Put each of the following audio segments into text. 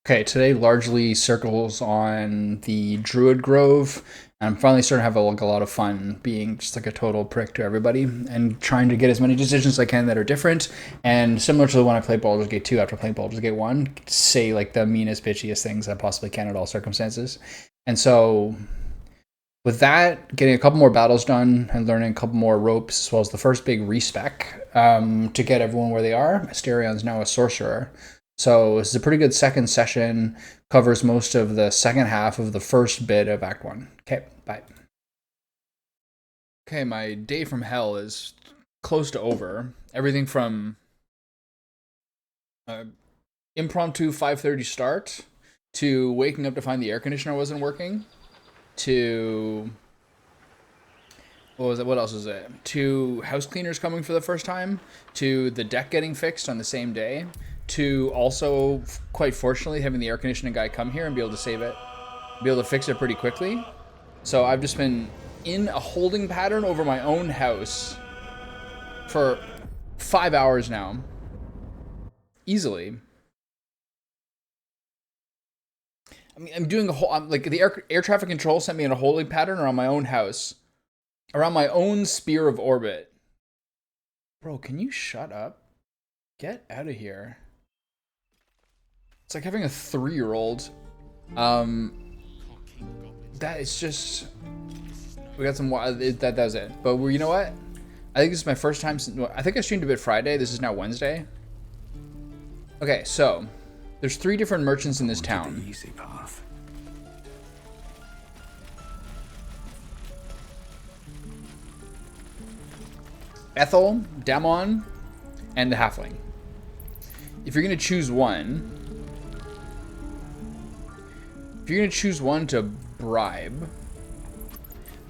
Okay, today largely circles on the Druid Grove. And I'm finally starting to have a lot of fun being just like a total prick to everybody and trying to get as many decisions as I can that are different. And similar to the one I played Baldur's Gate 2 after playing Baldur's Gate 1, say like the meanest, bitchiest things I possibly can at all circumstances. And so with that, getting a couple more battles done and learning a couple more ropes, as well as the first big respec to get everyone where they are. Astarion's now a sorcerer. So this is a pretty good second session, covers most of the second half of the first bit of Act 1. Okay, bye. Okay, my day from hell is close to over. Everything from impromptu 5:30 start, to waking up to find the air conditioner wasn't working, to what else is it? To house cleaners coming for the first time, to the deck getting fixed on the same day, to also, quite fortunately, having the air conditioning guy come here and be able to save it, be able to fix it pretty quickly. So I've just been in a holding pattern over my own house for 5 hours now. Easily. I mean, I'm doing a whole, like the air traffic control sent me in a holding pattern around my own house, around my own sphere of orbit. Bro, can you shut up? Get out of here. It's like having a 3-year-old. That is just, we got some, that was it. But you know what? I think this is my first time since, I think I streamed a bit Friday. This is now Wednesday. Okay, so there's 3 different merchants in this town. Easy path. Ethel, Damon, and the Halfling. If you're gonna choose one, to bribe,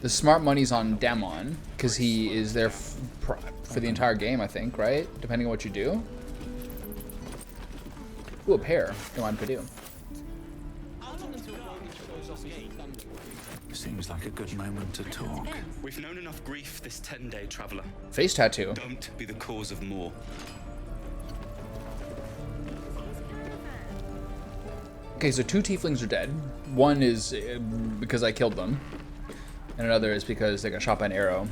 the smart money's on Damon, because he is there for the entire game, I think, right? Depending on what you do. Ooh, a pear. Come on, Purdue. Seems like a good moment to talk. We've known enough grief this 10-day traveler. Face tattoo. Don't be the cause of more. Okay, so 2 tieflings are dead. One is because I killed them, and another is because they got shot by an arrow.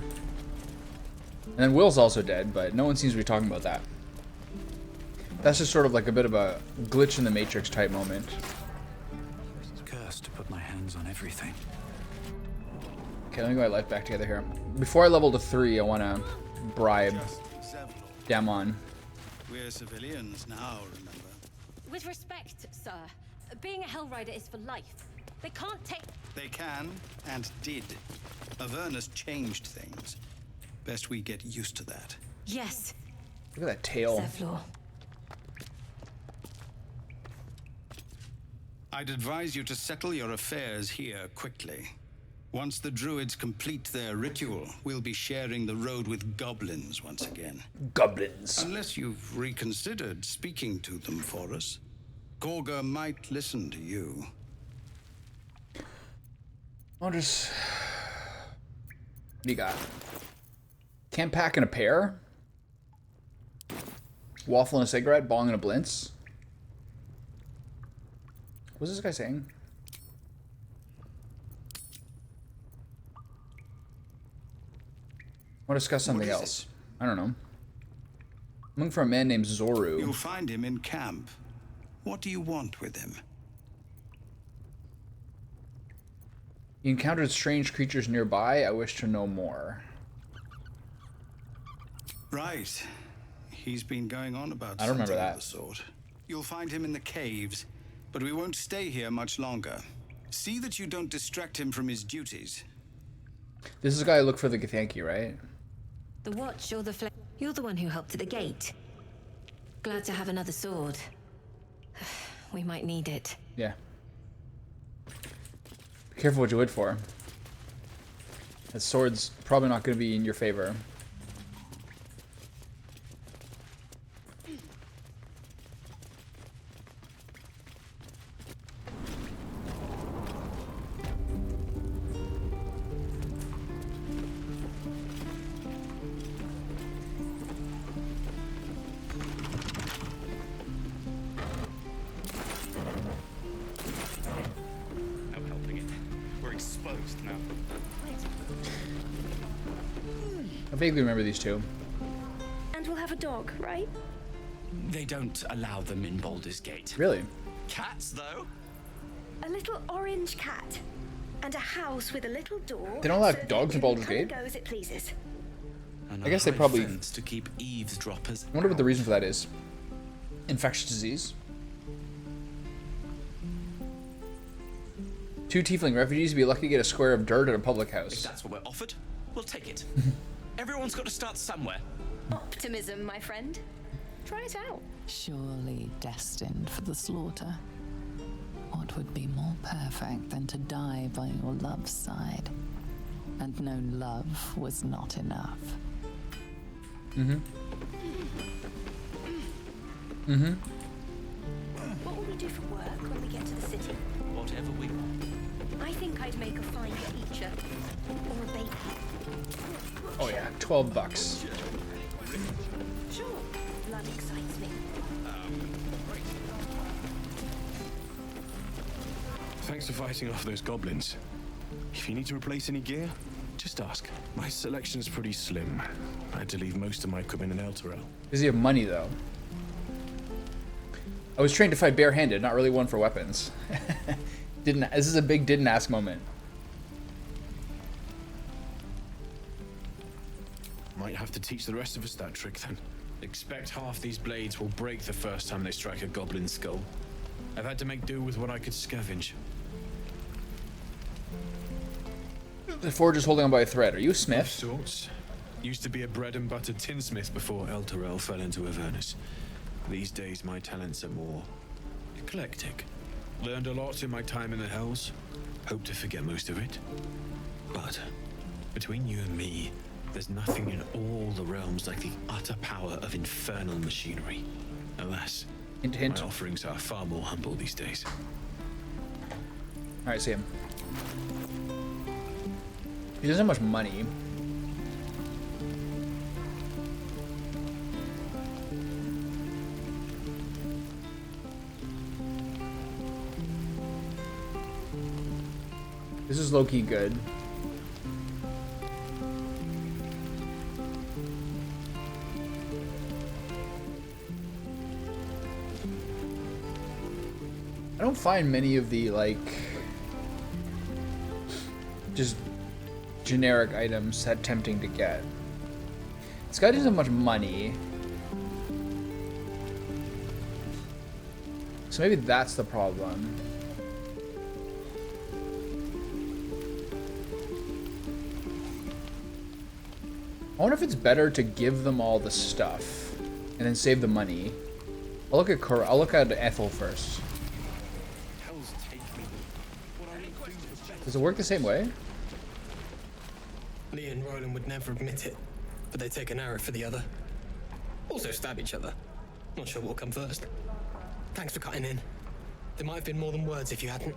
And then Will's also dead, but no one seems to be talking about that. That's just sort of like a bit of a glitch in the Matrix type moment. It's cursed to put my hands on everything. Okay, let me get my life back together here. Before I level to 3, I want to bribe Damon. We're civilians now, remember? With respect, sir, being a Hellrider is for life. They can't take... They can, and did. Avernus changed things. Best we get used to that. Yes, Look at that tail. Zevlor. I'd advise you to settle your affairs here quickly. Once the druids complete their ritual, we'll be sharing the road with goblins once again. Goblins. Unless you've reconsidered speaking to them for us. Gorga might listen to you. I'll just... What do you got? Camp pack and a pear? Waffle and a cigarette? Bong and a blintz? What's this guy saying? I want to discuss something else. I don't know. I'm looking for a man named Zoru. You'll find him in camp. What do you want with him? You encountered strange creatures nearby. I wish to know more. Right. He's been going on about I don't remember something that. of the sort. You'll find him in the caves, but we won't stay here much longer. See that you don't distract him from his duties. This is the guy I look for the Githyanki, right? The watch or the flame. You're the one who helped at the gate. Glad to have another sword. We might need it. Yeah. Be careful what you wait for. That sword's probably not going to be in your favor. closed now. I vaguely remember these two. And we'll have a dog, right? They don't allow them in Baldur's Gate. Really? Cats, though? A little orange cat. And a house with a little door. They don't allow so that dogs in it Baldur's can come Gate? and go as it pleases. And I guess they a high probably- fence to keep eavesdroppers. I wonder what the reason for that is. Infectious disease. 2 tiefling refugees would be lucky to get a square of dirt at a public If house. that's what we're offered, we'll take it. Everyone's got to start somewhere. Optimism, my friend. Try it out. Surely destined for the slaughter. What would be more perfect than to die by your love's side? And known love was not enough. What will we do for work when we get to the city? Whatever we want. I think I'd make a fine teacher. Or a baker. Oh yeah, $12. Sure. Blood excites me. Thanks for fighting off those goblins. If you need to replace any gear, just ask. My selection's pretty slim. I had to leave most of my equipment in Elturel. Does he have money though? I was trained to fight barehanded, not really one for weapons. This is a big didn't ask moment. Might have to teach the rest of us that trick then. Expect half these blades will break the first time they strike a goblin skull. I've had to make do with what I could scavenge. The forge is holding on by a thread. Are you a Of smith? sorts. Used to be a bread and butter tinsmith before Elturel fell into Avernus. These days my talents are more eclectic. Learned a lot in my time in the Hells. Hope to forget most of it. But between you and me, there's nothing in all the realms like the utter power of infernal machinery. Alas, Hint, hint. my offerings are far more humble these days. Alright, see him. He doesn't have much money. This is low-key good. I don't find many of the, like, just generic items that tempting to get. This guy doesn't have much money. So maybe that's the problem. I wonder if it's better to give them all the stuff and then save the money. I'll look at Ethel first. Does it work the same way? Lee and Roland would never admit it, but they take an arrow for the other. Also stab each other. Not sure what'll come first. Thanks for cutting in. There might have been more than words if you hadn't.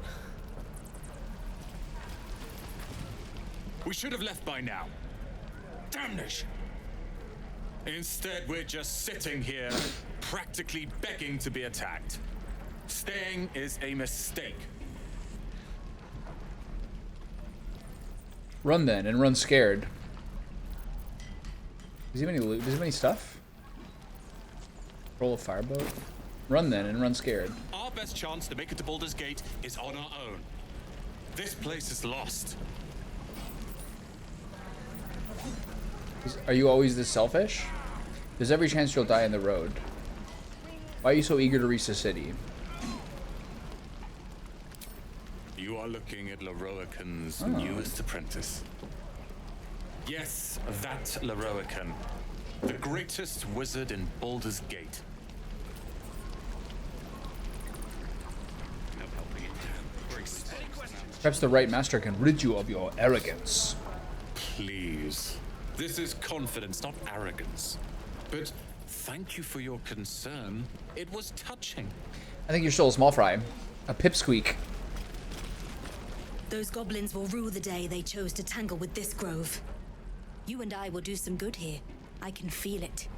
We should have left by now. Damnation! Instead, we're just sitting here, practically begging to be attacked. Staying is a mistake. Run then, and run scared. Does he have any loot? Does he have any stuff? Roll a fireboat? Run then, and run scared. Our best chance to make it to Baldur's Gate is on our own. This place is lost. Are you always this selfish? There's every chance you'll die on the road. Why are you so eager to reach the city? You are looking at Leroican's newest apprentice. Yes, that Leroican. The greatest wizard in Baldur's Gate. No helping it. Very steady question. Perhaps the right master can rid you of your arrogance. Please. This is confidence, not arrogance. But thank you for your concern. It was touching. I think you're still a small fry. A pipsqueak. Those goblins will rue the day they chose to tangle with this grove. You and I will do some good here. I can feel it.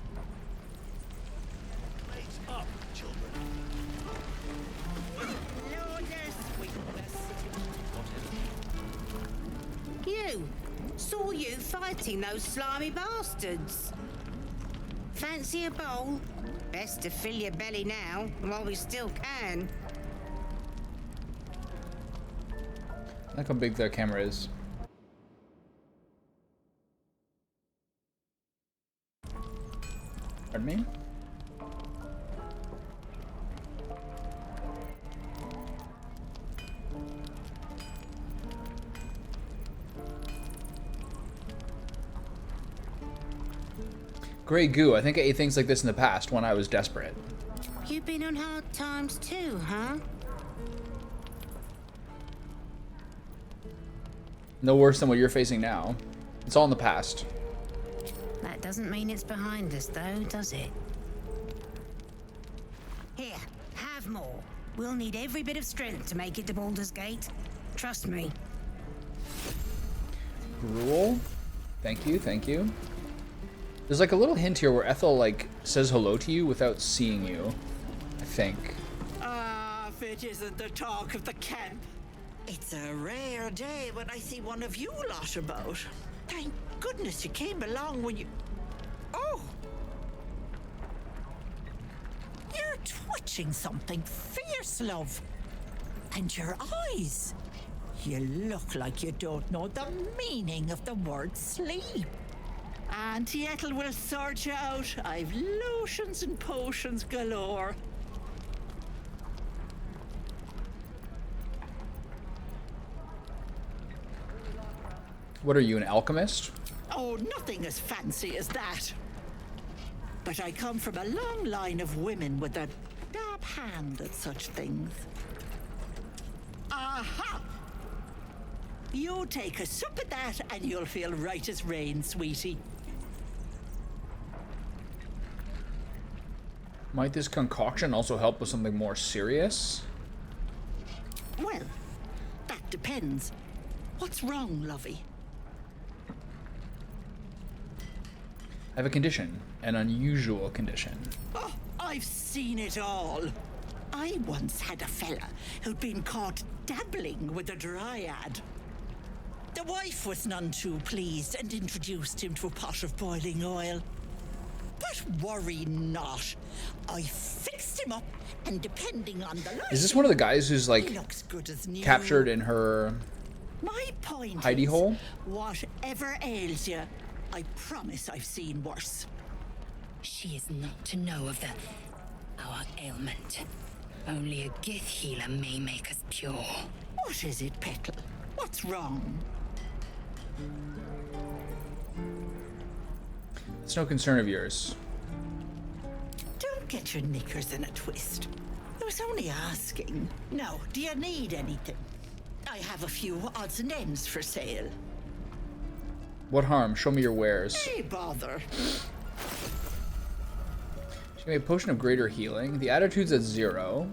fighting those slimy bastards. Fancy a bowl? Best to fill your belly now, while we still can. I like how big the camera is. Pardon me? Grey goo. I think I ate things like this in the past when I was desperate. You've been on hard times too, huh? No worse than what you're facing now. It's all in the past. That doesn't mean it's behind us, though, does it? Here, have more. We'll need every bit of strength to make it to Baldur's Gate. Trust me. Gruel? Thank you, thank you. There's like a little hint here where Ethel like says hello to you without seeing you, I think. Ah, if it isn't the talk of the camp. It's a rare day when I see one of you lot about. Thank goodness you came along when you... Oh! You're twitching something fierce, love. And your eyes. You look like you don't know the meaning of the word sleep. Auntie Ethel will sort you out. I've lotions and potions galore. What are you, an alchemist? Oh, nothing as fancy as that. But I come from a long line of women with a dab hand at such things. Aha! You take a sip of that and you'll feel right as rain, sweetie. Might this concoction also help with something more serious? Well, that depends. What's wrong, lovey? I have a condition, an unusual condition. Oh, I've seen it all. I once had a fella who'd been caught dabbling with a dryad. The wife was none too pleased and introduced him to a pot of boiling oil. But worry not. I fixed him up, and depending on the light, Is this one of the guys who's like he looks good as new. captured in her My point hidey is, hole? whatever ails you, I promise I've seen worse. She is not to know of our ailment. Only a Gith healer may make us pure. What is it, Petal? What's wrong? It's no concern of yours. Don't get your knickers in a twist. I was only asking. Now, do you need anything? I have a few odds and ends for sale. What harm? Show me your wares. Hey, bother. She made a potion of greater healing. The attitude's at 0.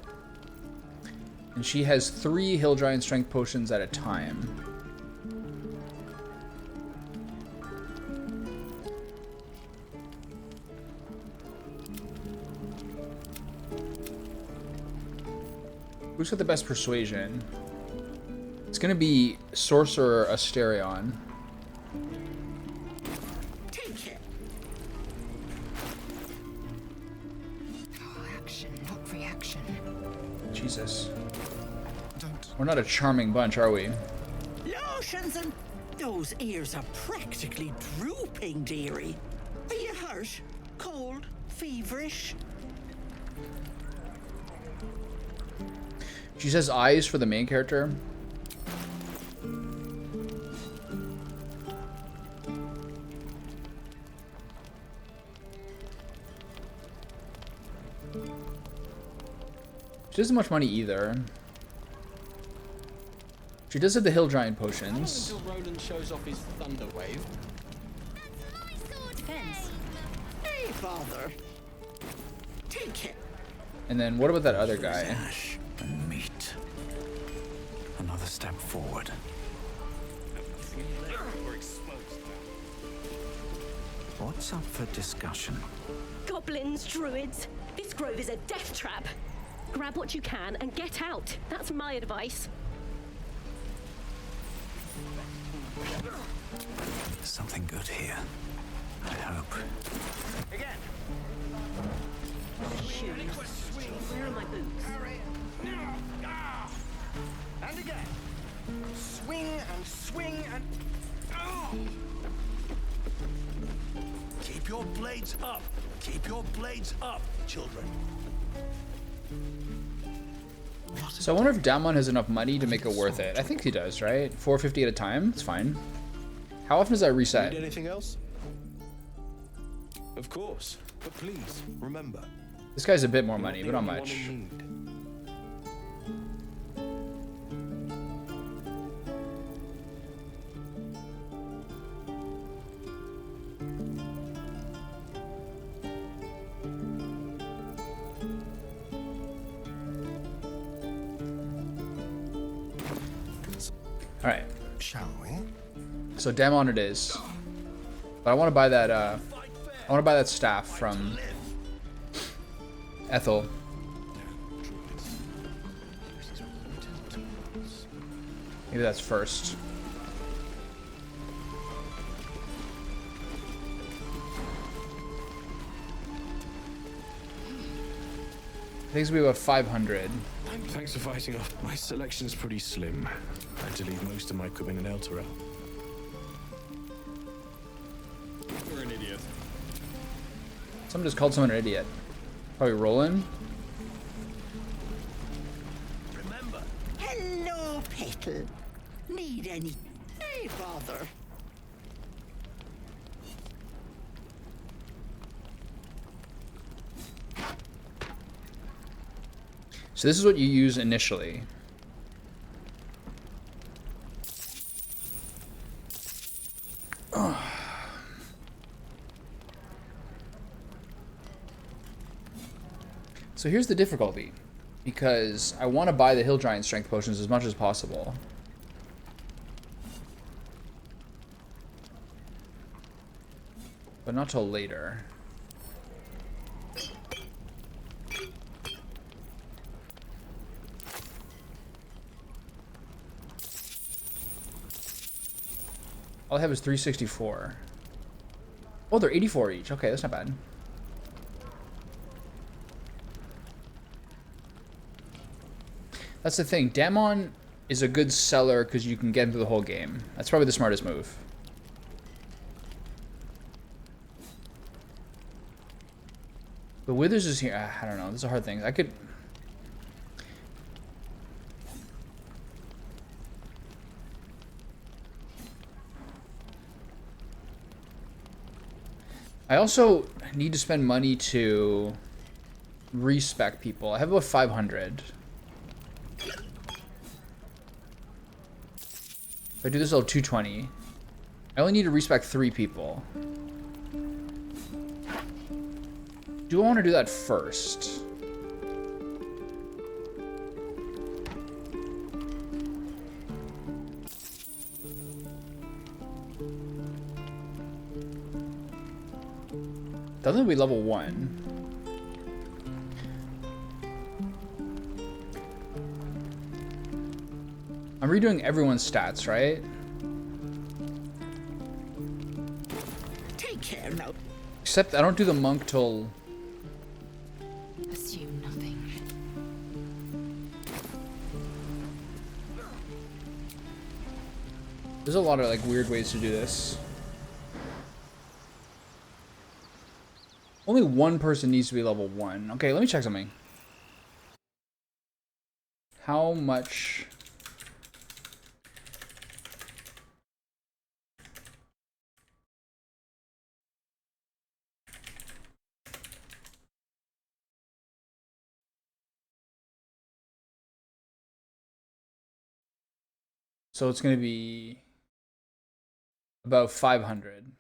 And she has 3 Hill Giant Strength potions at a time. Who's got the best persuasion? It's gonna be Sorcerer Asterion. Take it. Oh, action, not reaction. Jesus. We're not a charming bunch, are we? Lotions and... Those ears are practically drooping, dearie. Are you hurt? Cold? Feverish? She says eyes for the main character. She doesn't have much money either. She does have the Hill Giant potions. Until Roland shows off his thunder wave. Defense. Hey, bother. Take it. And then what about that other guy? Ash and meat. Another step forward. What's up for discussion? Goblins, druids. This grove is a death trap. Grab what you can and get out. That's my advice. Something good here. I hope. Again. Where are my boots? And again. Swing and swing and... Oh! Keep your blades up. Keep your blades up, children. So I wonder if Damon has enough money to make it worth it. I think he does, right? 450 at a time. It's fine. How often does that reset? Need anything else? Of course, but please remember. This guy's a bit more money, but not Anyone much. in need. All right. Shall we? So Damon it is. But I want to buy that. I want to buy that staff from Ethel. Maybe that's first. I think it's gonna be about 500. Thanks for fighting off. My selection's pretty slim. I had to leave most of my equipment in Elturel. You're an idiot. Someone just called someone an idiot. Probably Roland. Hello, Petal. Need any? Hey, bother. So this is what you use initially. So here's the difficulty, because I want to buy the Hill Giant strength potions as much as possible. But not till later. All I have is 364. Oh, they're 84 each. Okay, that's not bad. That's the thing. Damon is a good seller because you can get into the whole game. That's probably the smartest move. But Withers is here. I don't know. This is a hard thing. I could... I also need to spend money to respec people. I have about 500. If I do this, I'll 220. I only need to respec 3 people. Do I want to do that first? Doesn't we level 1? I'm redoing everyone's stats, right? Take care now. Except I don't do the monk till... Assume nothing. There's a lot of like weird ways to do this. Only one person needs to be level 1. Okay, let me check something. How much... So it's going to be about 500.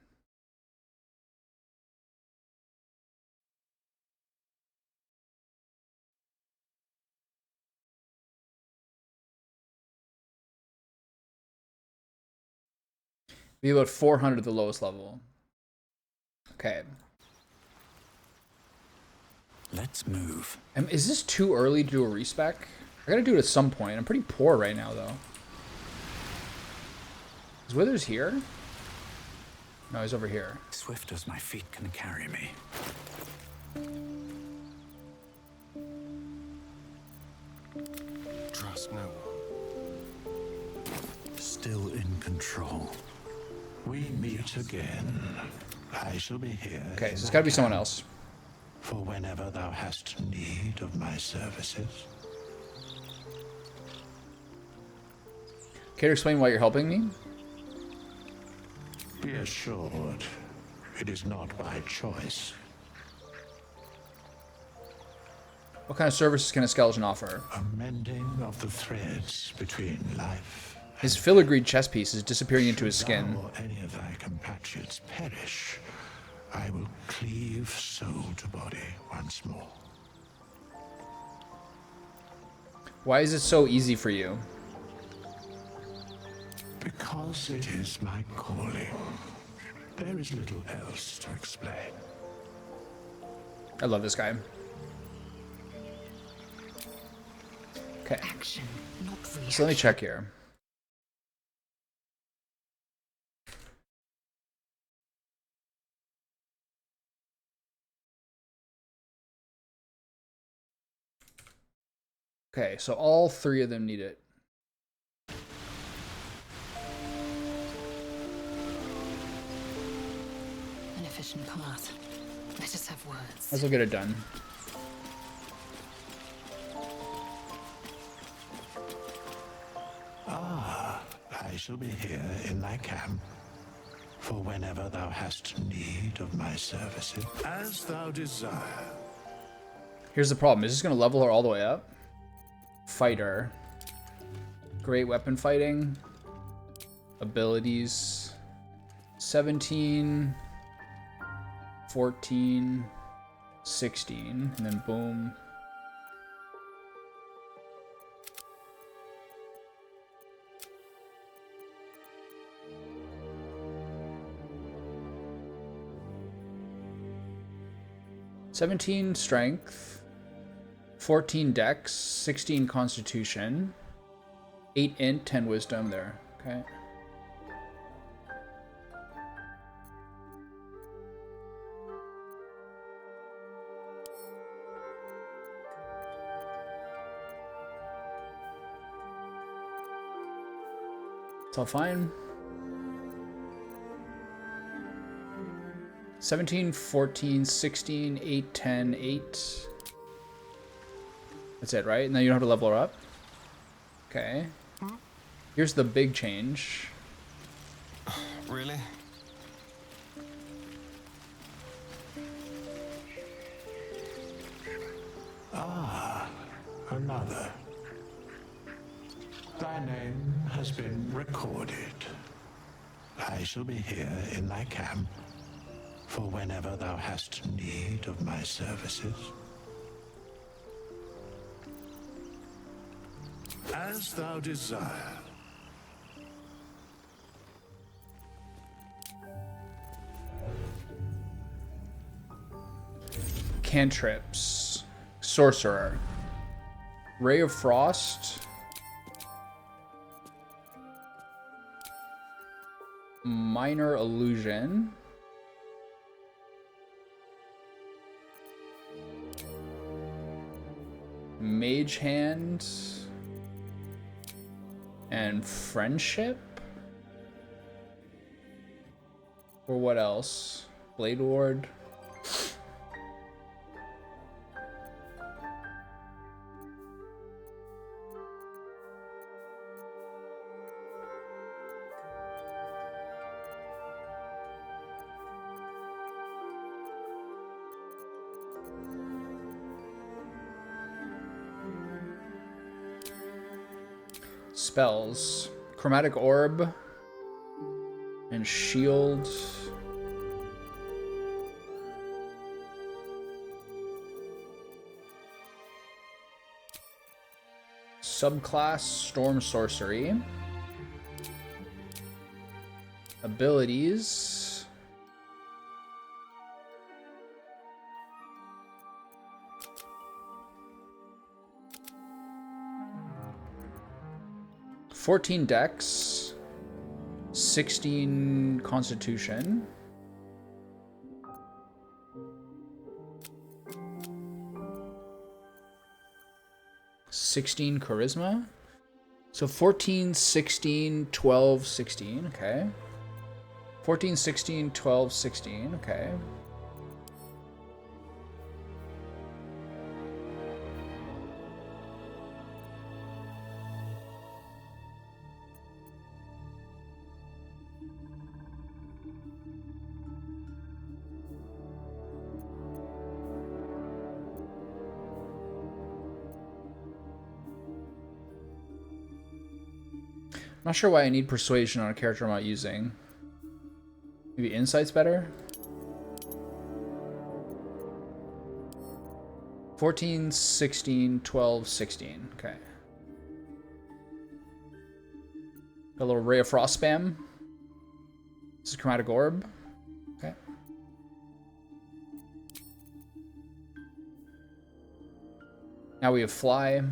Be about 400 at the lowest level. Okay. Let's move. Is this too early to do a respec? I gotta do it at some point. I'm pretty poor right now, though. Is Withers here? No, he's over here. Swift as my feet can carry me. Trust no one. Still in control. We meet again. I shall be here. Okay, so it's gotta be someone else. For whenever thou hast need of my services. Care to explain why you're helping me? Be assured, it is not by choice. What kind of services can a skeleton offer? A mending of the threads between life. His filigreed chest piece is disappearing into his skin. Should thou or any of thy compatriots perish, I will cleave soul to body once more. Why is it so easy for you? Because it is my calling. There is little else to explain. I love this guy. Okay. Action, not reaction. So let me check here. Okay, so all three of them need it. An efficient path. Let us have words. Let's get it done. I shall be here in thy camp, for whenever thou hast need of my services, as thou desire. Here's the problem. Is this going to level her all the way up? Fighter. Great weapon fighting. Abilities. 17. 14. 16. And then boom. "17 strength, 14 dex, 16 constitution, 8 int, 10 wisdom there." Okay. It's all fine. 17, 14, 16, 8, 10, 8. That's it, right? And then you don't have to level her up? Okay. Here's the big change. Really? Another. Thy name has been recorded. I shall be here in thy camp, for whenever thou hast need of my services. As thou desire. Cantrips. Sorcerer. Ray of Frost. Minor Illusion. Mage Hand. And Friendship? Or what else? Blade Ward. Spells. Chromatic Orb. And Shield. Subclass Storm Sorcery. Abilities. "14 dex, 16 Constitution. $16 Charisma. So 14, 16, 12, 16. Okay. 14, 16, 12, 16. Okay. I'm not sure why I need persuasion on a character I'm not using. Maybe insight's better? 14, 16, 12, 16. Okay. Got a little Ray of Frost spam. This is Chromatic Orb. Okay. Now we have Fly.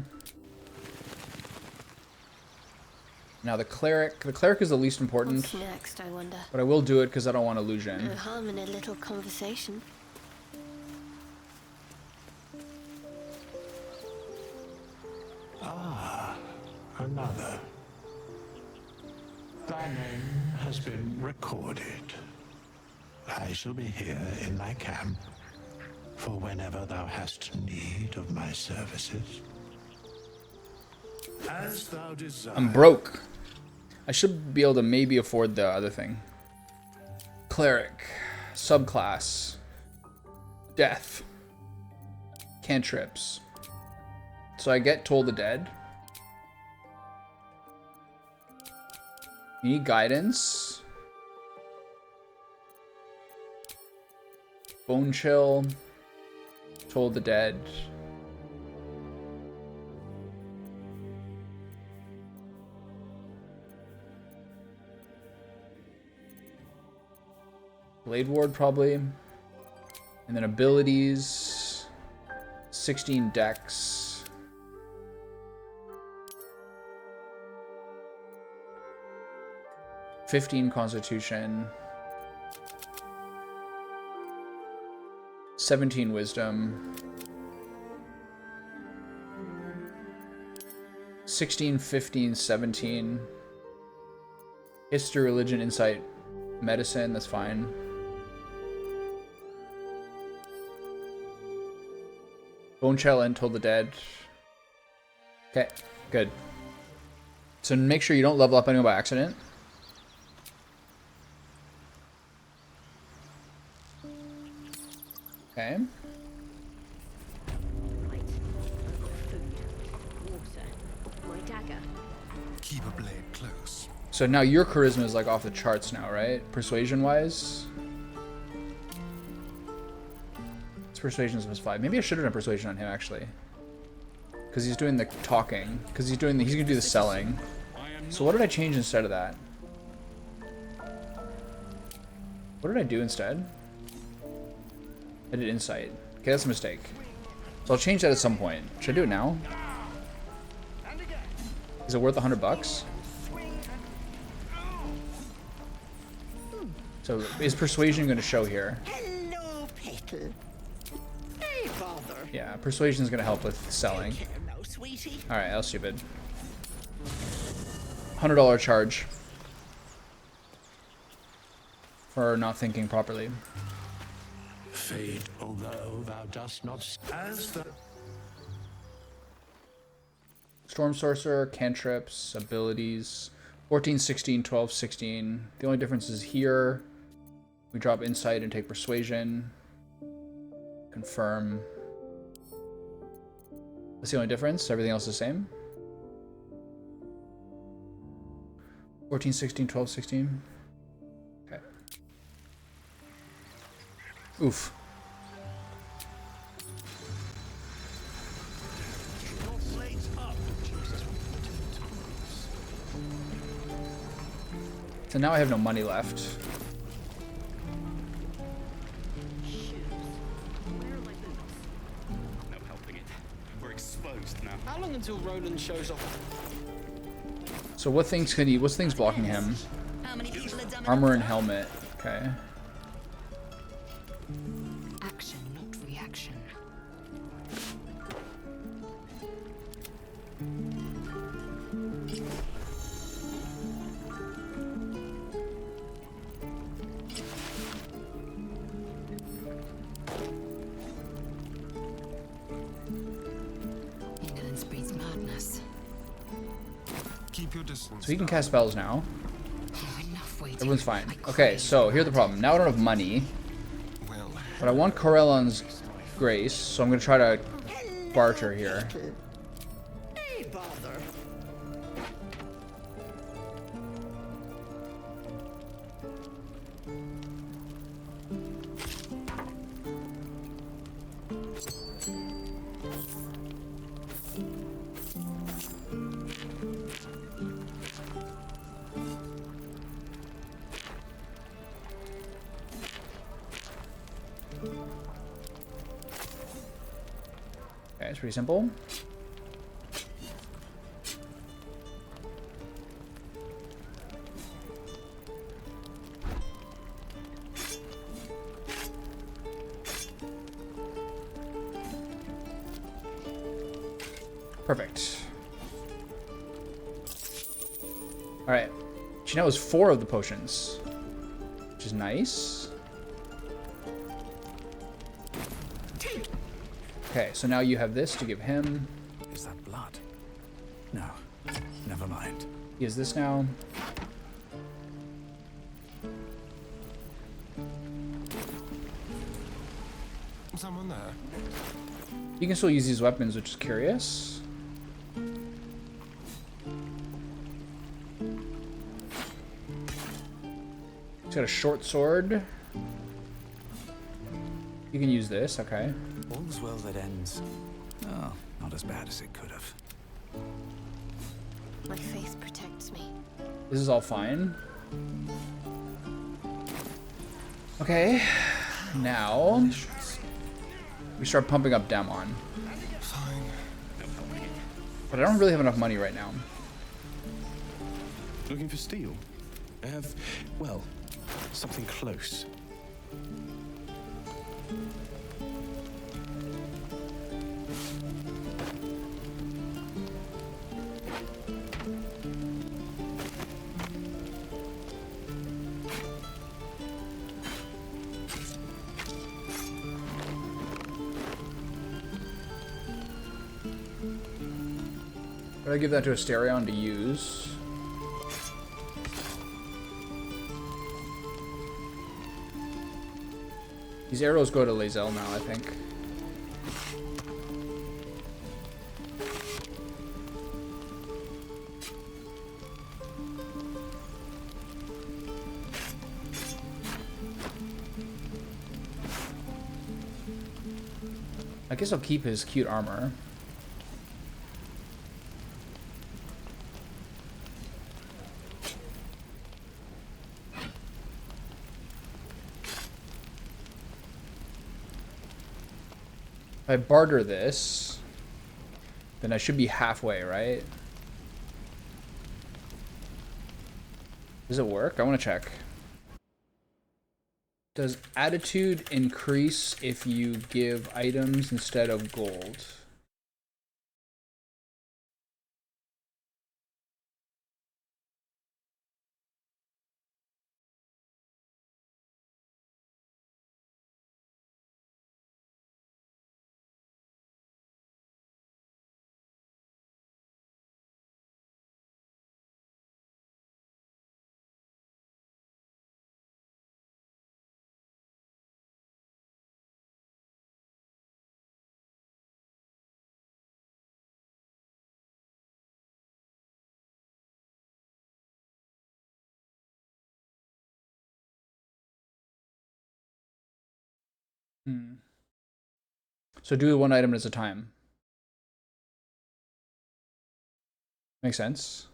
Now the cleric. The cleric is the least important. What's next, I wonder? But I will do it because I don't want illusion. No harm in a little conversation. Ah, another. Thy name has been recorded. I shall be here in thy camp for whenever thou hast need of my services. As thou desire. I'm broke. I should be able to maybe afford the other thing. Cleric. Subclass. Death. Cantrips. So I get Toll the Dead. You need guidance. Bone Chill. Toll the Dead. Blade Ward probably. And then abilities. 16 Dex. $15 Constitution. 17 Wisdom. 16, 15, 17. History, Religion, Insight, Medicine, that's fine. Bone Shell and Toll the Dead. Okay, good. So make sure you don't level up anyone by accident. Okay. Right. Food, water, my dagger. Keep a blade close. So now your charisma is like off the charts now, right? Persuasion wise. Persuasion is +5. Maybe I should have done persuasion on him actually, because he's doing the talking. Because he's gonna do the selling. So what did I change instead of that? What did I do instead? I did insight. Okay, that's a mistake. So I'll change that at some point. Should I do it now? Is it worth $100? So is persuasion going to show here? Hello, Petal. Hey, bother. Yeah, persuasion is going to help with selling. No, sweetie. All right, that was stupid. $100 charge for not thinking properly. Fate, although thou dost not as the Storm Sorcerer, cantrips, abilities, 14, 16, 12, 16. The only difference is here we drop insight and take persuasion. Confirm. That's the only difference. Everything else is the same. 14, 16, 12, 16. Okay. Oof. So now I have no money left. No helping it. We're exposed now. How long until Roland shows off? So what things could he? What's things blocking him? How many Armor and helmet. Okay. Action, not reaction. Indolence breeds madness. Keep your distance. So he can cast spells now. Enough waiting. Everyone's fine. Okay, so here's the problem. Now I don't have money. But I want Corellon's grace, so I'm going to try to barter here. Hey, bother. Okay, it's pretty simple. Perfect. Alright. She now has 4 of the potions, which is nice. Okay, so now you have this to give him. Is that blood? No. Never mind. He has this now. Someone there. You can still use these weapons, which is curious. He's got a short sword. You can use this, okay. All's well that ends. Oh, not as bad as it could have. My faith protects me. This is all fine. Okay, now we start pumping up Damon. Fine. But I don't really have enough money right now. Looking for steel? I have, well, something close. But I give that to Asterion to use. These arrows go to Lae'zel now, I think. I guess I'll keep his cute armor. If I barter this, then I should be halfway, right? Does it work? I want to check. Does attitude increase if you give items instead of gold? So do one item at a time. Makes sense.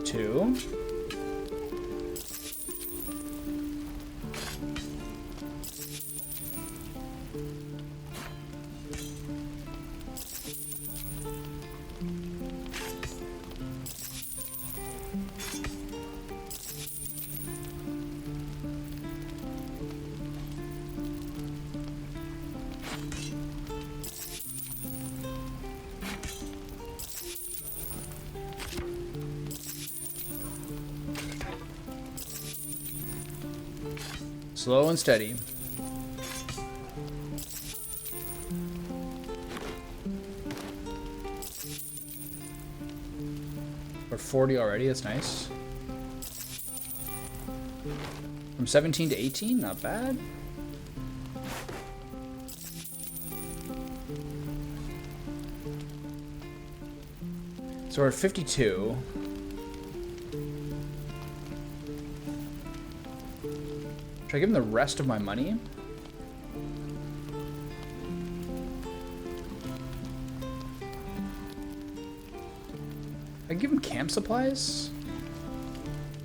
Two. Slow and steady. We're 40 already, that's nice. From 17 to 18, not bad. So we're at 52. Should I give him the rest of my money? I give him camp supplies?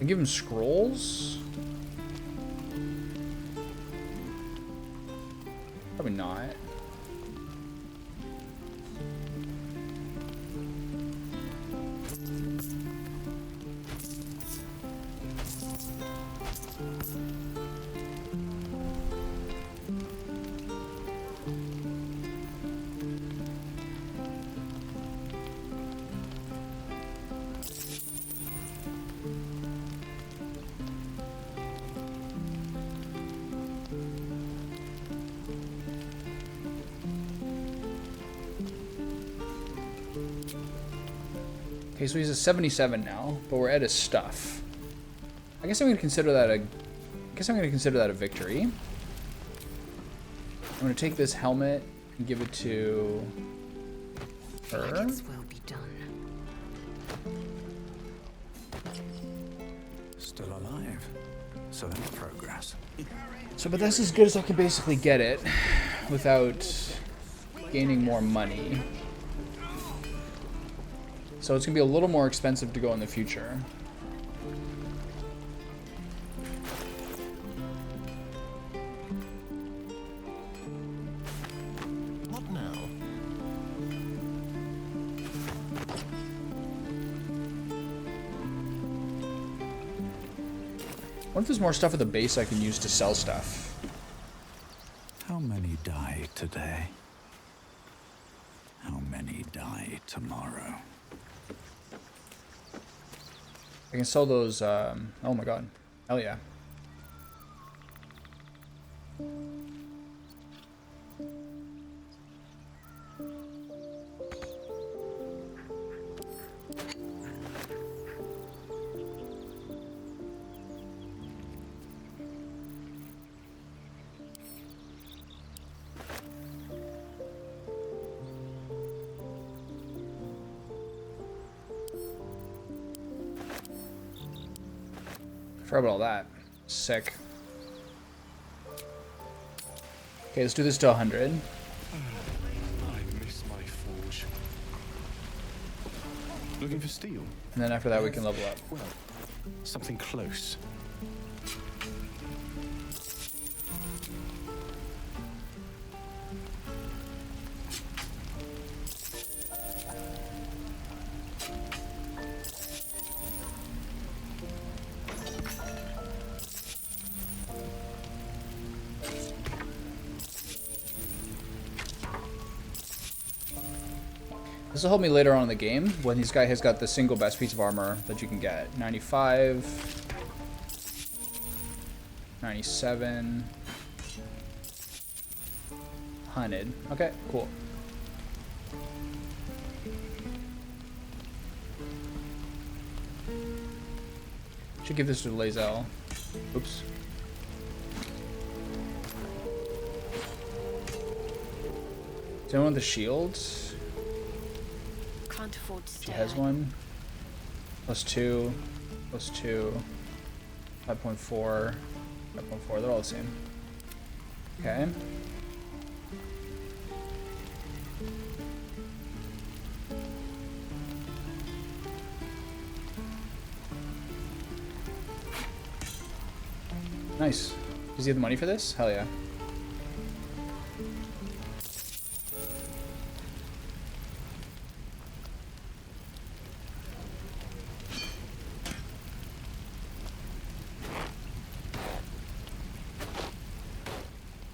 I give him scrolls? Probably not. Okay, so he's a 77 now, but we're at his stuff. I guess I'm gonna consider that a victory. I'm gonna take this helmet and give it to her. Will be done. Still alive. So that's progress. So, but that's as good as I can basically get it without gaining more money. So it's gonna be a little more expensive to go in the future. What now? What if there's more stuff at the base I can use to sell stuff? How many die today? How many die tomorrow? I can sell those, oh my god. Hell yeah. Forgot about all that. Sick. Okay, let's do this to 100. I miss my forge. Looking for steel? And then after that we can level up. Well, something close. This will help me later on in the game when this guy has got the single best piece of armor that you can get. 95, 97, 100. Okay, cool. Should give this to Lae'zel. Oops. Does anyone want the shields? Can't afford to She stay. has one. +2, +2, 5.4, 5.4. They're all the same. Okay. Nice. Does he have the money for this? Hell yeah.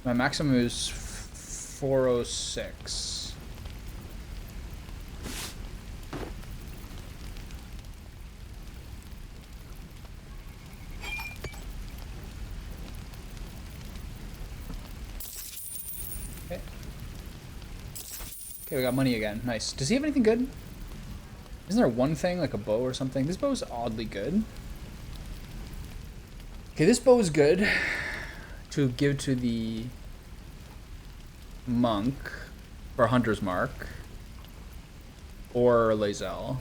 My maximum is 406. Okay. Okay, we got money again. Nice. Does he have anything good? Isn't there one thing, like a bow or something? This bow is oddly good. Okay, this bow is good to give to the monk for Hunter's Mark or Lae'zel.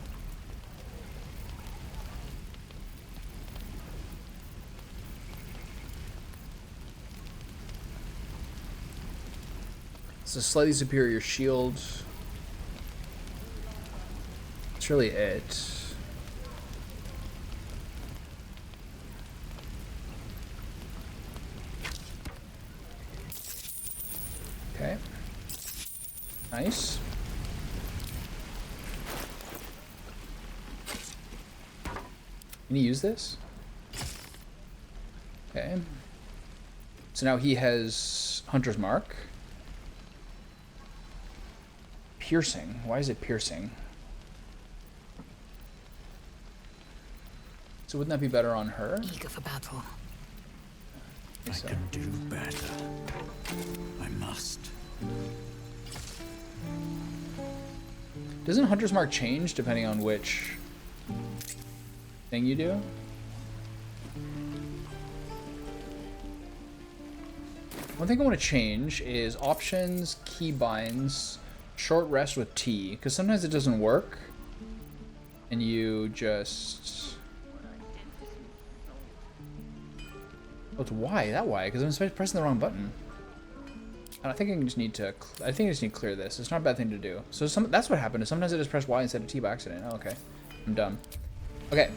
It's a slightly superior shield. That's really it. Okay. Nice. Can he use this? Okay. So now he has Hunter's Mark. Piercing. Why is it piercing? So wouldn't that be better on her? Eager for battle. I can do better. I must. Doesn't Hunter's Mark change depending on which thing you do? One thing I want to change is options, keybinds, short rest with T, because sometimes it doesn't work and you just... Oh, it's Y, that Y, because I'm pressing the wrong button. And I think I just need to clear this. It's not a bad thing to do. So that's what happened. Is sometimes I just press Y instead of T by accident. Oh, okay. I'm dumb. Okay.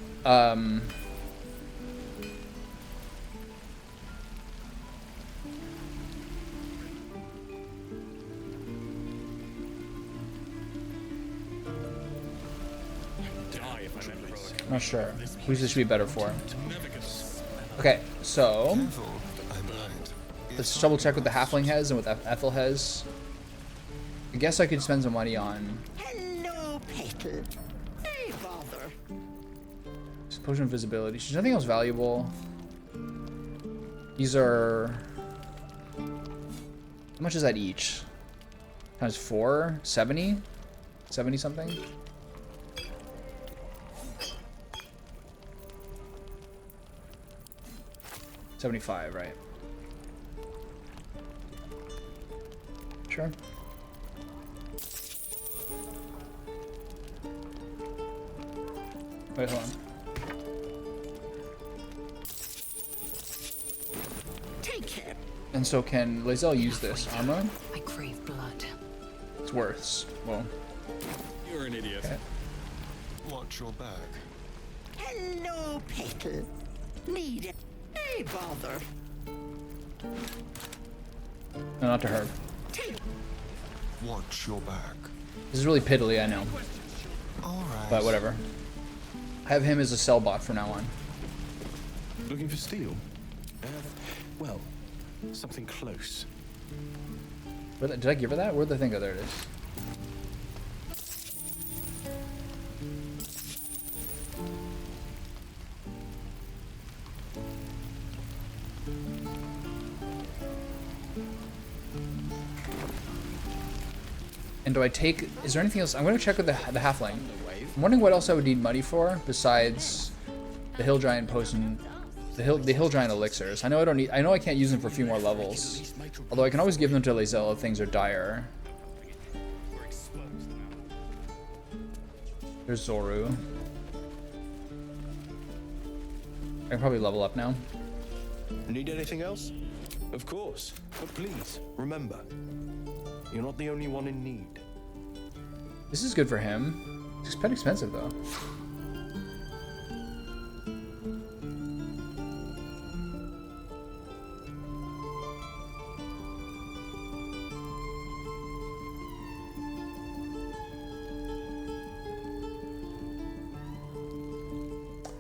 Not sure. Who's this should be better for? Okay, so let's double check what the halfling has and what the Ethel has. I guess I could spend some money on Hello, Petal. Hey, bother. potion of visibility. There's nothing else valuable. These are... How much is that each? Times 4? 70? 70 something? $75, right? Sure. Wait, hold on. Take care. And so can Lae'zel use this armor? I crave blood. It's worth. Well. You're an idiot. Okay. Watch your back. Hello, Petal. Need it. Hey, bother. No, not to her. Watch your back. This is really piddly, I know. Alright. But whatever. I have him as a sell bot from now on. Looking for steel? Well, something close. Did I give her that? Where'd the thing go? There it is. And do I take... Is there anything else? I'm going to check with the halfling. I'm wondering what else I would need money for besides the hill giant potion, the hill giant elixirs. I know I don't need... I know I can't use them for a few more levels. Although I can always give them to Lae'zel if things are dire. There's Zoru. I can probably level up now. Need anything else? Of course. But please, remember, you're not the only one in need. This is good for him. It's quite expensive though.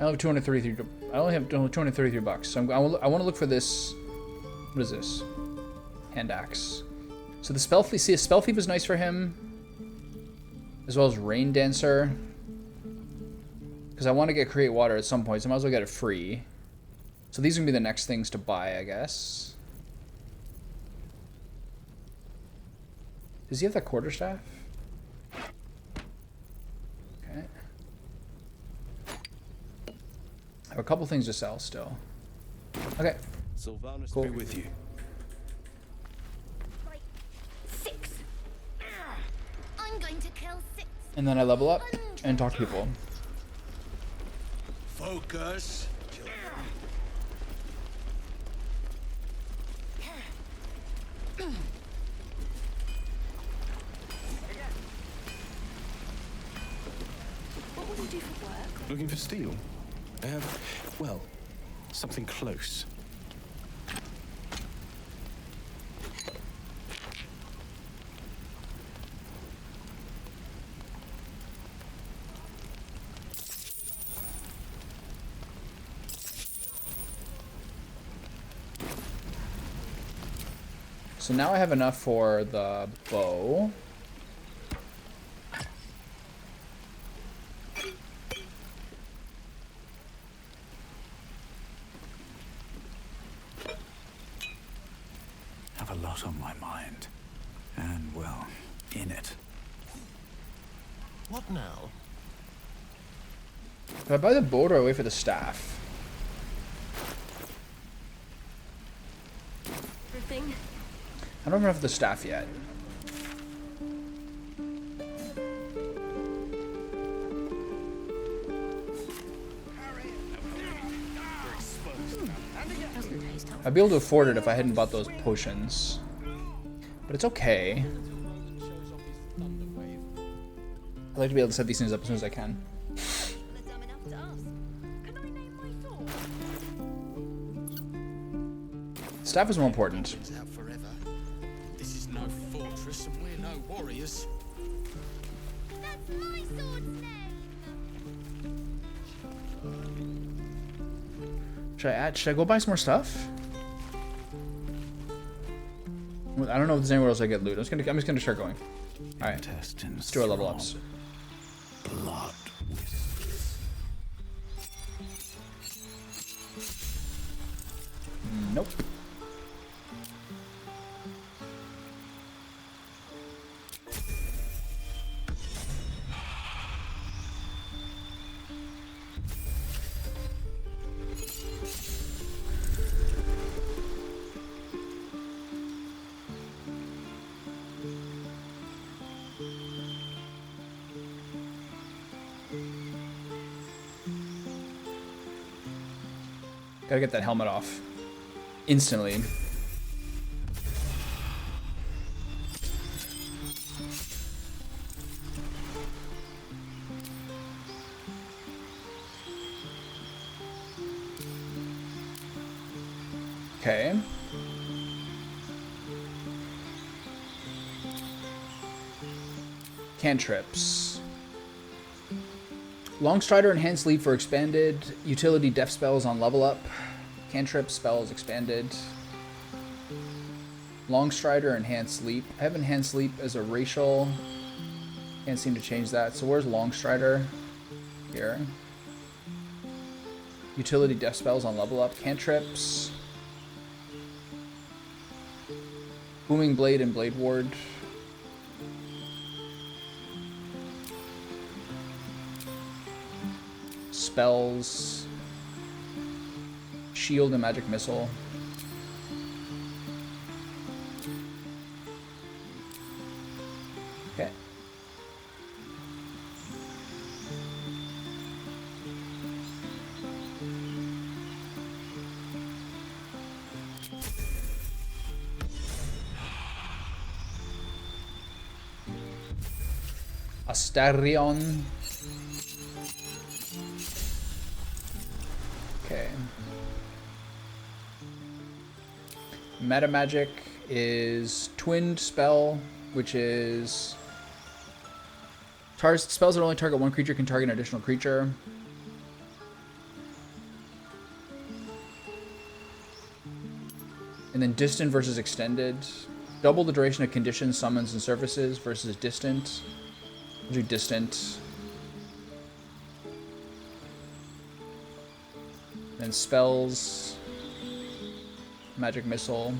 I only have 233. I only have 233 bucks. So I want to look for this. What is this? Hand axe. So the spell thief. See, a spell thief is nice for him, as well as rain dancer. Because I want to get create water at some point, so I might as well get it free. So these are gonna be the next things to buy, I guess. Does he have that quarterstaff? Okay. I have a couple things to sell still. Okay. Sylvanas Cool. be with you. I'm going to kill 6. And then I level up and talk to people. Focus. What will you do for work? Looking for steel? I have, well, something close. So now I have enough for the bow. Have a lot on my mind. And, well, in it. What now? Do I buy the bow or do I wait for the staff? Everything. I don't have the staff yet. I'd be able to afford it if I hadn't bought those potions. But it's okay. I'd like to be able to set these things up as soon as I can. Staff is more important. This is no fortress and we're no warriors. That's my sword's name. Should I go buy some more stuff? I don't know if there's anywhere else I get loot. I'm just gonna start going. Alright. Let's do our level ups. Blood. Nope. Gotta get that helmet off. Instantly. Okay. Cantrips. Longstrider enhanced leap for expanded. Utility death spells on level up. Cantrip spells expanded. Longstrider enhanced leap. I have enhanced leap as a racial. Can't seem to change that. So where's Longstrider? Here. Utility death spells on level up. Cantrips. Booming Blade and Blade Ward. Spells. Shield and Magic Missile. Okay. Astarion. Okay. Meta Magic is Twinned Spell, which is spells that only target one creature can target an additional creature. And then distant versus extended. Double the duration of conditions, summons, and surfaces versus distant. We'll do distant. Then spells. Magic missile.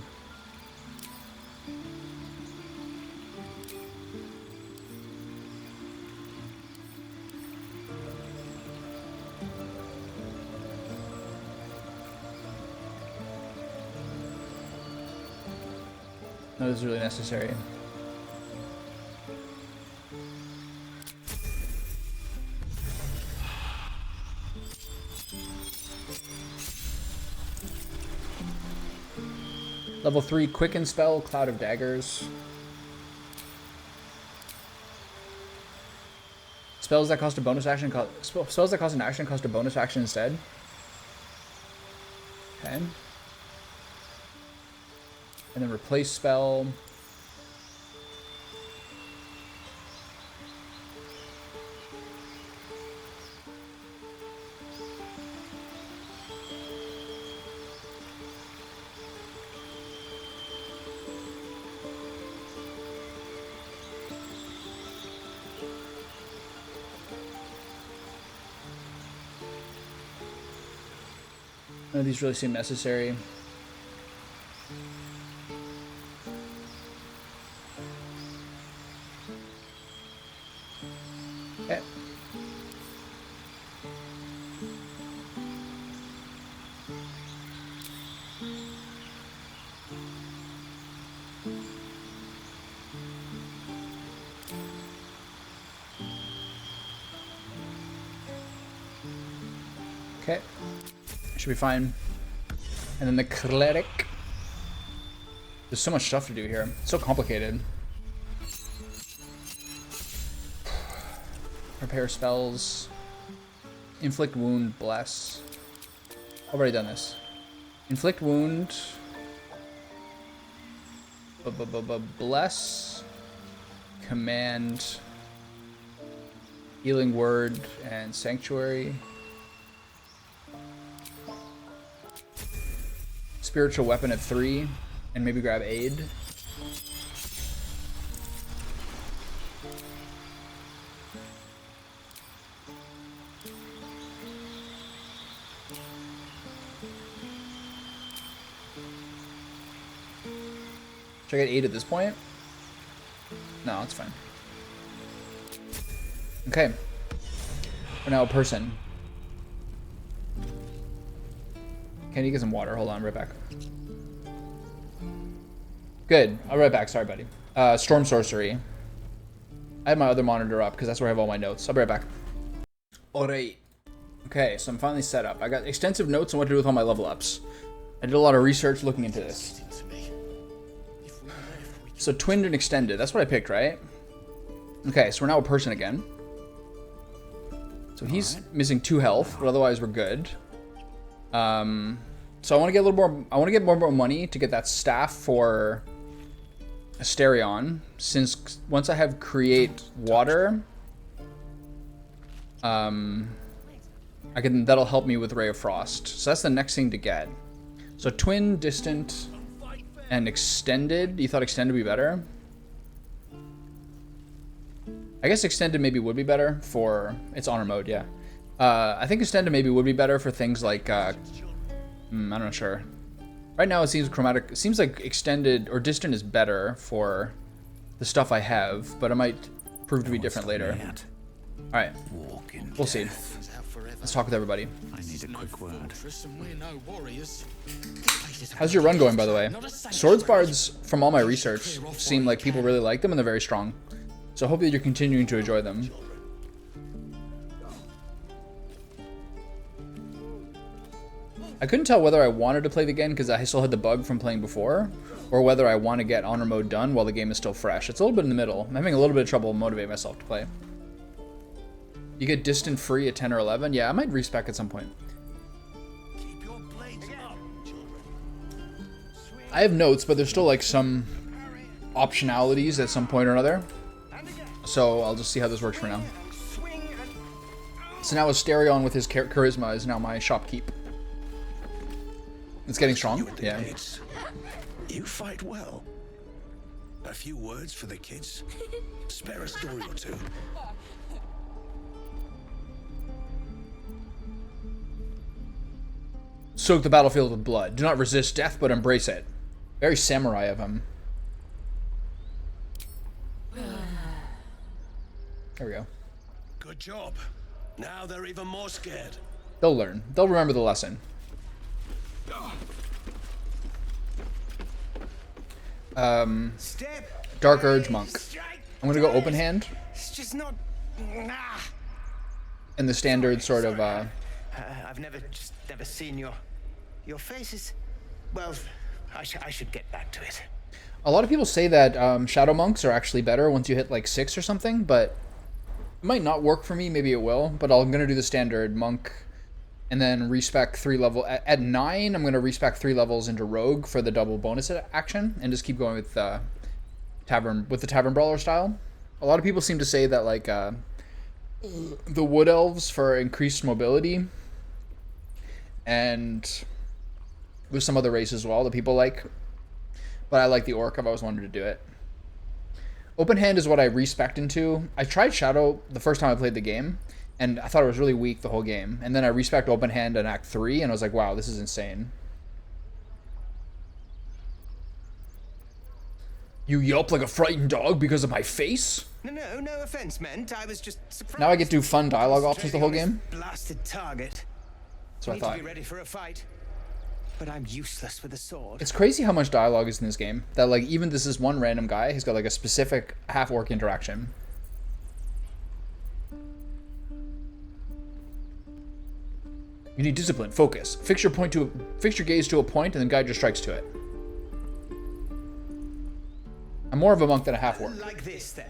No, this is really necessary. Level 3 Quicken spell, Cloud of Daggers. Spells that cost a bonus action, spells that cost an action cost a bonus action instead. Okay. And then replace spell. None of these really seem necessary. Okay. Okay. Should be fine. And then the cleric. There's so much stuff to do here. It's so complicated. Prepare spells. Inflict wound, bless. I've already done this. Inflict wound. Bless. Command. Healing word and sanctuary. Spiritual weapon at 3, and maybe grab aid. Should I get aid at this point? No, it's fine. Okay. We're now a person. Can you get some water? Hold on, right back. Good. I'll be right back. Sorry, buddy. Storm Sorcery. I have my other monitor up because that's where I have all my notes. I'll be right back. Alright. Okay, so I'm finally set up. I got extensive notes on what to do with all my level ups. I did a lot of research looking into this. So twinned and extended. That's what I picked, right? Okay, so we're now a person again. So he's missing 2 health, but otherwise we're good. So I want to get a little more. I want to get more money to get that staff for Asterion. Since once I have create water, I can. That'll help me with Ray of Frost. So that's the next thing to get. So twin, distant, and extended. You thought extended would be better? I guess extended maybe would be better for its honor mode. Yeah. I think extended maybe would be better for things like, I'm not sure. Right now it seems chromatic, it seems like extended or distant is better for the stuff I have, but it might prove to be different later. Alright, we'll see. Let's talk with everybody. I need a quick word. How's your run going, by the way? Swords Bards, from all my research, seem like people really like them and they're very strong. So hopefully you're continuing to enjoy them. I couldn't tell whether I wanted to play the game because I still had the bug from playing before, or whether I want to get honor mode done while the game is still fresh. It's a little bit in the middle. I'm having a little bit of trouble motivating myself to play. You get distant free at 10 or 11? Yeah, I might respec at some point. I have notes, but there's still like some optionalities at some point or another. So I'll just see how this works for now. So now Asterion with his charisma is now my shopkeep. It's getting strong. Yeah. You fight well. A few words for the kids. Spare a story or two. Soak the battlefield with blood. Do not resist death, but embrace it. Very samurai of him. There we go. Good job. Now they're even more scared. They'll learn. They'll remember the lesson. Dark Urge Monk. I'm gonna go open hand. It's just not. And the standard sort of. I've never seen your faces. Well, I should get back to it. A lot of people say that Shadow Monks are actually better once you hit like 6 or something, but it might not work for me. Maybe it will. But I'm gonna do the standard Monk, and then respec 3 level. At 9, I'm gonna respec 3 levels into Rogue for the double bonus action, and just keep going with the Tavern Brawler style. A lot of people seem to say that like the Wood Elves for increased mobility, and there's some other races as well that people like, but I like the Orc. I've always wanted to do it. Open hand is what I respec into. I tried Shadow the first time I played the game, and I thought it was really weak the whole game. And then I respec open hand in Act 3, and I was like, wow, this is insane. You yelp like a frightened dog because of my face? No offense meant. I was just surprised. Now I get to do fun dialogue options the whole game? Blasted target. That's what I Need thought. to be ready for a fight, but I'm useless with a sword. It's crazy how much dialogue is in this game. That like even this is one random guy, he's got like a specific half-orc interaction. You need discipline, focus. Fix your gaze to a point, and then guide your strikes to it. I'm more of a monk than a half-orc. Like this, then.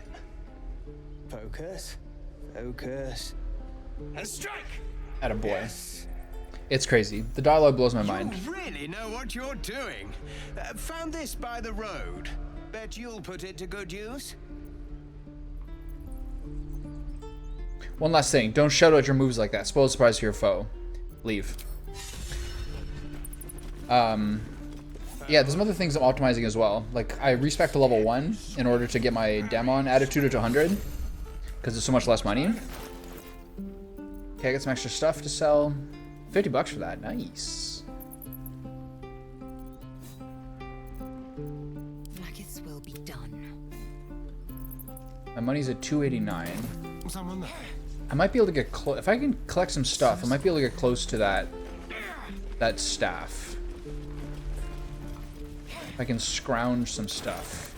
Focus. And strike! Attaboy. Yes. It's crazy. The dialogue blows my mind. You really know what you're doing. Found this by the road. Bet you'll put it to good use. One last thing. Don't shout out your moves like that. Spoil the surprise for your foe. Leave. Yeah, there's some other things I'm optimizing as well. Like, I respec to level 1 in order to get my Demon attitude to 100, because there's so much less money. Okay, I got some extra stuff to sell. 50 bucks for that. Nice. Nuggets will be done. My money's at 289. Someone there. I might be able to get close. If I can collect some stuff, I might be able to get close to that staff. I can scrounge some stuff.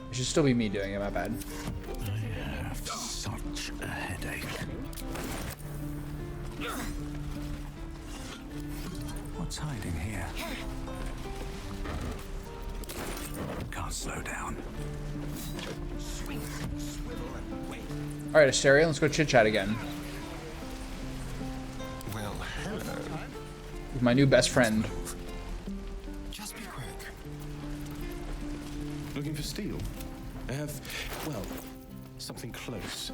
It should still be me doing it, my bad. I have such a headache. What's hiding here? Can't slow down. Alright, Asteria, let's go chit-chat again. Well, hello. With my new best friend. Just be quick. Looking for steel? I have, well, something close.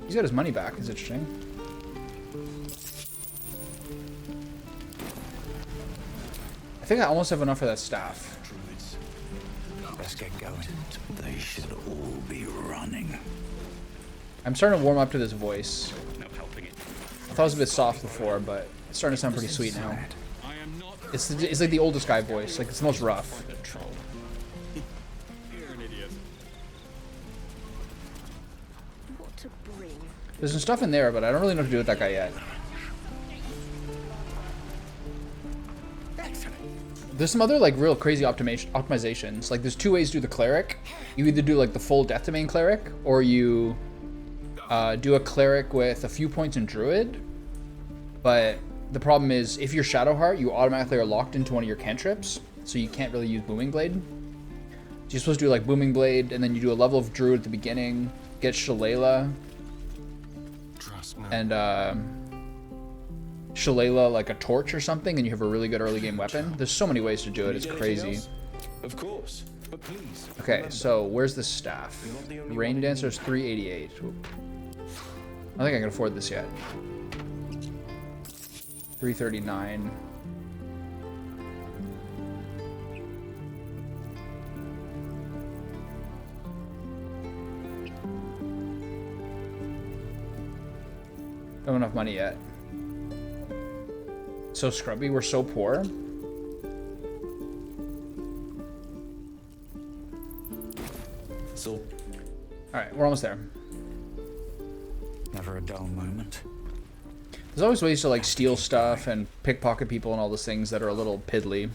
He's got his money back. It's interesting. I think I almost have enough for that staff. Let's get going. They should all be running. I'm starting to warm up to this voice. No helping it. I thought it was a bit soft before, but it's starting to sound pretty sweet now. It's like the oldest guy voice. Like, it's the most rough. You're an idiot. What to bring? There's some stuff in there, but I don't really know what to do with that guy yet. There's some other like real crazy optimizations. Like there's two ways to do the cleric. You either do like the full death domain cleric, or you do a cleric with a few points in druid. But the problem is if you're Shadowheart, you automatically are locked into one of your cantrips, so you can't really use Booming Blade. So you're supposed to do like Booming Blade, and then you do a level of druid at the beginning, get Shillelagh, and Shillelagh like a torch or something, and you have a really good early game weapon. There's so many ways to do it. It's crazy. Of course, but please. Okay, remember, so where's the staff? you're not the only Rain one in Dancer's need. 388. Oop. I don't think I can afford this yet. 339. Don't have enough money yet. So scrubby, we're so poor. So, Alright, we're almost there. Never a dull moment. There's always ways to like steal stuff and pickpocket people and all those things that are a little piddly.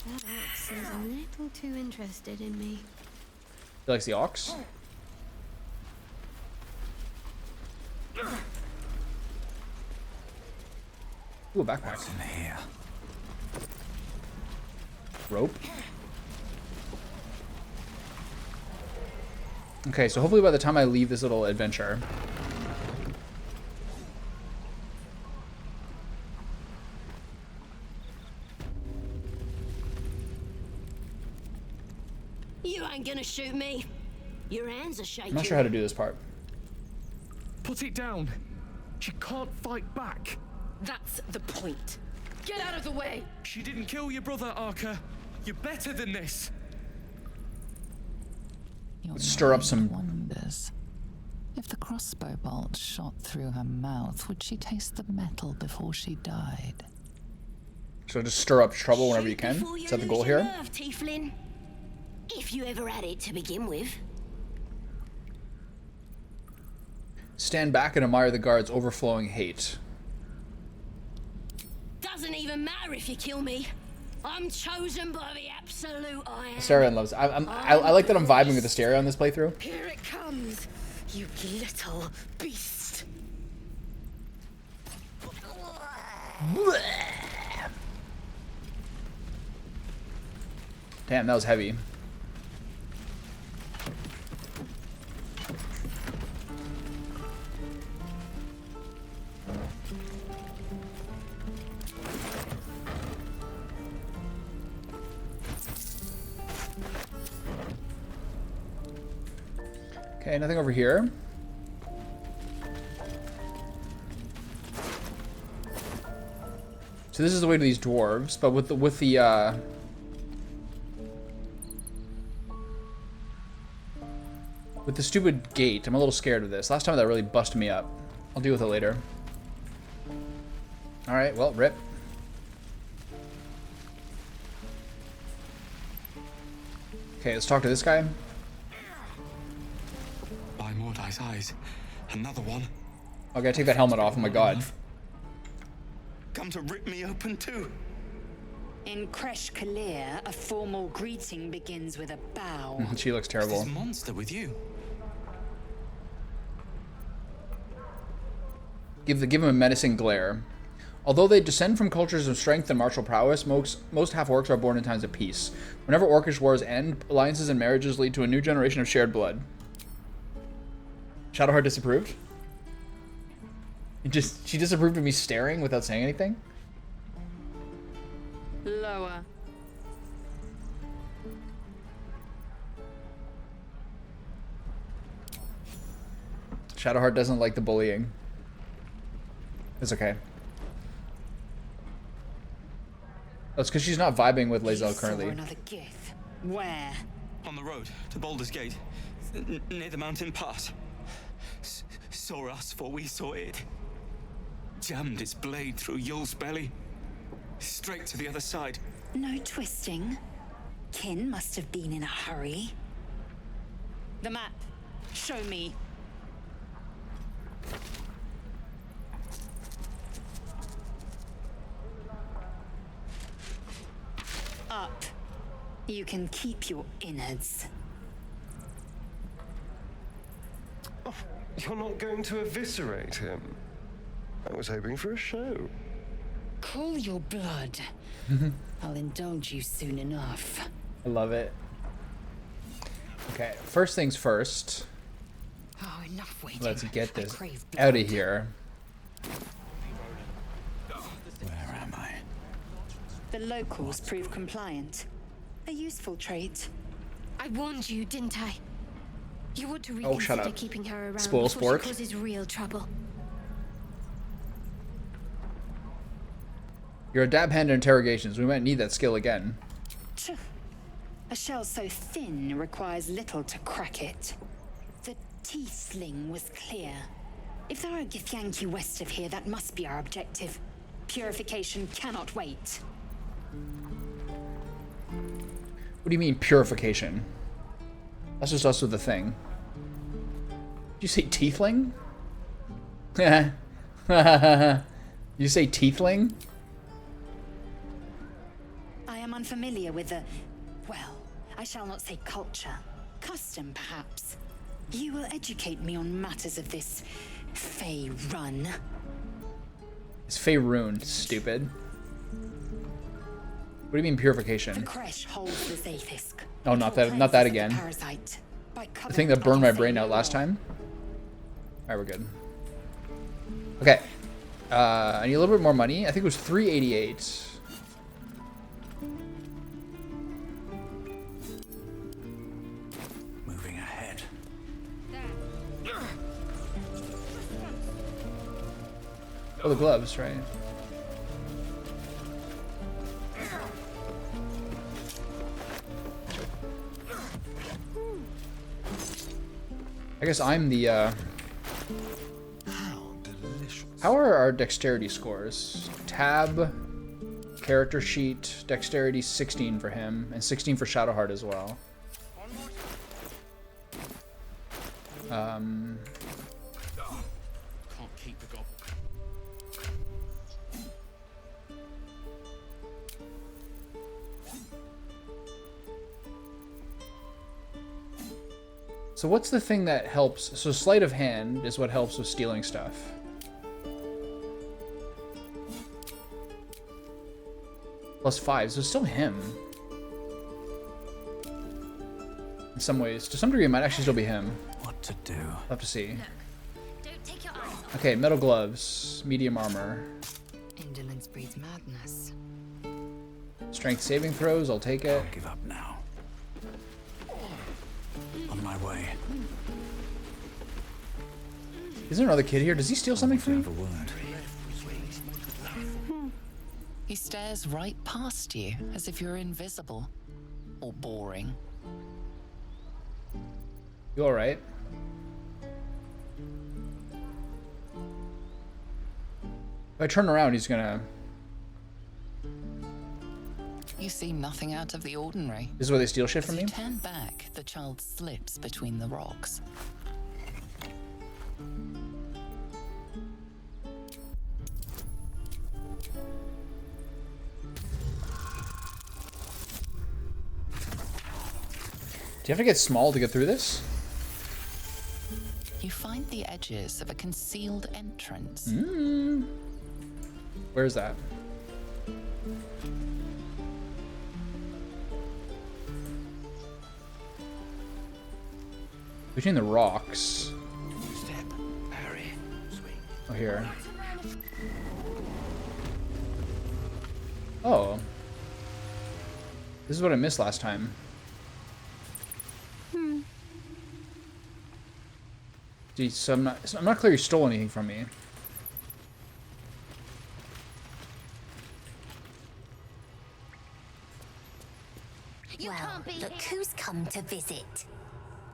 That ox seems a little too interested in me. He likes the ox. Ooh, a backpack. What's in here? Rope. Okay, so hopefully by the time I leave this little adventure, You ain't gonna shoot me. Your hands are shaking. I'm not sure how to do this part. Put it down. She can't fight back. That's the point. Get out of the way. She didn't kill your brother, Arca. You're better than this. Your Stir up mind some. wonders. If the crossbow bolt shot through her mouth, would she taste the metal before she died? So just stir up trouble whenever you can. Before Is you that the lose goal your here? nerve, Tiefling. If you ever had it to begin with. Stand back and admire the guards' overflowing hate. Doesn't even matter if you kill me. I'm chosen by the absolute I am. Astarion loves. I like that I'm vibing with Astarion on this playthrough. Here it comes, you little beast. Damn, that was heavy. Okay, nothing over here. So this is the way to these dwarves, but with the with the stupid gate, I'm a little scared of this. Last time that really busted me up. I'll deal with it later. All right, well, rip. Okay, let's talk to this guy. By Mordai's eyes, another one. I gotta take that helmet off. Oh my god. Come to rip me open too. In Kresh Kalir, a formal greeting begins with a bow. She looks terrible. This monster with you. Give him a menacing glare. Although they descend from cultures of strength and martial prowess, most half-orcs are born in times of peace. Whenever orcish wars end, alliances and marriages lead to a new generation of shared blood. Shadowheart disapproved? She disapproved of me staring without saying anything? Lower. Shadowheart doesn't like the bullying. It's okay. That's because she's not vibing with Lae'zel currently. Another gift. Where? On the road to Bhaldur's Gate, near the mountain pass. Saw us, for we saw it. Jammed its blade through Yul's belly, straight to the other side. No twisting. Kin must have been in a hurry. The map. Show me. Up. You can keep your innards. Oh, you're not going to eviscerate him. I was hoping for a show. Cool your blood. I'll indulge you soon enough. I love it. Okay, first things first. Oh, enough waiting. Let's get I this crave out blood. of here. Where am I? The locals prove compliant. A useful trait. I warned you, didn't I? You ought to Oh, shut reconsider up. keeping her around Spoil before sport. she causes real trouble. You're a dab hand at interrogations. We might need that skill again. Phew. A shell so thin requires little to crack it. The tiefling was clear. If there are a Githyanki west of here, that must be our objective. Purification cannot wait. What do you mean purification? That's just us with the thing. Did you say tiefling? You say tiefling? I am unfamiliar with the, well, I shall not say culture. Custom, perhaps. You will educate me on matters of this Fey run. It's Faerun, stupid. What do you mean purification? The Kresh holds the Zaithisk. Oh, not that again. Parasite. The thing that burned my brain out last time. Alright, we're good. Okay. I need a little bit more money. I think it was 388. Moving ahead. Oh, the gloves, right? I guess I'm the, How are our dexterity scores? Tab, character sheet, dexterity 16 for him, and 16 for Shadowheart as well. Can't keep the gob. So what's the thing that helps? So sleight of hand is what helps with stealing stuff. +5, so it's still him. In some ways. To some degree, it might actually still be him. What to do? I'll have to see. Don't take your eyes off. Okay, metal gloves, medium armor. Indolence breeds madness. Strength saving throws, I'll take it. I'll give up now. On my way. Is there another kid here? Does he steal something from me? Have a word. He stares right past you, as if you're invisible. Or boring. You alright? If I turn around, he's gonna... You see nothing out of the ordinary. This is where they steal shit As from you me? turn back, the child slips between the rocks. Do you have to get small to get through this? You find the edges of a concealed entrance. Where's that? Between the rocks. Step, parry, swing. Oh, here. Oh. This is what I missed last time. Gee, so I'm not clear you stole anything from me. Well, look who's come to visit.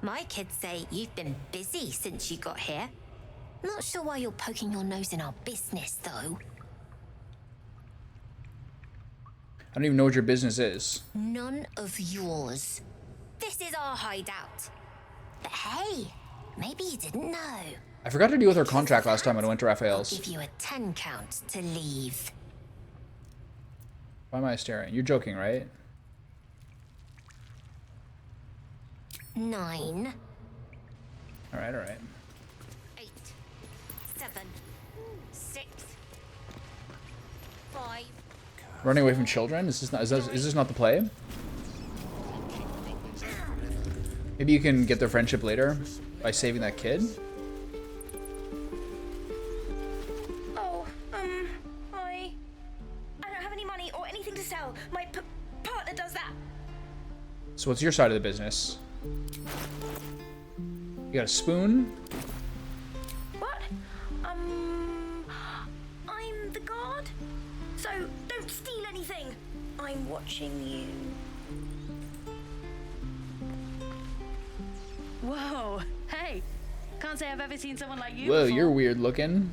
My kids say you've been busy since you got here. Not sure why you're poking your nose in our business, though. I don't even know what your business is. None of yours. This is our hideout. But hey, maybe you didn't know. I forgot to deal with her contract last time when I went to I'll Raphael's. give you a 10 count to leave. Why am I staring? You're joking, right? 9. Alright, alright. 8, 7, 6, 5. Running away from children? Is this not the play? Maybe you can get their friendship later by saving that kid? Oh, I don't have any money or anything to sell. So what's your side of the business? You got a spoon? What? I'm the guard, so don't steal anything. I'm watching you. Whoa, hey. Can't say I've ever seen someone like you Whoa, before. you're weird looking.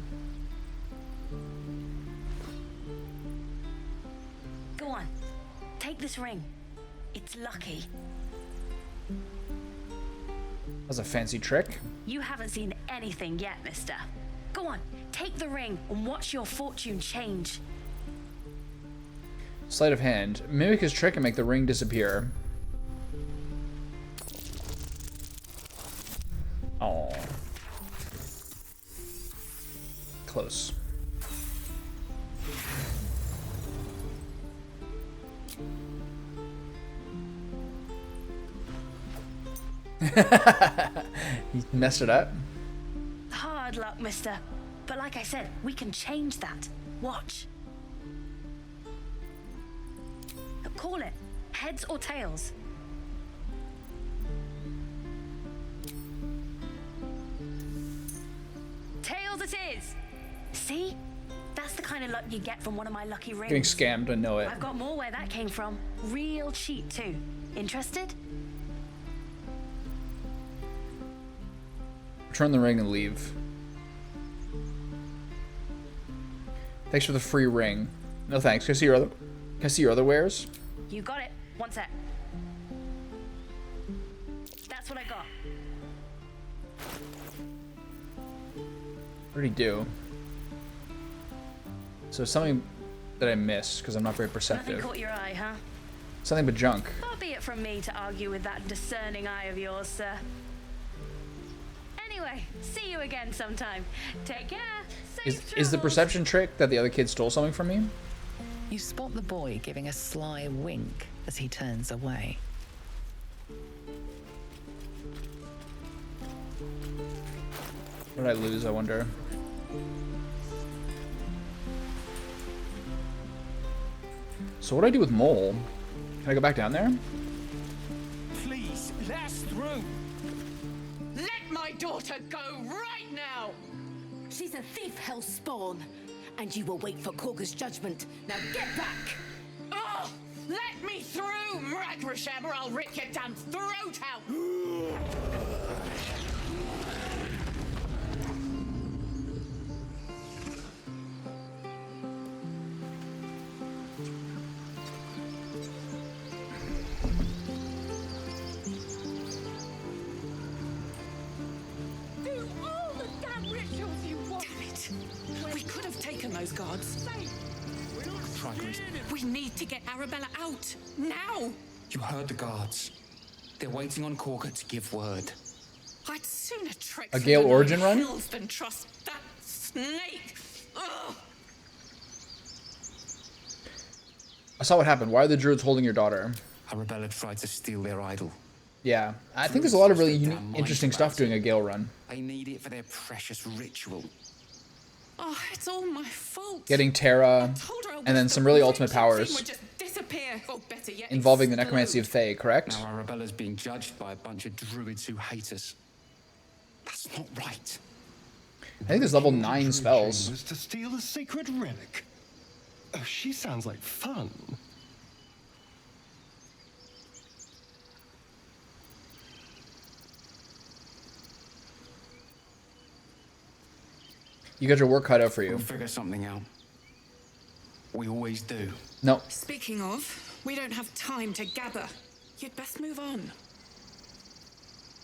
Go on, take this ring. It's lucky. That's a fancy trick. You haven't seen anything yet, mister. Go on, take the ring and watch your fortune change. Sleight of hand. Mimic his trick and make the ring disappear. Oh. Close. You messed it up. Hard luck, mister. But like I said, we can change that. Watch. Call it. Heads or tails. Tails it is. See? That's the kind of luck you get from one of my lucky rings. Getting scammed, I know it. I've got more where that came from. Real cheap too. Interested? Return the ring and leave. Thanks for the free ring. No thanks. Can I see your other wares? You got it. One sec. That's what I got. What did he do? So something that I missed because I'm not very Nothing perceptive. caught your eye, huh? Something but junk. Far be it from me to argue with that discerning eye of yours, sir. Anyway, see you again sometime. Take care. Is the perception trick that the other kid stole something from me? You spot the boy giving a sly wink as he turns away. What did I lose, I wonder? So what do I do with Mole? Can I go back down there? Please, let us through. Let my daughter go right now. She's a thief, hellspawn, and you will wait for Korga's judgment. Now get back! Oh, let me through, Mragrasham, or I'll rip your damn throat out. Do all the damn rituals you want! Damn it! We could have taken those guards. We need to get Arabella out now. You heard the guards. They're waiting on Korga to give word. I'd sooner trek A through Gale the origin Nine run? Hills than trust that snake. Ugh. I saw what happened. Why are the druids holding your daughter? Arabella tried to steal their idol. Yeah, I think there's a lot of really unique, interesting stuff doing a Gale run. They need it for their precious ritual. Oh, it's all my fault. Getting Terra, and then some really ultimate Thing powers would just disappear. Or better yet, involving the necromancy of Thay, correct? Now Arabella's being judged by a bunch of druids who hate us. That's not right. I think there's level 9 spells. Was to steal a sacred relic. Oh, she sounds like fun. You got your work cut out for you. We'll figure something out. We always do. No. Speaking of, we don't have time to gather. You'd best move on.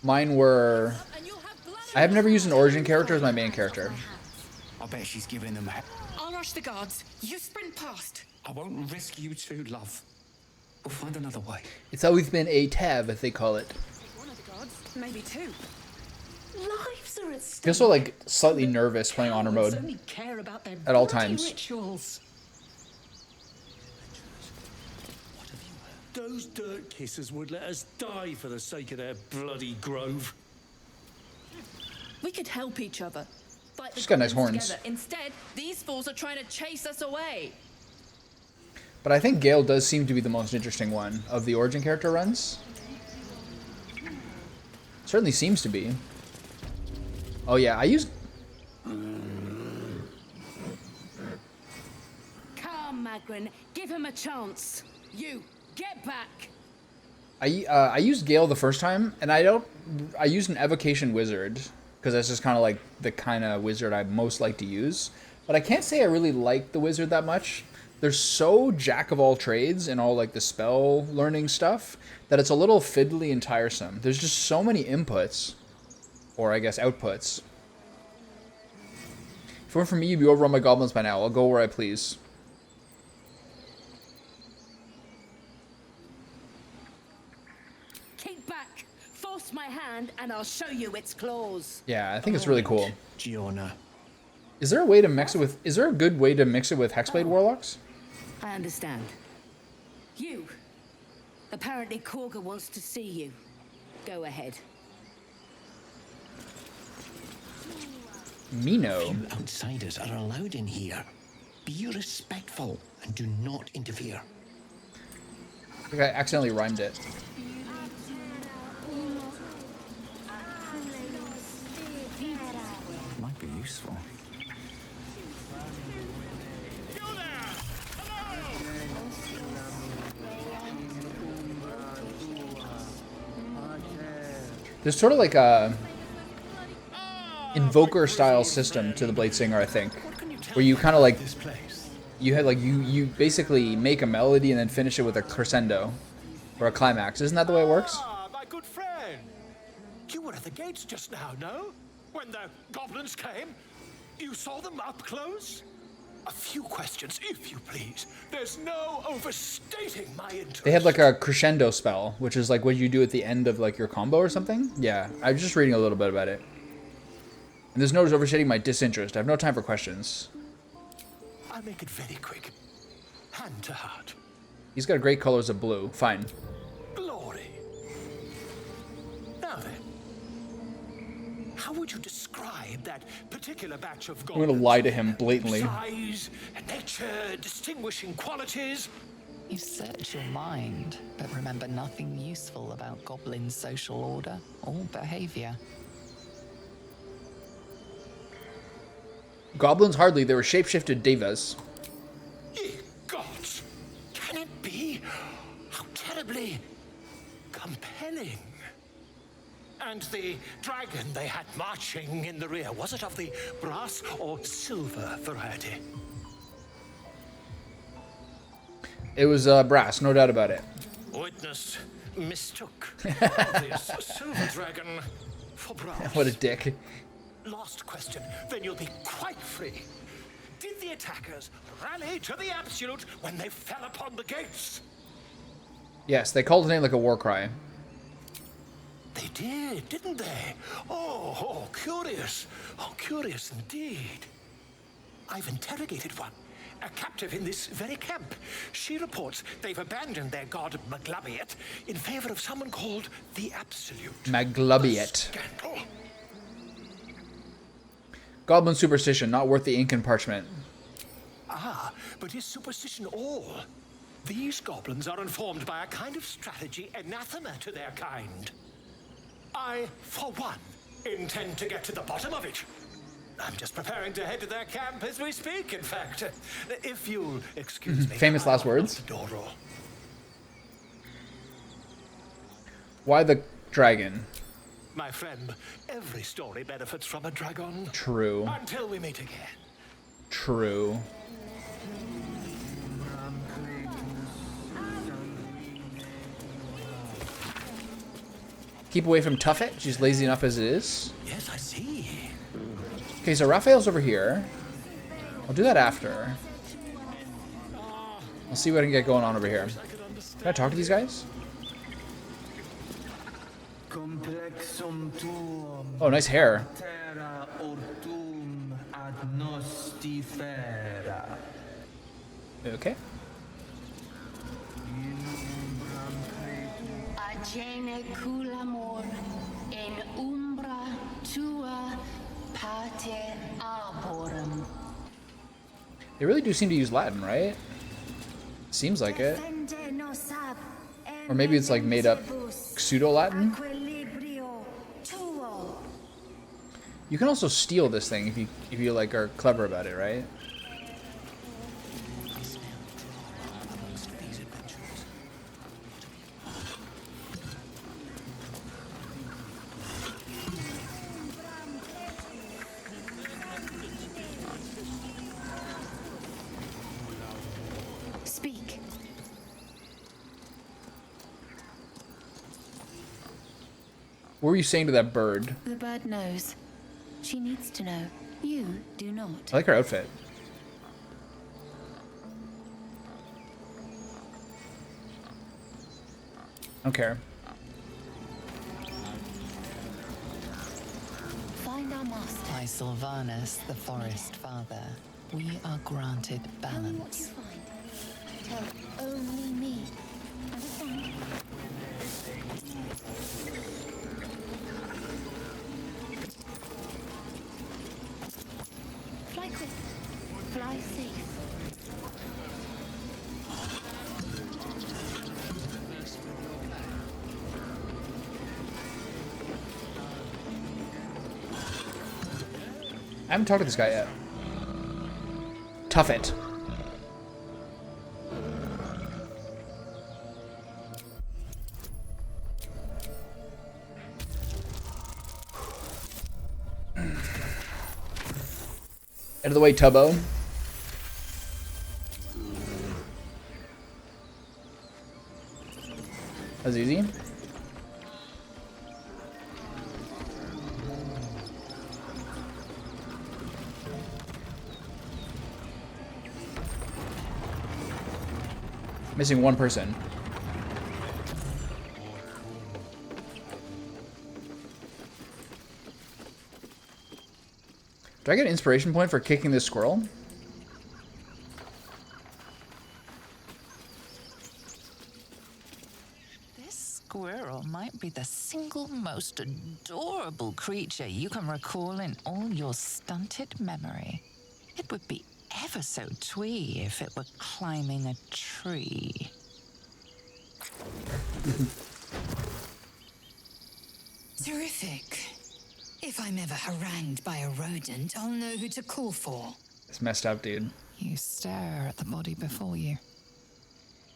Mine were... I have never used an origin character as my main character. I bet she's giving them a... I'll rush the guards. You sprint past. I won't risk you two, love. We'll find another way. It's always been a tab, as they call it. One of the guards, maybe two. Lives are at I stake. feel so, like, slightly nervous playing honor Cowards mode only care about their at all bloody times. Rituals. Those dirt kissers would let us die for the sake of their bloody grove. We could help each other. Fight the She's got nice goblins horns. together. Instead, these fools are trying to chase us away. But I think Gale does seem to be the most interesting one of the origin character runs. Certainly seems to be. Oh yeah, I use... Come, Magrin, give him a chance. You, get back. I used Gale the first time, and I used an Evocation Wizard, because that's just kind of like the kind of wizard I most like to use. But I can't say I really like the wizard that much. They're so jack of all trades and all like the spell learning stuff that it's a little fiddly and tiresome. There's just so many inputs, or I guess outputs. If it weren't for me, you'd be overrun by goblins by now. I'll go where I please. Keep back. Force my hand and I'll show you its claws. Yeah, I think it's really cool. Giona. Is there a way to mix it with... Is there a good way to mix it with Hexblade Warlocks? I understand. You. Apparently Korga wants to see you. Go ahead. Mino. Few outsiders are allowed in here. Be respectful and do not interfere. I think I accidentally rhymed it. Might be useful. There's sort of like a invoker style system to the Blade Singer, I think, where you kind of like you basically make a melody and then finish it with a crescendo or a climax. Isn't that the way it works? Ah, my good friend. You were at the gates just now, no? When the goblins came? You saw them up close? A few questions, if you please. There's no overstating my interest. They had like a crescendo spell, which is like what you do at the end of like your combo or something. Yeah, I was just reading a little bit about it. And there's no overstating my disinterest. I have no time for questions. I'll make it very quick. Hand to heart. He's got great colors of blue. Fine. Glory. Now then, how would you describe that particular batch of I'm goblins? gonna lie to him blatantly. Size, nature, distinguishing qualities. You search your mind, but remember nothing useful about goblin social order or behavior. Goblins hardly. They were shapeshifted devas. Ye gods! Can it be? How terribly compelling. And the dragon they had marching in the rear, was it of the brass or silver variety? It was brass, no doubt about it. Witness mistook this silver dragon for brass. What a dick. Last question, then you'll be quite free. Did the attackers rally to the absolute when they fell upon the gates? Yes, they called it name like a war cry. They did, didn't they? Oh, curious. Oh, curious indeed. I've interrogated one, a captive in this very camp. She reports they've abandoned their god Maglabiet in favor of someone called the Absolute. Maglabiet. Scandal. Goblin superstition, not worth the ink and parchment. Ah, but is superstition all? These goblins are informed by a kind of strategy anathema to their kind. I, for one, intend to get to the bottom of it. I'm just preparing to head to their camp as we speak, in fact. If you'll excuse me. Famous last words. Doro. Why the dragon? My friend, every story benefits from a dragon. True. Until we meet again. True. Keep away from Tuffet. She's lazy enough as it is. Yes, I see. Okay, so Raphael's over here. I'll do that after. I'll see what I can get going on over here. Can I talk to these guys? Oh, nice hair. Okay. Agene culamor in umbra tua pater arborum. They really do seem to use Latin, right? Seems like it. Or maybe it's like made up pseudo-Latin. You can also steal this thing if you like are clever about it, right? Speak. What were you saying to that bird? The bird knows. She needs to know. You do not. I like her outfit. I don't care. Find our master. By Sylvanus, the Forest Father, we are granted balance. Tell only me. Understand? Fly quick. Fly safe. I haven't talked to this guy yet. Tough it. Out of the way, Tubbo. That's easy. Missing one person. Do I get an inspiration point for kicking this squirrel? This squirrel might be the single most adorable creature you can recall in all your stunted memory. It would be ever so twee if it were climbing a tree. Terrific. If I'm ever harangued by a rodent, I'll know who to call for. It's messed up, dude. You stare at the body before you.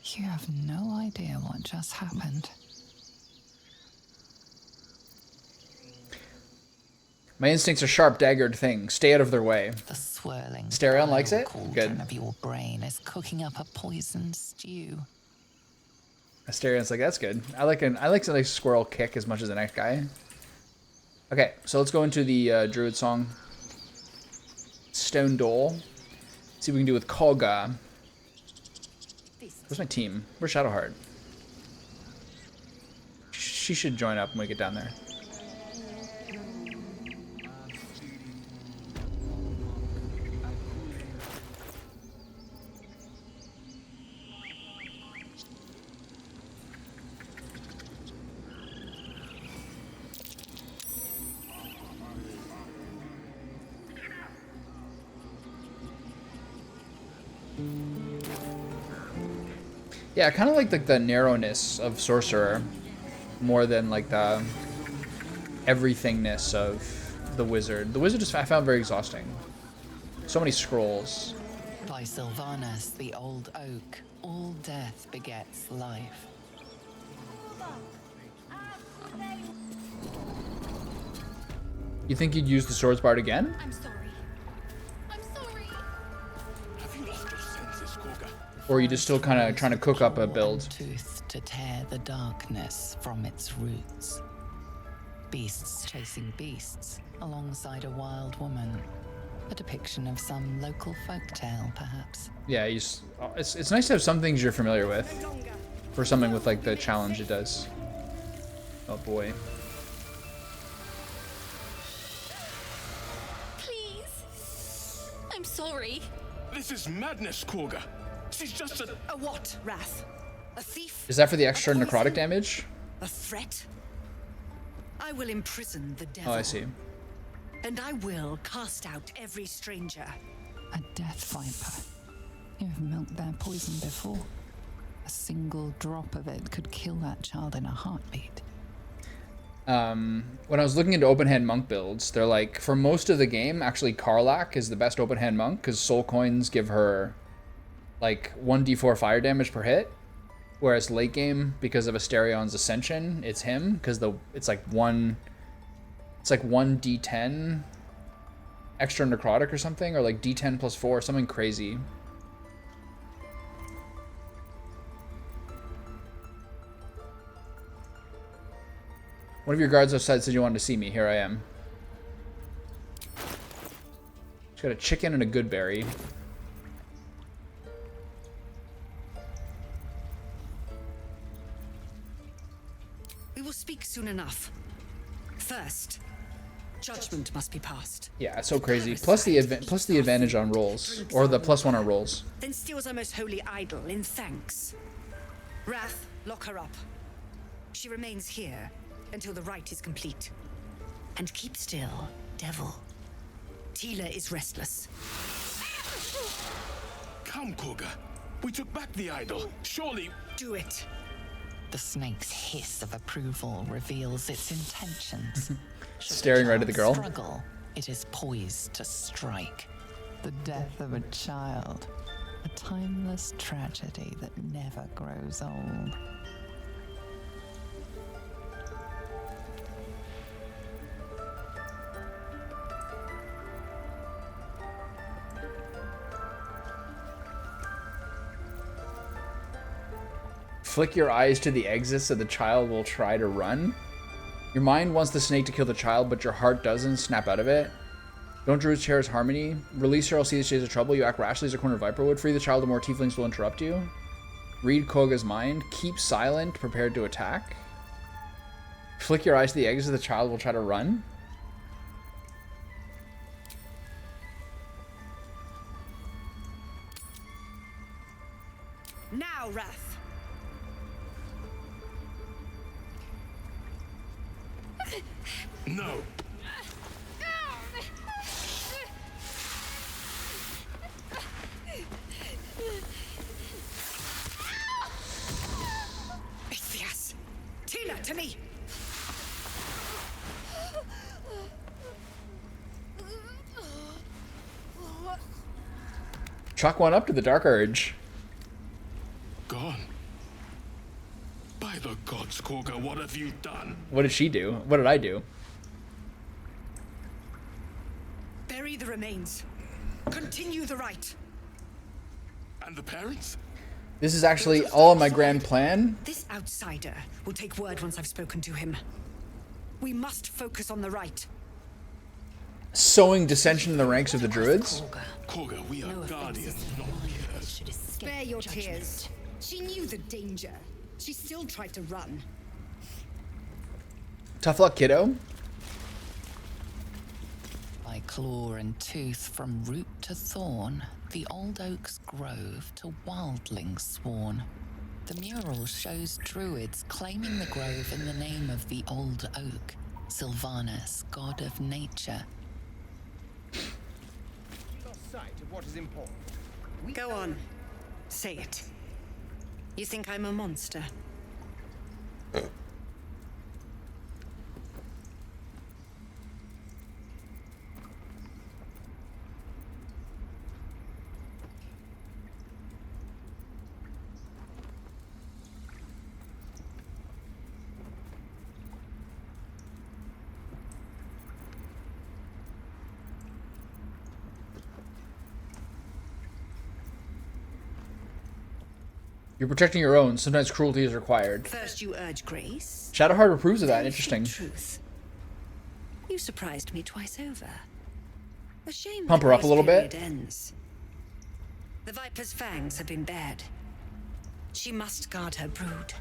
You have no idea what just happened. My instincts are sharp, daggered things. Stay out of their way. The swirling Stereon likes it? cauldron Good. of your brain is cooking up a poison stew. Asterian's like, that's good. I like a squirrel kick as much as the next guy. Okay, so let's go into the druid song. Stone Dole. See what we can do with Kolga. Where's my team? Where's Shadowheart? She should join up when we get down there. Yeah, I kind of like the narrowness of Sorcerer more than like the everythingness of the Wizard. The Wizard just I found very exhausting. So many scrolls. By Sylvanus, the old oak, all death begets life. You think you'd use the Swords Bard again? I'm sorry. I'm sorry. Have you lost your senses, Korga? Or are you just still kind of trying to cook up a build? Tooth to tear the darkness from its roots. Beasts chasing beasts alongside a wild woman. A depiction of some local folktale, perhaps. Yeah, it's nice to have some things you're familiar with for something with like the challenge it does. Oh boy. Please. I'm sorry. This is madness, Korga. She's just a what, Wrath? A thief? Is that for the extra necrotic damage? A threat? I will imprison the devil. Oh, I see. And I will cast out every stranger. A death viper. You have milked their poison before. A single drop of it could kill that child in a heartbeat. when I was looking into open hand monk builds, they're like, for most of the game, actually Karlach is the best open hand monk because soul coins give her like 1d4 fire damage per hit. Whereas late game, because of Asterion's Ascension, it's him because it's like 1d10 extra necrotic or something, or like d10 plus 4, something crazy. One of your guards outside said you wanted to see me. Here I am. Just got a chicken and a good berry. We will speak soon enough. First, judgment must be passed. Yeah, it's so crazy. Plus the advantage on rolls, or the +1 on rolls. Then steals our most holy idol in thanks. Wrath, lock her up. She remains here until the rite is complete. And keep still, devil. Tila is restless. Come, Koga. We took back the idol. Surely... Do it. The snake's hiss of approval reveals its intentions. Staring right at the girl. Struggle, it is poised to strike. The death of a child. A timeless tragedy that never grows old. Flick your eyes to the exit so the child will try to run. Your mind wants the snake to kill the child, but your heart doesn't. Snap out of it. Don't Druids cherish harmony? Release her, I'll see the shades of trouble. You act rashly as a corner viper would. Free the child, or more tieflings will interrupt you. Read Koga's mind. Keep silent, prepared to attack. Flick your eyes to the exit so the child will try to run. Now, Wrath. No. Ithias! Tila, to me! Chalk one up to the Dark Urge. Gone. By the gods, Koga, what have you done? What did she do? What did I do? Bury the remains. Continue the rite. And the parents? This is actually all of my grand plan. This outsider will take word once I've spoken to him. We must focus on the rite. Sowing dissension in the ranks of the Druids. Koga, we are guardians, not killers. Spare your tears. She knew the danger. She still tried to run. Tough luck, kiddo. By claw and tooth from root to thorn, the old oak's grove to wildlings sworn. The mural shows druids claiming the grove in the name of the old oak, Sylvanus, god of nature. Lost sight of what is important. Go on. Say it. You think I'm a monster? You're protecting your own. Sometimes cruelty is required. First you urge grace. Shadowheart approves of that. Then Interesting. Truth. You surprised me twice over. A shame. Pump the her up a grace little bit. period ends. The Viper's fangs have been bared. She must guard her brood.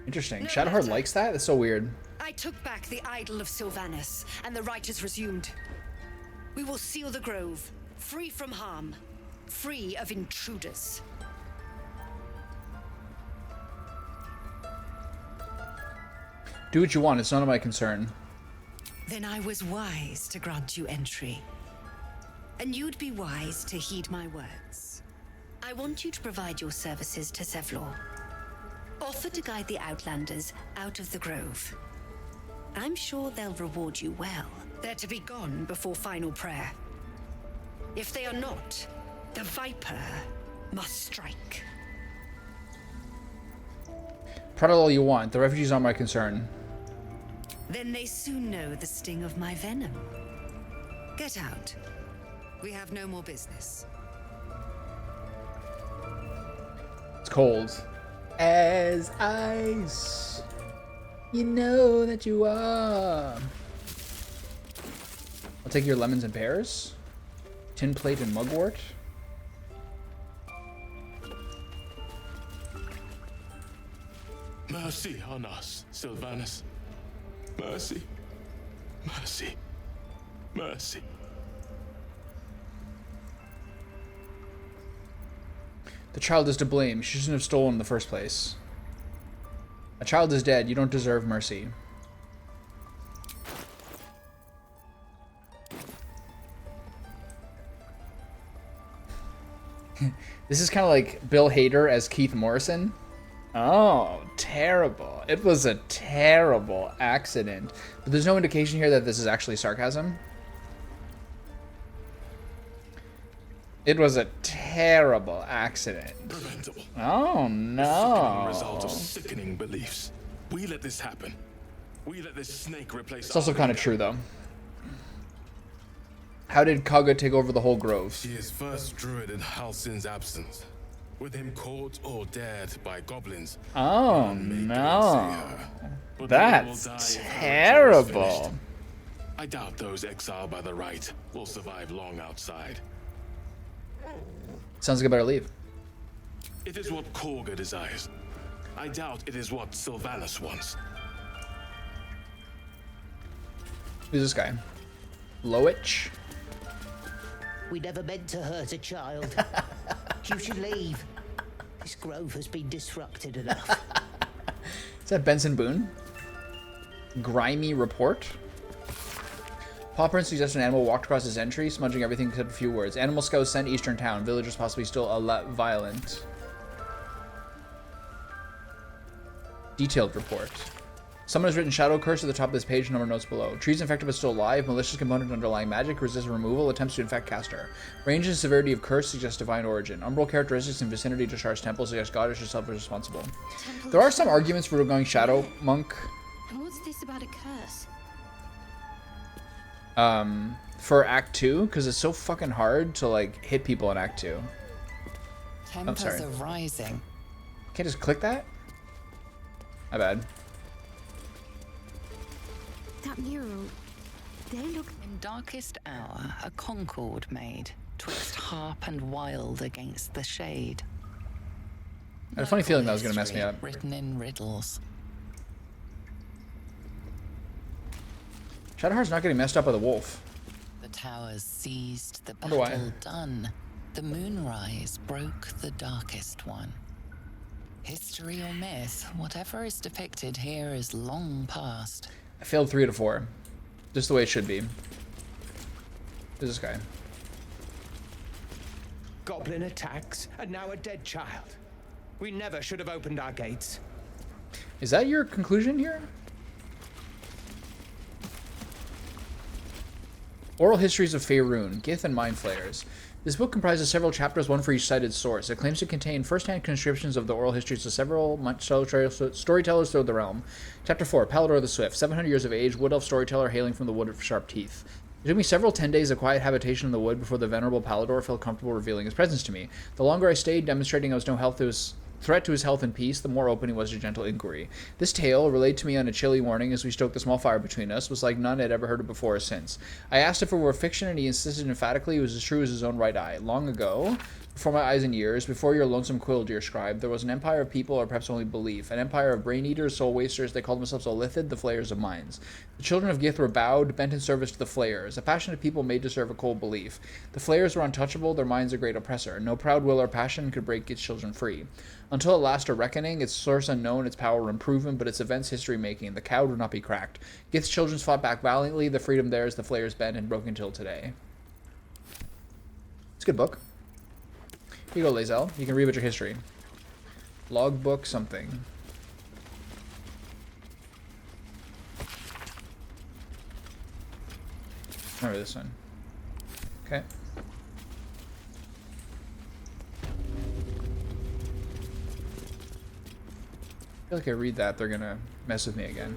Interesting. No Shadowheart matter. likes that? That's so weird. I took back the idol of Sylvanus, and the rite is resumed. We will seal the grove, free from harm, free of intruders. Do what you want. It's none of my concern. Then I was wise to grant you entry. And you'd be wise to heed my words. I want you to provide your services to Zevlor. Offer to guide the Outlanders out of the grove. I'm sure they'll reward you well. They're to be gone before final prayer. If they are not, the Viper must strike. Prattle all you want. The refugees aren't my concern. Then they soon know the sting of my venom. Get out. We have no more business. It's cold. As ice. You know that you are. I'll take your lemons and pears. Tin plate and mugwort. Mercy on us, Sylvanus. Mercy. Mercy. Mercy. The child is to blame. She shouldn't have stolen in the first place. A child is dead. You don't deserve mercy. This is kind of like Bill Hader as Keith Morrison. Oh, terrible. It was a terrible accident. But there's no indication here that this is actually sarcasm. It was a terrible accident. Preventable. Oh, no. The result of sickening beliefs. We let this happen. We let this snake replace. It's also kind of true, though. How did Kaga take over the whole grove? She is first druid in Halsin's absence. With him caught or dared by goblins. Oh, no. That's terrible. I doubt those exiled by the right will survive long outside. Sounds like I better leave. It is what Korga desires. I doubt it is what Sylvanus wants. Who's this guy? Loich? We never meant to hurt a child. You should leave. This grove has been disrupted enough. Is that Benson Boone? Grimy report? Paw Print suggests an animal walked across his entry, smudging everything except a few words. Animal scouts sent eastern town. Villagers possibly still a lot violent. Detailed report. Someone has written Shadow Curse at the top of this page, number notes below. Trees infected but still alive. Malicious component underlying magic. Resist removal. Attempts to infect caster. Range and severity of curse suggest divine origin. Umbral characteristics in vicinity to Shar's temple suggest goddess herself is responsible. There are some arguments for going Shadow Monk. And what's this about a curse? For Act 2, because it's so fucking hard to, like, hit people in Act 2. Tempers are rising. Can't just click that? My bad. That mural, they look... In darkest hour, a concord made, twixt harp and wild against the shade. I had a funny feeling that was going to mess me up. Written in riddles. Shadowheart's not getting messed up by the wolf. The towers seized, the Wonder why. battle done. The moonrise broke the darkest one. History or myth, whatever is depicted here is long past. I failed 3 out of 4. Just the way it should be. Who's this guy? Goblin attacks, and now a dead child. We never should have opened our gates. Is that your conclusion here? Oral Histories of Faerun, Gith and Mind Flayers. This book comprises several chapters, one for each cited source. It claims to contain first-hand transcriptions of the oral histories of several storytellers throughout the realm. Chapter 4, Bhaaldur the Swift, 700 years of age, wood elf storyteller hailing from the Wood of Sharp Teeth. It took me several 10 days of quiet habitation in the wood before the venerable Bhaaldur felt comfortable revealing his presence to me. The longer I stayed, demonstrating I was no threat to his health and peace, the more open he was to gentle inquiry. This tale, relayed to me on a chilly morning as we stoked a small fire between us, was like none I'd ever heard of before or since. I asked if it were fiction, and he insisted emphatically it was as true as his own right eye. Long ago, before my eyes and ears, before your lonesome quill, dear scribe, there was an empire of people, or perhaps only belief, an empire of brain-eaters, soul-wasters. They called themselves Olithid, the flayers of minds. The children of Gith were bowed, bent in service to the flayers, a passionate people made to serve a cold belief. The flayers were untouchable, their minds a great oppressor. No proud will or passion could break its children free. Until at last a reckoning, its source unknown, its power unproven, but its events history-making. The cowed would not be cracked. Gith's children fought back valiantly, the freedom theirs, the flayers bent and broken till today. It's a good book. Here you go, Lae'zel. You can read about your history. Logbook something. Remember this one. Okay. I feel like I read that, they're gonna mess with me again.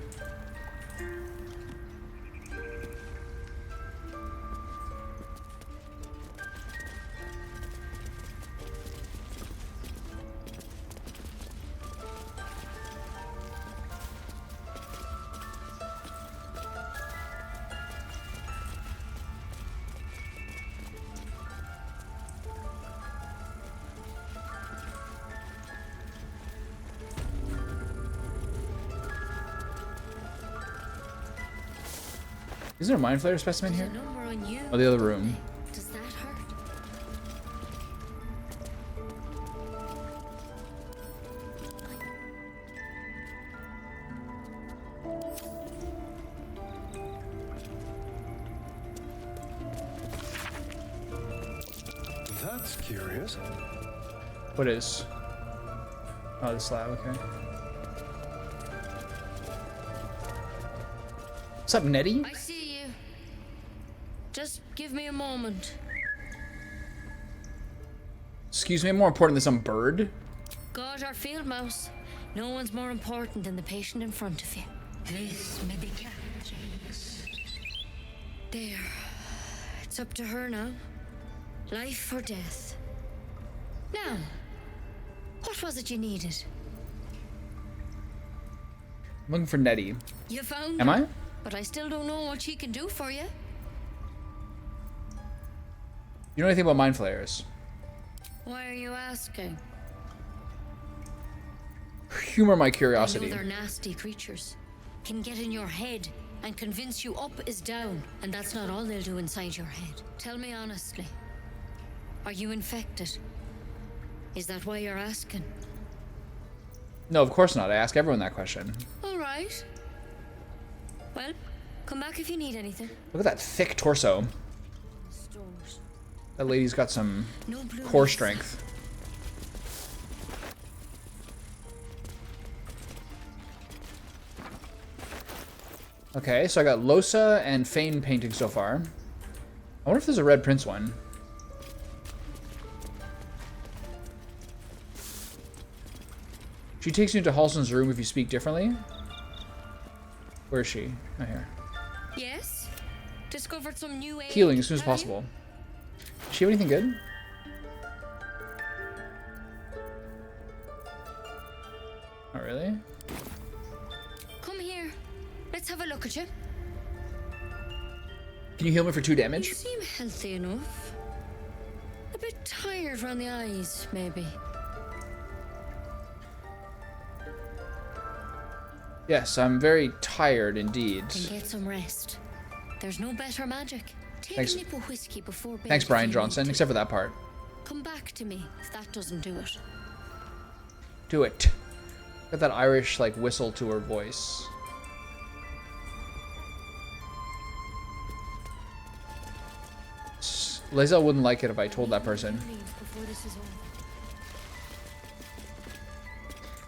Isn't there a mind flayer specimen here? Oh, the other room. Does that hurt? That's curious. What is? Oh, the slab, okay. What's up, Nettie? I see you. Just give me a moment. Excuse me, more important than some bird? God, our field mouse. No one's more important than the patient in front of you. This medicatrix. There. It's up to her now. Life or death. Now, what was it you needed? I'm looking for Nettie. You found Am her, I? but I still don't know what she can do for you. You know anything about mind flayers? Why are you asking? Humor my I curiosity. know they're nasty creatures. Can get in your head and convince you up is down, and that's not all they'll do inside your head. Tell me honestly. Are you infected? Is that why you're asking? No, of course not. I ask everyone that question. All right. Well, come back if you need anything. Look at that thick torso. Stores. That lady's got some No blue core leaf. strength. Okay, so I got Losa and Fane painting so far. I wonder if there's a Red Prince one. She takes you into Halson's room if you speak differently. Where is she? Oh, here. Yes? Discovered some new aid, Healing as soon as have you? possible. Does she have anything good? Not really. Come here. Let's have a look at you. Can you heal me for 2 damage? You seem healthy enough. A bit tired around the eyes, maybe. Yes, I'm very tired indeed. Then get some rest. There's no better magic. Take Thanks. a nip of whiskey before bed. Thanks, if Brian you Johnson, need to. except for that part. Come back to me if that doesn't do it. Do it. Got that Irish, like, whistle to her voice. Liza wouldn't like it if I told that person. Before this is over.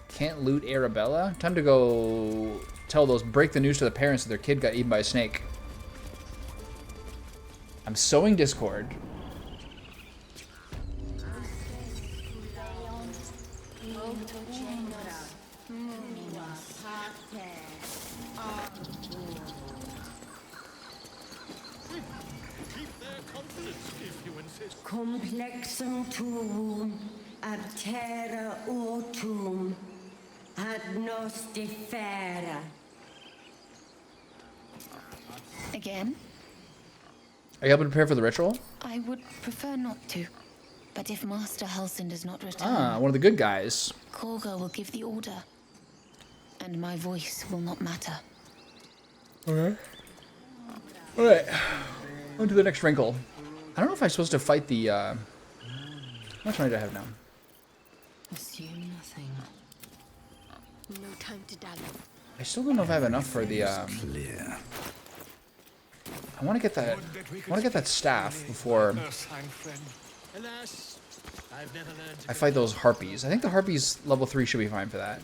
Can't loot Arabella? Time to go tell those, break the news to the parents that their kid got eaten by a snake. I'm sowing discord. Complexum tuum ab terra autum ad nos differa. Again? Are you helping prepare for the ritual? I would prefer not to. But if Master Halsin does not return, Ah, one of the good guys. Korga will give the order. And my voice will not matter. Okay. Alright. On to the next wrinkle. I don't know if I'm supposed to fight the, how much money do I have now? Assume nothing. No time to dally. I still don't know if I have enough for the, Clear. I want to get that, staff before I fight those harpies. I think the harpies level 3 should be fine for that.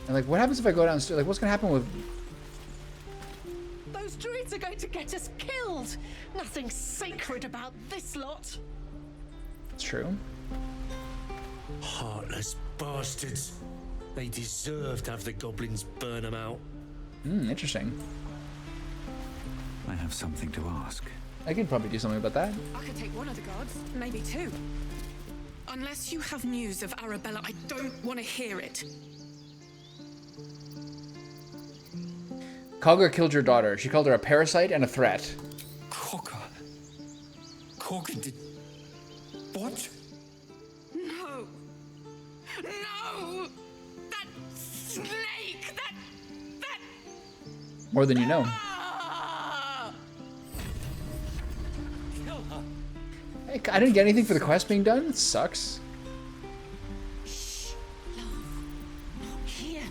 And like, what happens if I go downstairs? Like, what's gonna happen with druids are going to get us killed. Nothing sacred about this lot. It's true. Heartless bastards. They deserve to have the goblins burn them out. Interesting. I have something to ask. I could probably do something about that. I could take one of the guards, maybe two. Unless you have news of Arabella, I don't want to hear it. Cogger killed your daughter. She called her a parasite and a threat. Cogger did... What? No! No! That snake! That... More than you know. Kill her. Hey, I didn't get anything for the quest being done. It sucks. Shh, love. Not here.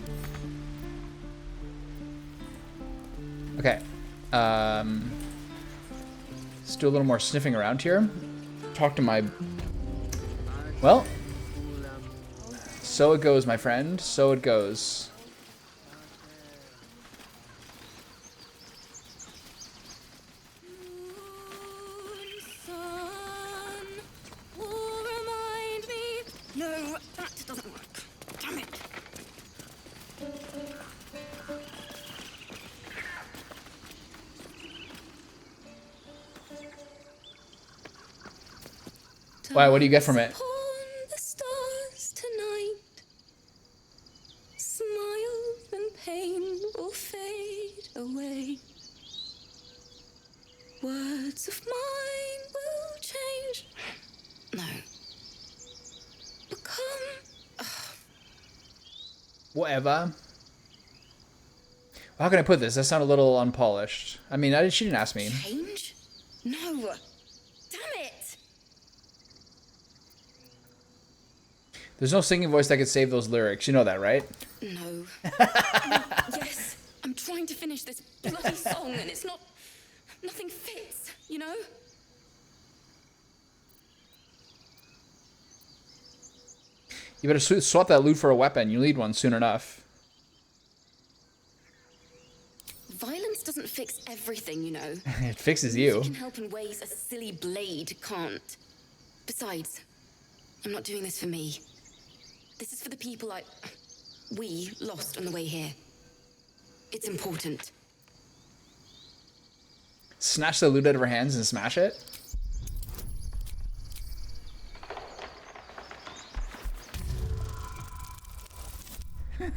Okay. Let's do a little more sniffing around here. Talk to my... Well. So it goes, my friend. So it goes. No, that doesn't work. Damn it. Wow, what do you get from it? The stars tonight. Smiles and pain will fade away. Words of mine will change. No. Become. Whatever. How can I put this? That sounded a little unpolished. I mean, she didn't ask me. Change? No. Damn it. There's no singing voice that could save those lyrics. You know that, right? No. Yes, I'm trying to finish this bloody song and it's not... Nothing fits, you know? You better swap that loot for a weapon. You need one soon enough. Violence doesn't fix everything, you know. It fixes you. It can help in ways a silly blade can't. Besides, I'm not doing this for me. This is for the people we lost on the way here. It's important. Snatch the loot out of her hands and smash it? What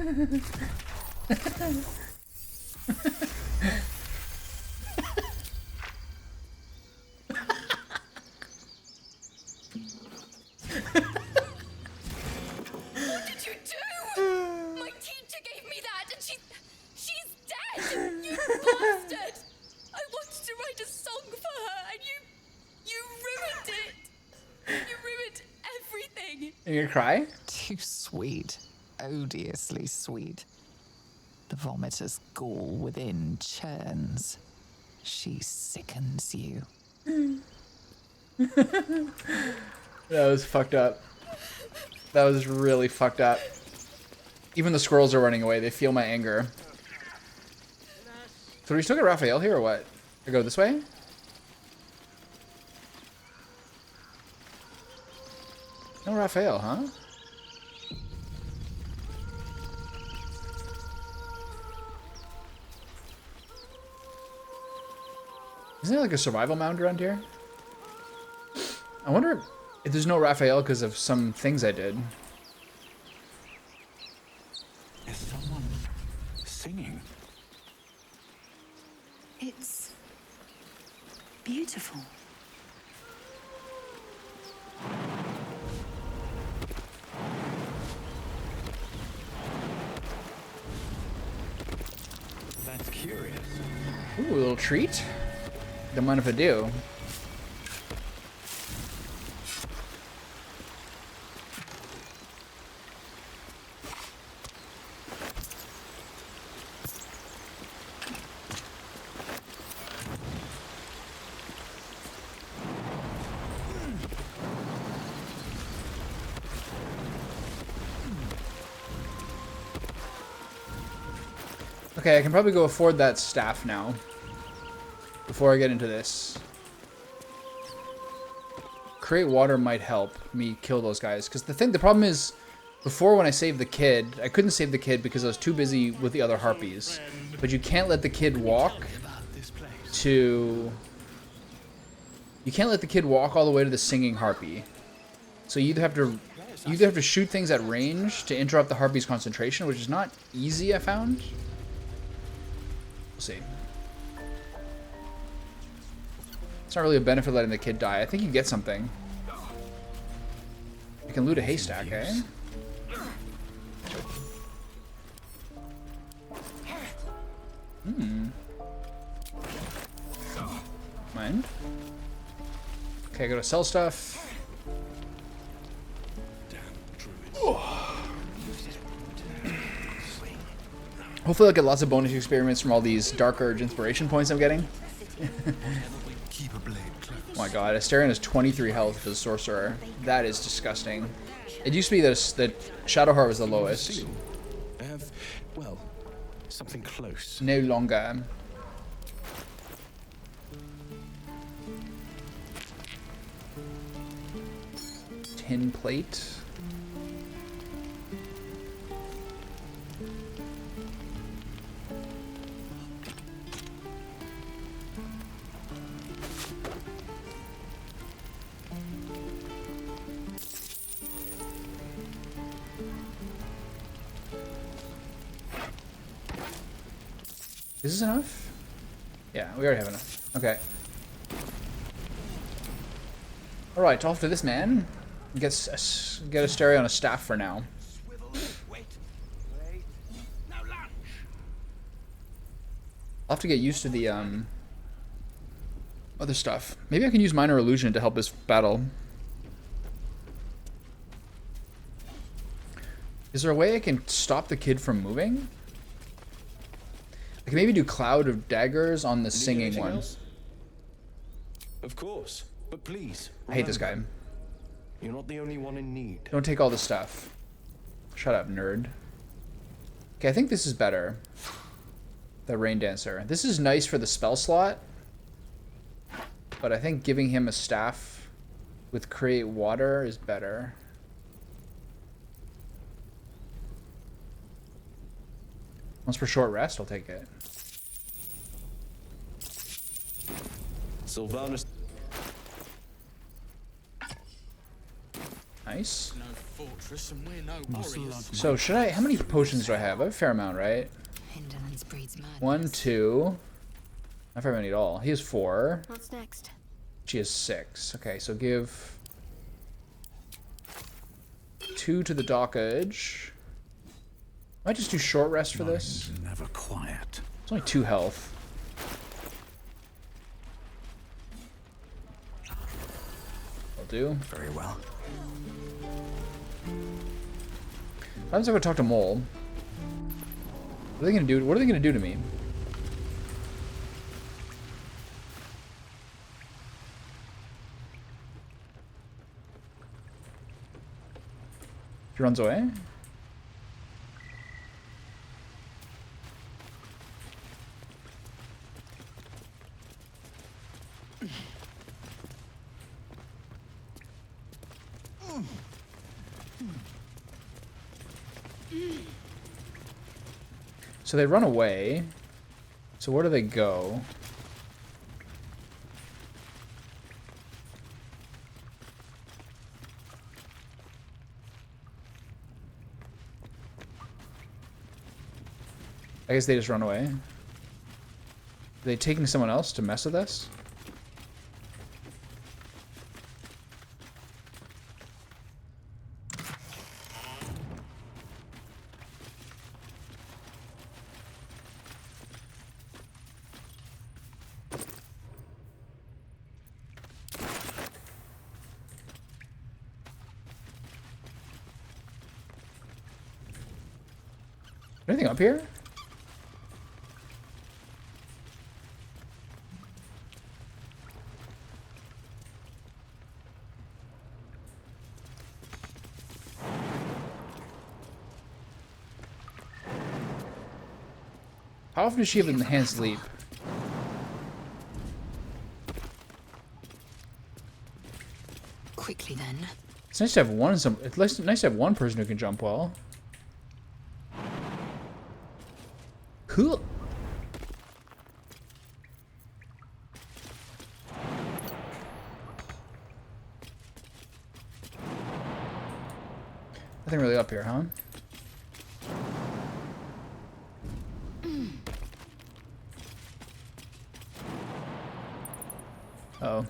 did you do? My teacher gave me that and she's dead! You bastard! I wanted to write a song for her and you ruined it! You ruined everything! Are you gonna cry? Too sweet. Odiously sweet. The vomitor's gall within churns. She sickens you. That was fucked up. That was really fucked up. Even the squirrels are running away. They feel my anger. So do we still get Raphael here or what? I go this way? No Raphael, huh? Isn't there like a survival mound around here? I wonder if there's no Raphael because of some things I did. Is someone singing? It's beautiful. That's curious. Ooh, a little treat. Don't mind if I do. Okay, I can probably go afford that staff now. before I get into this. Create water might help me kill those guys. Because the problem is, before when I saved the kid, I couldn't save the kid because I was too busy with the other harpies. But you can't let the kid walk to... You can't let the kid walk all the way to the singing harpy. So you either have to shoot things at range to interrupt the harpy's concentration, which is not easy, I found. We'll see. It's not really a benefit letting the kid die. I think you get something. You can loot a haystack, eh? Mind? Okay, I gotta sell stuff. Hopefully I'll get lots of bonus experiments from all these Dark Urge inspiration points I'm getting. Oh my god, Asterion has 23 health for the Sorcerer. That is disgusting. It used to be that Shadowheart was the lowest. I have, well, something close. No longer. Tin plate. Is this enough? Yeah, we already have enough. Okay. Alright, off to this man. Get Asterion on a staff for now. I'll have to get used to the other stuff. Maybe I can use Minor Illusion to help this battle. Is there a way I can stop the kid from moving? I can maybe do Cloud of Daggers on the singing one. Of course, but please. I hate this guy. You're not the only one in need. Don't take all the stuff. Shut up, nerd. Okay, I think this is better. The Rain Dancer. This is nice for the spell slot. But I think giving him a staff with Create Water is better. Once for short rest, I'll take it. Sylvanas. Nice. No fortress and we're no warriors. So should I? How many potions do I have? I have a fair amount, right? 1, 2. Not very many at all. He has 4. What's next? She has 6. Okay, so give 2 to the Dock Edge. Might just do short rest for this. Never quiet. It's only 2 health. I'll do. Very well. What happens if I talk to Mole? What are they gonna do? What are they gonna do to me? He runs away. So they run away. So where do they go? I guess they just run away. Are they taking someone else to mess with us? Anything up here? How often does she have an enhanced leap? quickly then. It's nice to have one. It's nice to have one person who can jump well. Cool. Nothing really up here, huh? Uh-oh.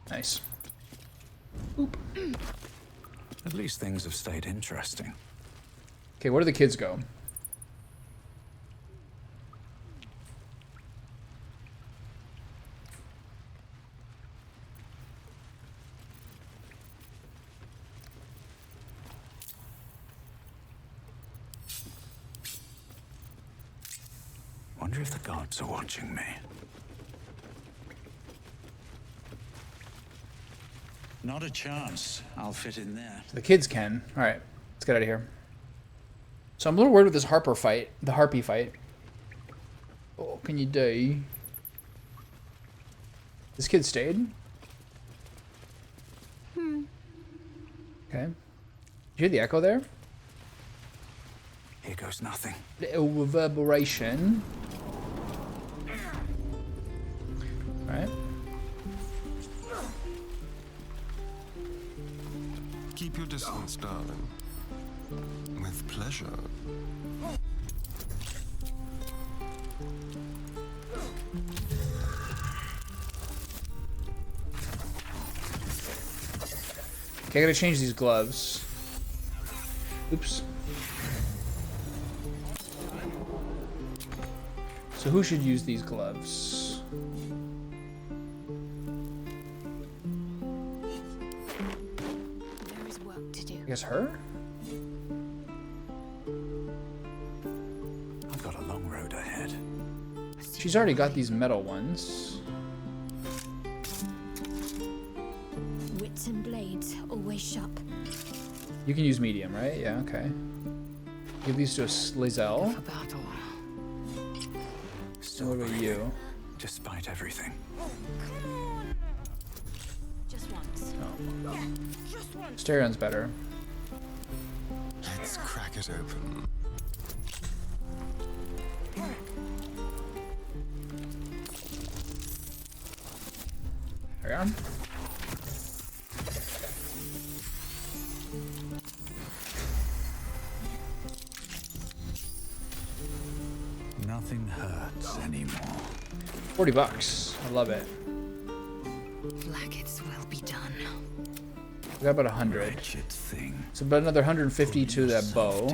Nice. Oop. At least things have stayed interesting. Okay, where do the kids go? Wonder if the gods are watching me. Not a chance. I'll fit in there. The kids can. Alright, let's get out of here. So I'm a little worried with this harpy fight. Oh, can you die? This kid stayed? Okay. Did you hear the echo there? Here goes nothing. Little reverberation. Alright. Keep your distance, darling. With pleasure. Okay, I gotta change these gloves. Oops. So who should use these gloves? There is work to do. I guess her? I've got a long road ahead. She's already got these metal ones. Wits and blades, always sharp. You can use medium, right? Yeah, okay. Give these to a Lizelle. So what about you? Despite everything. Just once. Oh. Yeah, just once. Stereon's better. Let's crack it open. There we are. Nothing hurts anymore. $40. I love it. Blackets will be done. We got about 100. It's about another 150 to that bow.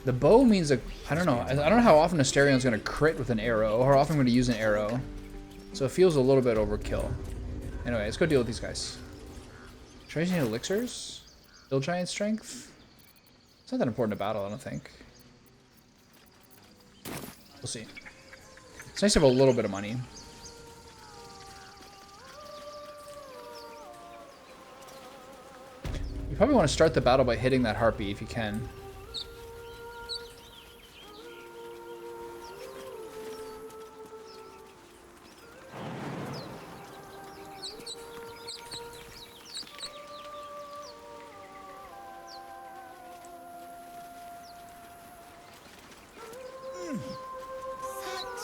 The bow means I don't know. I don't know how often Astarion's gonna crit with an arrow, or how often I'm gonna use an arrow. So it feels a little bit overkill. Anyway, let's go deal with these guys. Should I use any elixirs? Build giant strength? It's not that important to battle, I don't think. We'll see. It's nice to have a little bit of money. You probably want to start the battle by hitting that harpy if you can.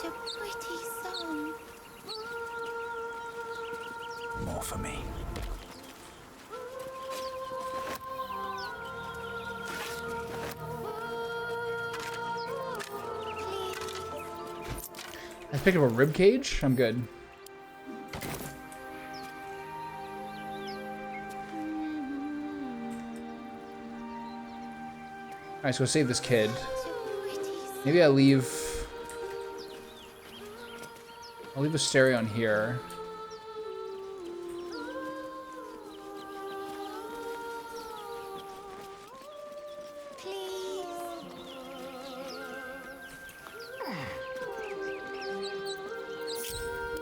Such a pretty song. More for me. I picked up a rib cage. I'm good. Alright, so we'll save this kid. Maybe I'll leave Asterion here.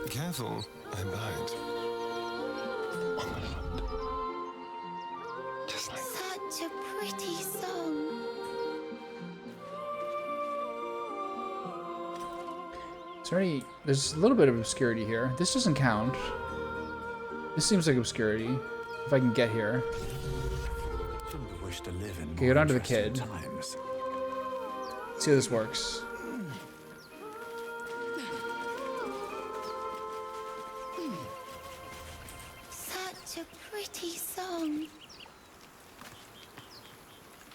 Careful, I bite. On the front. Just like Such a pretty song. Is there any... There's a little bit of obscurity here. This doesn't count. This seems like obscurity. If I can get here. Wish to live in Okay, go down to the interesting kid. times. See how this works. Such a pretty song.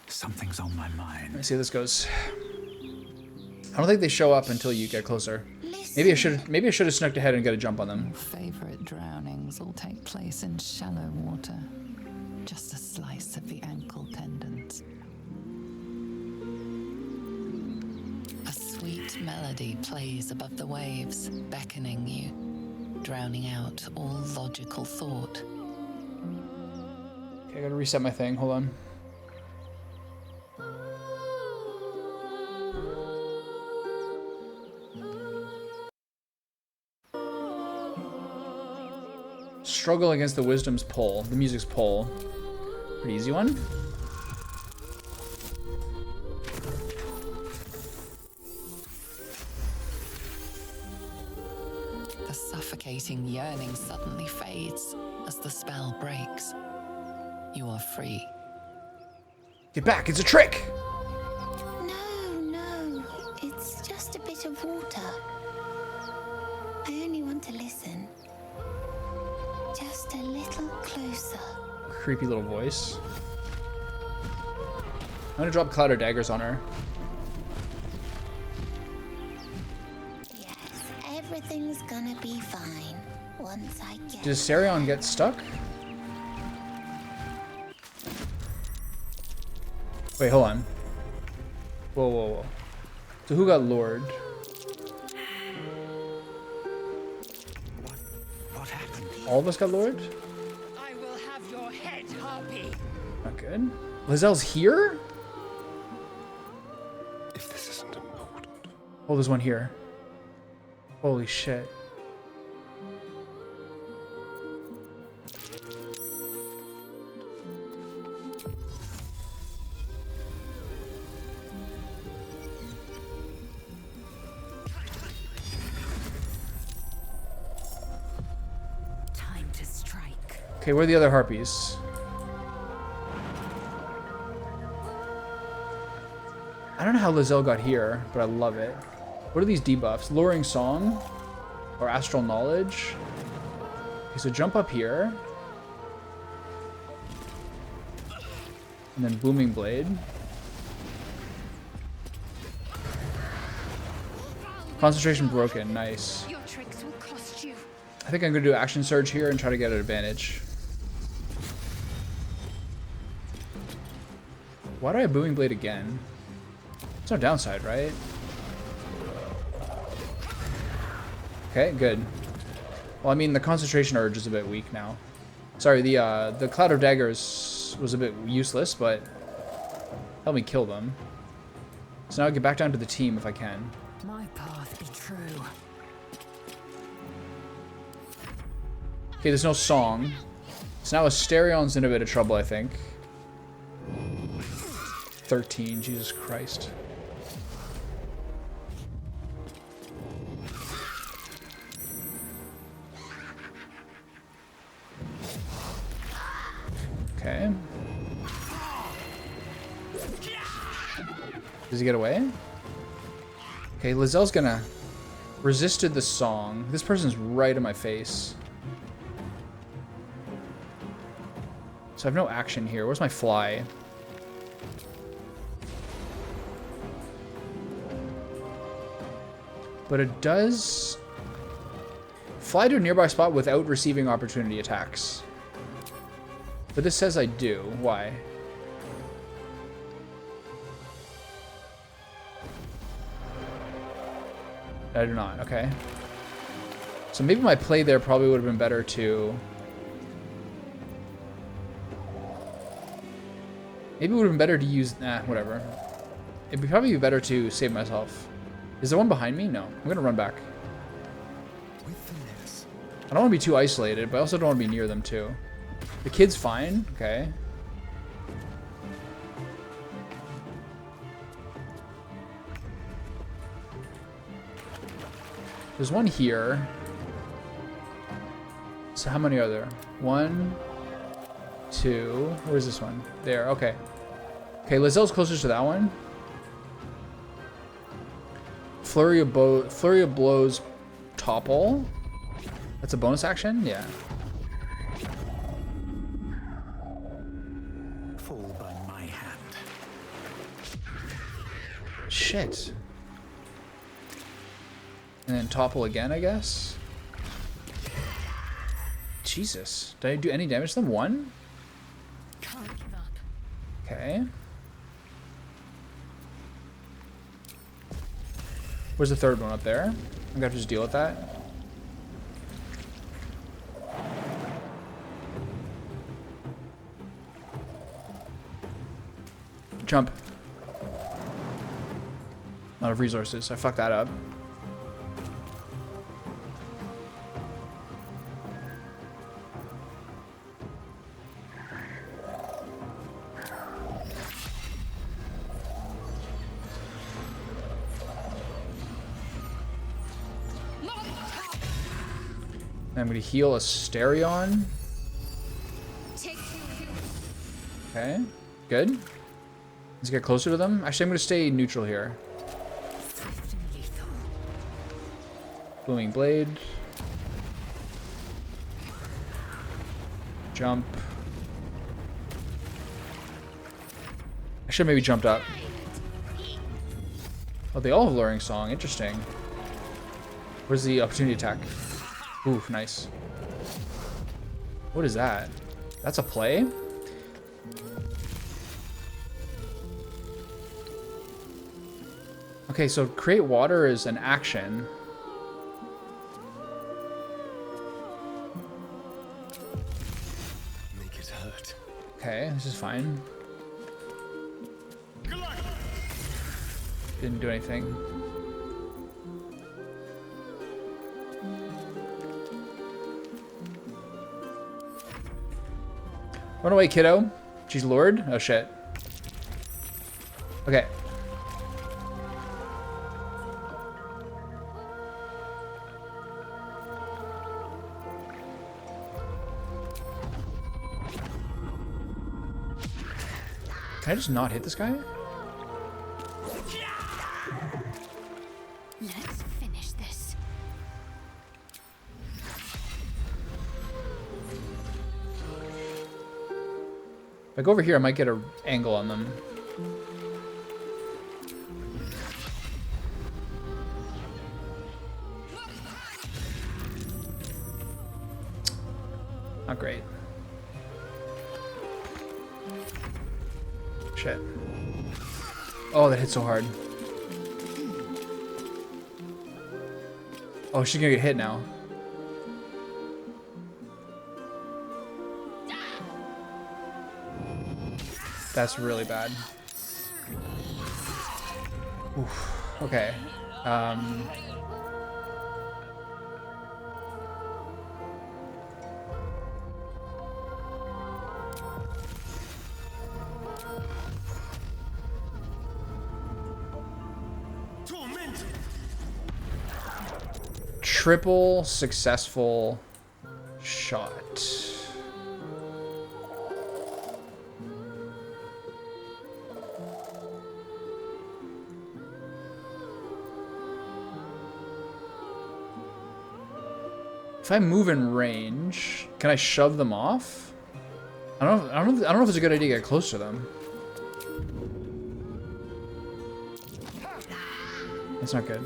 Something's on my mind. Let's see how this goes. I don't think they show up until you get closer. Maybe I should have snuck ahead and got a jump on them. Favorite drownings all take place in shallow water. Just a slice of the ankle tendons. A sweet melody plays above the waves, beckoning you, drowning out all logical thought. Okay, I gotta reset my thing. Hold on. Struggle against the wisdom's pull. The music's pull. Pretty easy one. The suffocating yearning suddenly fades as the spell breaks. You are free. Get back, it's a trick! No, it's just a bit of water. I only want to listen. Just a little closer. Creepy little voice. I'm gonna drop Cloud or Daggers on her. Yes, everything's gonna be fine once I get. Does Sarion get stuck? Wait, hold on. Whoa. So who got lured? What happened? All of us got lured? I will have your head, Harpy. Not good. Lazelle's here? If this isn't important. Oh, there's one here. Holy shit. Time to strike. Okay, where are the other harpies? I don't know how Lizelle got here, but I love it. What are these debuffs? Luring Song? Or Astral Knowledge? Okay, so jump up here. And then Booming Blade. Concentration broken, nice. Your tricks will cost you. I think I'm gonna do Action Surge here and try to get an advantage. Why do I have Booming Blade again? There's no downside, right? Okay, good. Well, I mean, the Concentration Urge is a bit weak now. Sorry, the Cloud of Daggers was a bit useless, but help me kill them. So now I get back down to the team if I can. My path be true. Okay, there's no song. So now Asterion's in a bit of trouble, I think. 13, Jesus Christ. Okay. Does he get away? Okay, Lizelle's gonna... Resisted the song. This person's right in my face. So I have no action here. Where's my fly? But it does... Fly to a nearby spot without receiving opportunity attacks. But this says I do. Why? I do not. Okay. So maybe my play there probably would have been better to... Maybe it would have been better to use... whatever. It'd be probably better to save myself. Is there one behind me? No. I'm going to run back. I don't want to be too isolated, but I also don't want to be near them too. The kid's fine. Okay. There's one here. So how many are there? 1, 2. Where's this one? There. Okay. Okay, Lazelle's closer to that one. Flurry of blows topple. That's a bonus action? Yeah. Fall by my hand. Shit. And then topple again, I guess. Jesus. Did I do any damage to them? 1? Can't give up. Okay. Where's the third one up there? I'm gonna have to just deal with that. Jump. Not of resources. I fucked that up. I'm going to heal Asterion. Okay, good. Let's get closer to them. Actually, I'm going to stay neutral here. Booming Blade. Jump. I should have maybe jumped up. Oh, they all have Luring Song. Interesting. Where's the opportunity attack? Oof, nice. What is that? That's a play? Okay, so create water is an action. Make it hurt. Okay, this is fine. Didn't do anything. Run away, kiddo. She's lured. Oh, shit. Okay. Can I just not hit this guy? Let's finish this. If I go over here, I might get an angle on them. Not great. Shit. Oh, that hit so hard. Oh, she's gonna get hit now. That's really bad. Oof. Okay. Triple successful shot. If I move in range, can I shove them off? I don't know if it's a good idea to get close to them. That's not good.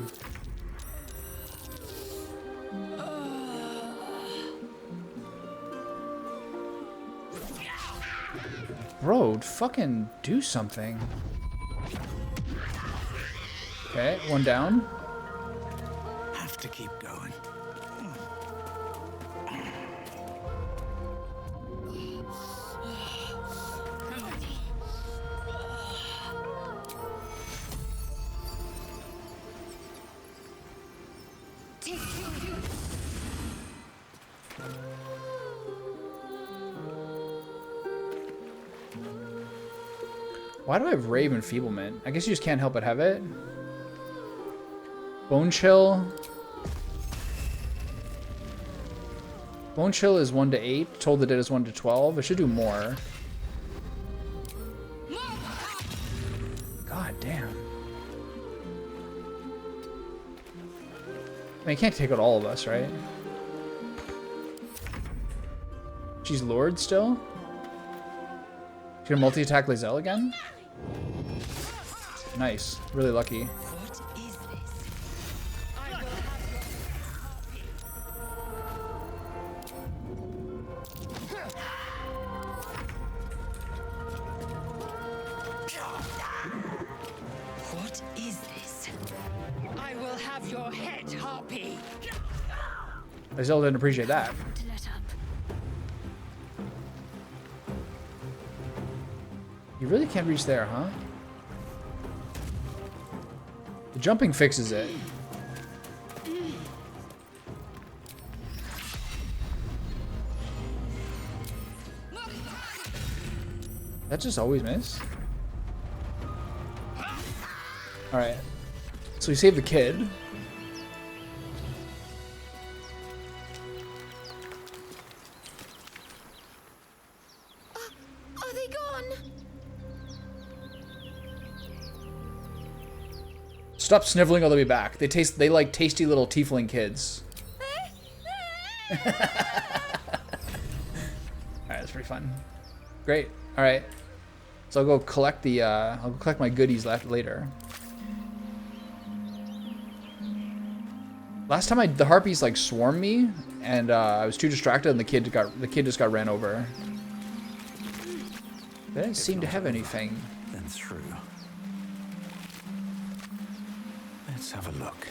Bro, fucking do something. Okay, one down. Have to keep going. Why do I have Rave Enfeeblement? I guess you just can't help but have it. Bone Chill. Bone chill is 1 to 8. Toll the Dead is 1 to 12. It should do more. God damn. I mean, you can't take out all of us, right? She's lured still? She's gonna multi-attack Lae'zel again? Nice. Really lucky. What is this? I will have your head, Harpy. Lae'zel didn't appreciate that. You really can't reach there, huh? The jumping fixes it. That just always miss? Alright. So we saved the kid. Are they gone? Stop sniveling all the way back. They like tasty little tiefling kids. Alright, that's pretty fun. Great. Alright. So I'll go collect the I'll go collect my goodies later. Last time the harpies like swarmed me and I was too distracted and the kid just got ran over. They didn't seem to have anything. Then through. Let's have a look.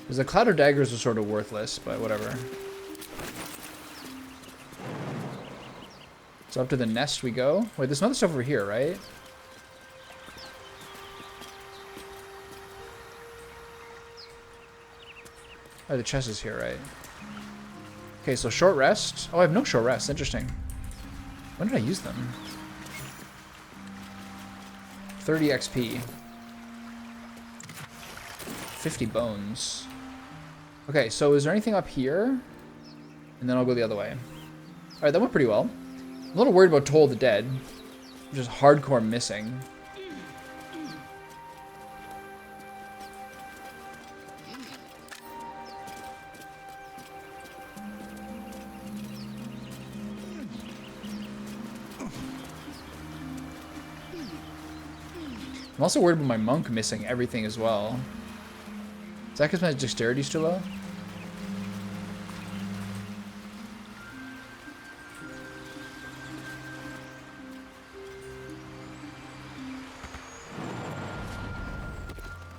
Because the cloud of daggers are sort of worthless, but whatever. So up to the nest we go. Wait, there's some other stuff over here, right? Oh, the chest is here, right? Okay, so short rest. Oh, I have no short rest. Interesting. When did I use them? 30 XP. 50 bones. Okay, so is there anything up here? And then I'll go the other way. Alright, that went pretty well. I'm a little worried about Toll the Dead. Just hardcore missing. I'm also worried about my monk missing everything as well. Is that because my dexterity's too low?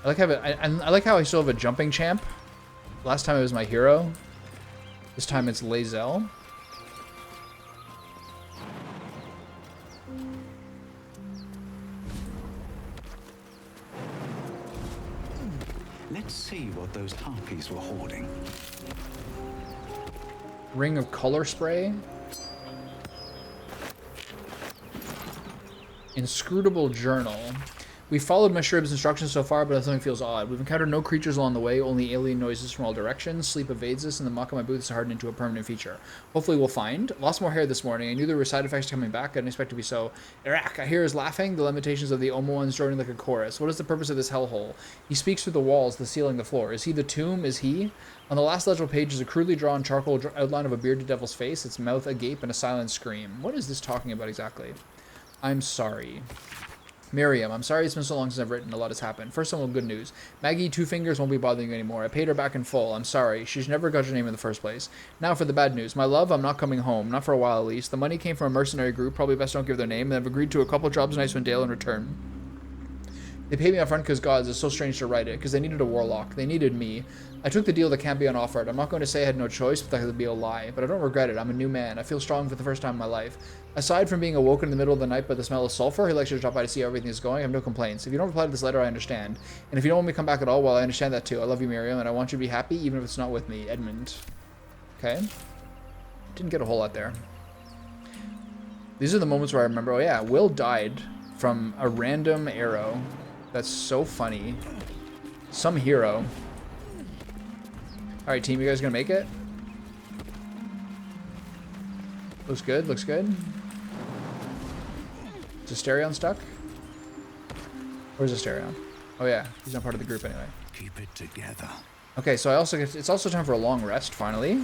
I like how I still have a jumping champ. Last time it was my hero. This time it's Lae'zel. Let's see what those harpies were hoarding. Ring of color spray. Inscrutable journal. We followed Mashirib's instructions so far, but something feels odd. We've encountered no creatures along the way, only alien noises from all directions. Sleep evades us, and the muck of my boots is hardened into a permanent feature. Hopefully we'll find. Lost more hair this morning. I knew there were side effects coming back. I didn't expect to be so. Iraq, I hear his laughing, the lamentations of the Omoans joining like a chorus. What is the purpose of this hellhole? He speaks through the walls, the ceiling, the floor. Is he the tomb? Is he? On the last legible page is a crudely drawn charcoal outline of a bearded devil's face, its mouth agape, and a silent scream. What is this talking about exactly? I'm sorry. Miriam, I'm sorry it's been so long since I've written. A lot has happened. First of all, good news. Maggie Two Fingers won't be bothering you anymore. I paid her back in full. I'm sorry. She's never got your name in the first place. Now for the bad news. My love, I'm not coming home. Not for a while, at least. The money came from a mercenary group. Probably best don't give their name. And I've agreed to a couple jobs in Icewind Dale in return. They paid me up front because gods, it's so strange to write it, because they needed a warlock. They needed me. I took the deal that can't be unoffered. I'm not going to say I had no choice, but that would be a lie. But I don't regret it. I'm a new man. I feel strong for the first time in my life. Aside from being awoken in the middle of the night by the smell of sulfur, he likes you to drop by to see how everything is going. I have no complaints. If you don't reply to this letter, I understand. And if you don't want me to come back at all, well, I understand that too. I love you, Miriam, and I want you to be happy, even if it's not with me. Edmund. Okay. Didn't get a whole lot there. These are the moments where I remember, oh yeah, Will died from a random arrow. That's so funny. Some hero. Alright, team, you guys gonna make it? Looks good, looks good. Is Asterion stuck? Where's Asterion? Oh yeah, he's not part of the group anyway. Keep it together. Okay, so it's also time for a long rest, finally.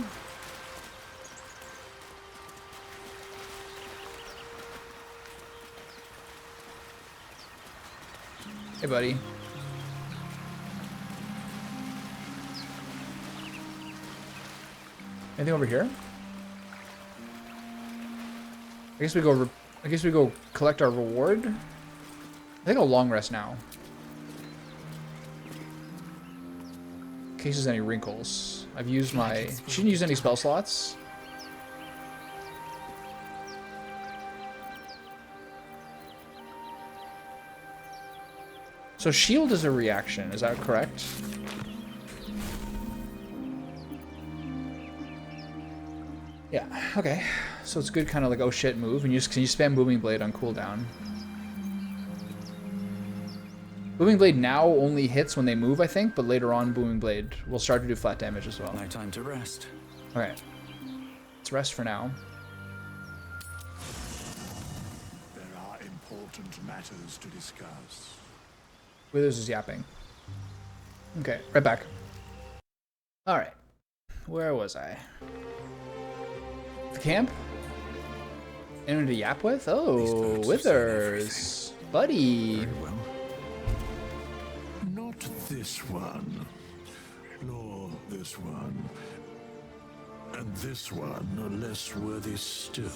Hey, buddy. Anything over here? I guess we go collect our reward. I think I'll long rest now. In case there's any wrinkles. I've used my... Shouldn't use any spell slots. So shield is a reaction, is that correct? Yeah, okay. So it's good kind of like, oh shit move, and can you spam Booming Blade on cooldown. Booming Blade now only hits when they move, I think, but later on Booming Blade will start to do flat damage as well. No time to rest. Okay. Let's rest for now. There are important matters to discuss. Withers is yapping. Okay, right back. Alright. Where was I? The camp? Anyone to yap with? Oh, Withers. Buddy. Well. Not this one. Nor this one. And this one are less worthy still.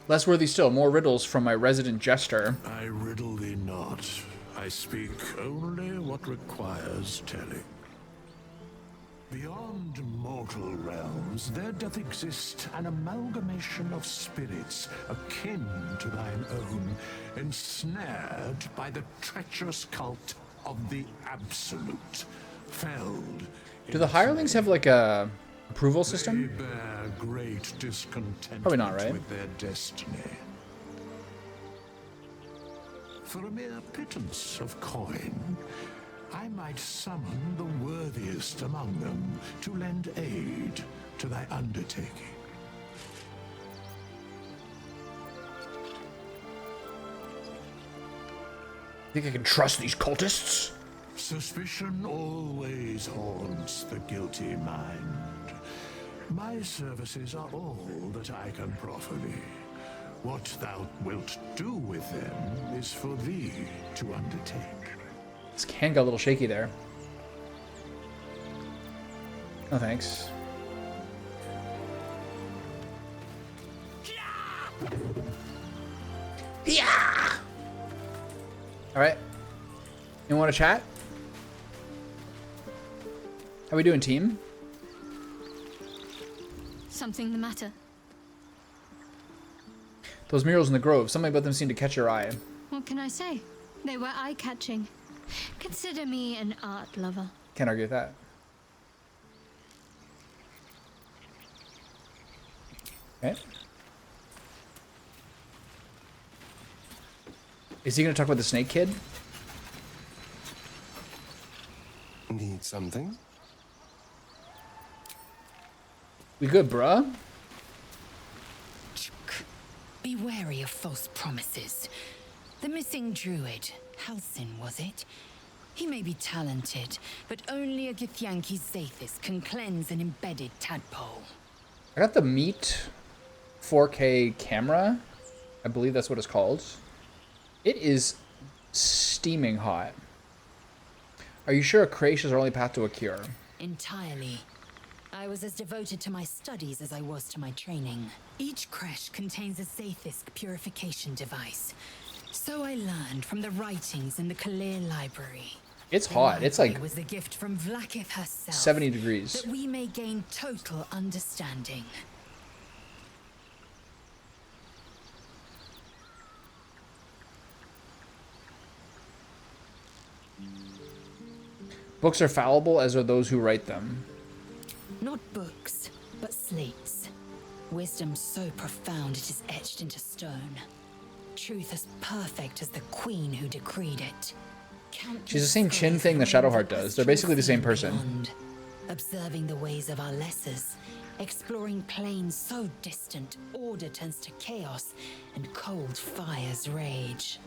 Less worthy still, more riddles from my resident jester. I riddle thee not. I speak only what requires telling. Beyond mortal realms, there doth exist an amalgamation of spirits akin to thine own, ensnared by the treacherous cult of the Absolute, felled. Do the hirelings have like a approval system? They bear great discontent Probably not, right? with their destiny. For a mere pittance of coin, I might summon the worthiest among them to lend aid to thy undertaking. Think I can trust these cultists? Suspicion always haunts the guilty mind. My services are all that I can proffer thee. What thou wilt do with them is for thee to undertake. This can got a little shaky there. No thanks. Yeah. All right. You want to chat? How we doing, team? Something the matter? Those murals in the grove, something about them seemed to catch your eye. What can I say? They were eye-catching. Consider me an art lover. Can't argue with that. Okay. Is he going to talk about the snake kid? Need something? We good, bruh? Be wary of false promises. The missing druid, Halsin, was it? He may be talented, but only a Githyanki Zathis can cleanse an embedded tadpole. I got the Meat 4K camera. I believe that's what it's called. It is steaming hot. Are you sure a creche is our only path to a cure? Entirely. I was as devoted to my studies as I was to my training. Each creche contains a Zathisk purification device. So I learned from the writings in the Kalir library. It's hot. It's like it was a gift from Vlaakith herself. 70 degrees. That we may gain total understanding. Books are fallible, as are those who write them. Not books, but slates. Wisdom so profound it is etched into stone. Truth as perfect as the queen who decreed it. She's the same chin thing that Shadowheart does. They're basically the same person. observing the ways of our lessers, exploring planes so distant, order turns to chaos, and cold fires rage.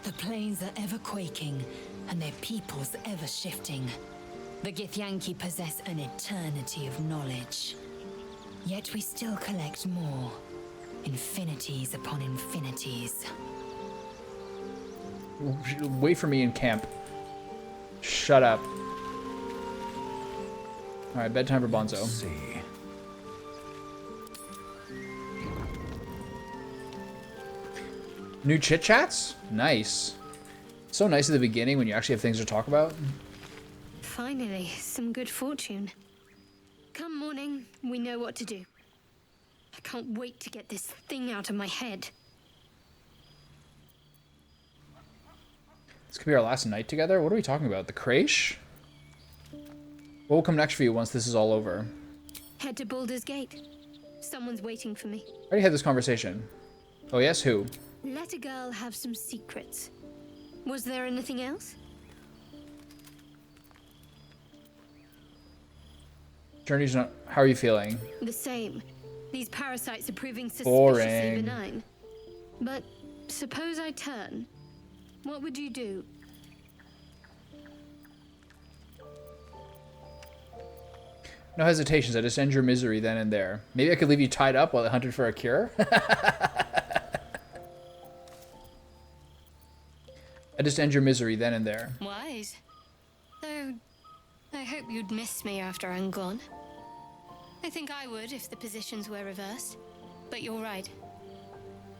The planes are ever quaking, and their peoples ever shifting. The Githyanki possess an eternity of knowledge. Yet we still collect more. Infinities upon infinities. Wait for me in camp. Shut up. Alright, bedtime for Bonzo. Let's see. New chit chats? Nice. So nice at the beginning when you actually have things to talk about. Finally, some good fortune. Come morning, we know what to do. I can't wait to get this thing out of my head. This could be our last night together? What are we talking about? The creche? What will come next for you once this is all over? Head to Bhaaldur Gate. Someone's waiting for me. I already had this conversation. Oh yes, who? Let a girl have some secrets. Was there anything else? Journey's not... How are you feeling? The same. These parasites are proving suspiciously Boring. benign. But suppose I turn. What would you do? No hesitations. I just end your misery then and there. Maybe I could leave you tied up while I hunted for a cure? I just end your misery then and there. Wise. Though, I hope you'd miss me after I'm gone. I think I would if the positions were reversed. But you're right.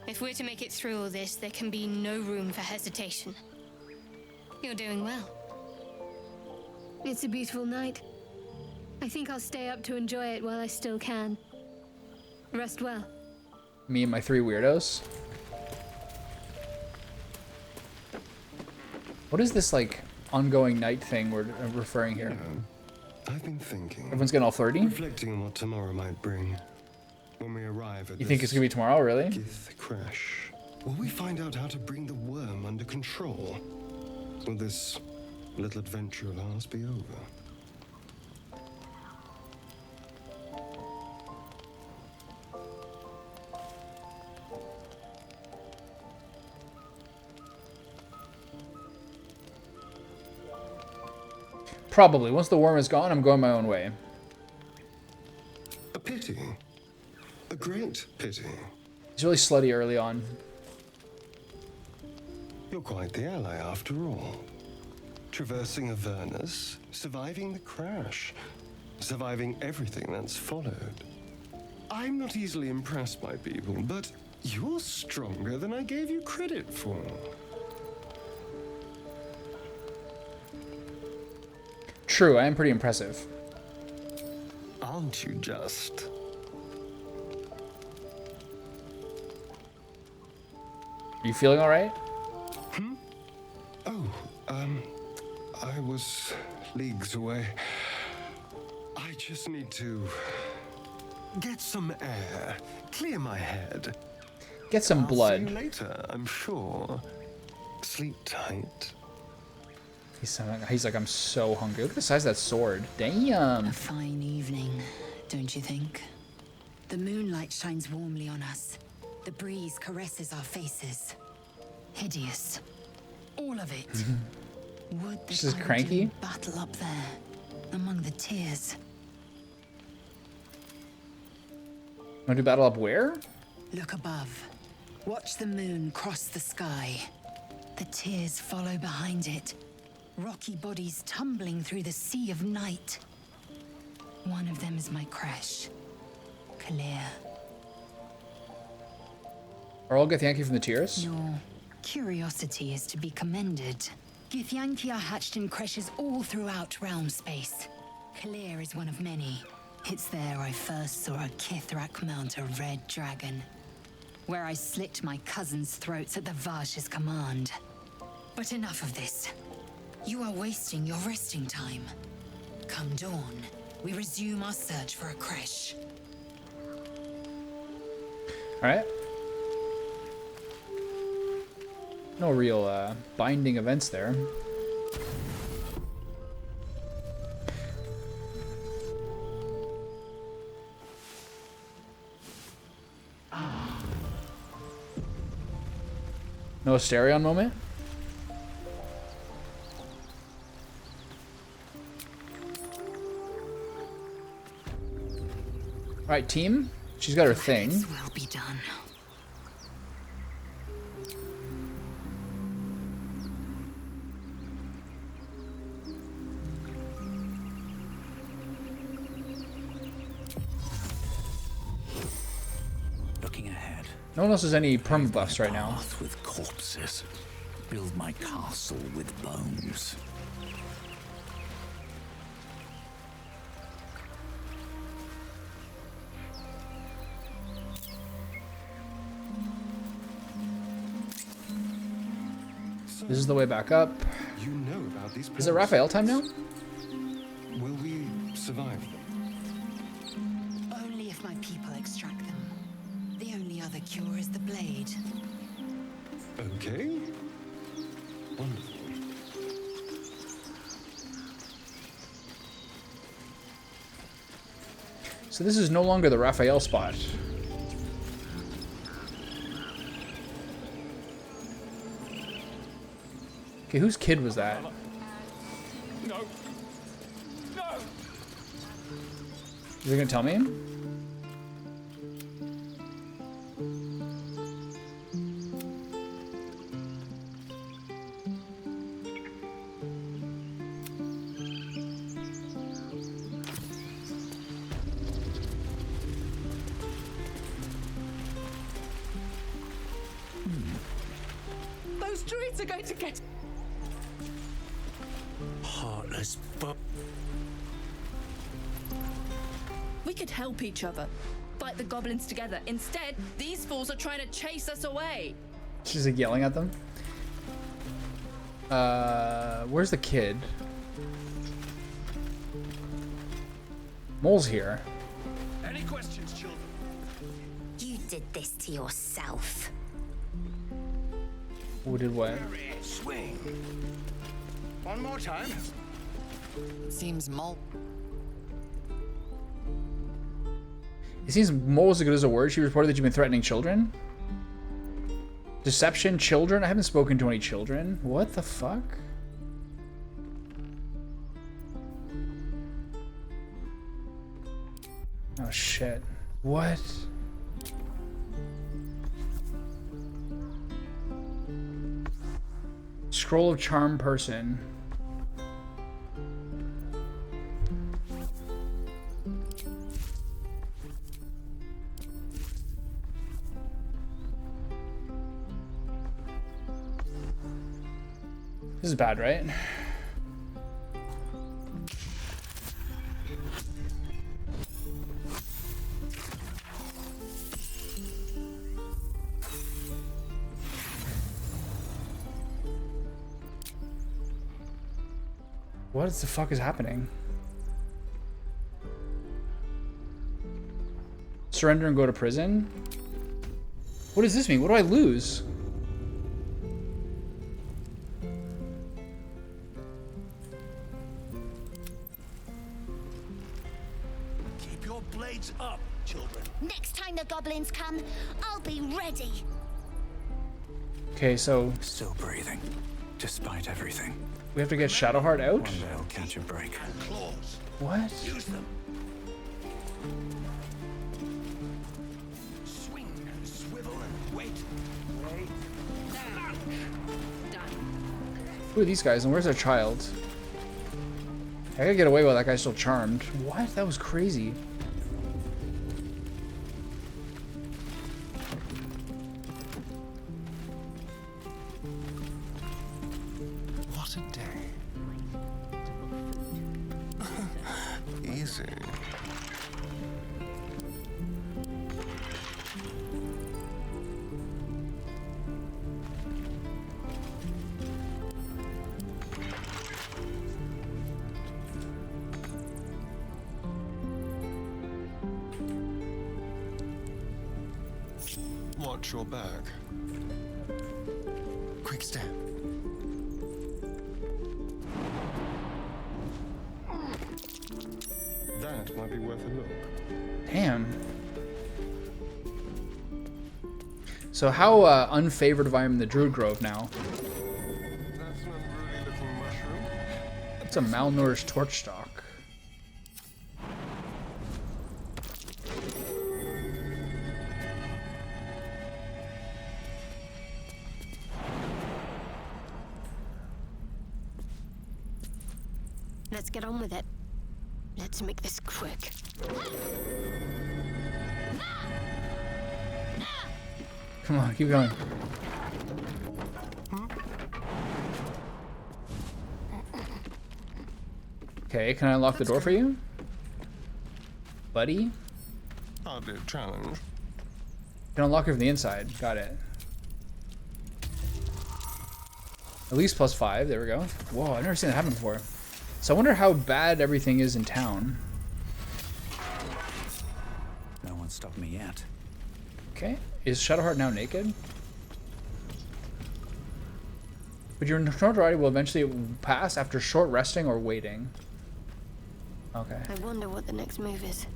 If we're to make it through all this, there can be no room for hesitation. You're doing well. It's a beautiful night. I think I'll stay up to enjoy it while I still can. Rest well. Me and my 3 weirdos. What is this, like, ongoing night thing we're referring here? I've been thinking. Everyone's getting all flirty? Reflecting on what tomorrow might bring. When we arrive at You think it's gonna be tomorrow, really? Gith crash. Will we find out how to bring the worm under control? Will this little adventure of ours be over? Probably. Once the worm is gone, I'm going my own way. A pity. A great pity. He's really slutty early on. You're quite the ally after all. Traversing Avernus, surviving the crash, surviving everything that's followed. I'm not easily impressed by people, but you're stronger than I gave you credit for. True, I am pretty impressive. Aren't you just? Are you feeling alright? Oh, I was leagues away. I just need to get some air, clear my head. Get some blood. See you later, I'm sure. Sleep tight. He's like, I'm so hungry. Look at the size of that sword. Damn. A fine evening, don't you think? The moonlight shines warmly on us. The breeze caresses our faces. Hideous. All of it. Would that She's just I were cranky? doing battle up there, among the tears. Want to do battle up where? Look above. Watch the moon cross the sky. The tears follow behind it. Rocky bodies tumbling through the sea of night. One of them is my crash. Clear. Are all Githyanki from the tears? Your curiosity is to be commended. Githyanki are hatched in creches all throughout realm space. Clear is one of many. It's there I first saw a Kithrak mount a red dragon. Where I slit my cousins' throats at the Vash's command. But enough of this. You are wasting your resting time. Come dawn, we resume our search for a creche. Alright. No real binding events there. No Asterion moment? Alright, team. She's got her thing. Will be done. Looking ahead. No one else has any perma buffs right now. Path with corpses. Build my castle with bones. This is the way back up. You know about these Is it Raphael time now? Will we survive them? Only if my people extract them. The only other cure is the blade. Okay. Wonderful. So this is no longer the Raphael spot. Okay, whose kid was that? No. No. Is he gonna tell me? Those druids are going to get. Heartless but We could help each other. Fight the goblins together. Instead, these fools are trying to chase us away. She's like yelling at them. Where's the kid? Mole's here. Any questions, children? You did this to yourself. Who did what? Swing. One more time. Seems Mole. It seems Mole is as good as a word. She reported that you've been threatening children. Deception, children? I haven't spoken to any children. What the fuck? Oh shit. What? Scroll of Charm person. This is bad, right? What the fuck is happening? Surrender and go to prison? What does this mean? What do I lose? Keep your blades up, children. Next time the goblins come, I'll be ready. Okay, so Still breathing, despite everything. we have to get Shadowheart out? One day I'll catch a break. Claws. What? Use them. Swing and swivel and wait. Wait. Who are these guys and where's their child? I gotta get away while that guy's still charmed. What? That was crazy. What a day. Easy. Watch your back. Quick step. That might be worth a look. Damn. So how unfavored am I in the Druid Grove now? It's a malnourished torch stalk. Let's get on with it. Let's make this quick. Come on, keep going. Okay, can I unlock the door for you? Buddy? Hardly a challenge. Can unlock it from the inside. Got it. At least +5. There we go. Whoa, I've never seen that happen before. So I wonder how bad everything is in town. No one stopped me yet. Okay. Is Shadowheart now naked? But your notoriety will eventually pass after short resting or waiting. Okay. I wonder what the next move is.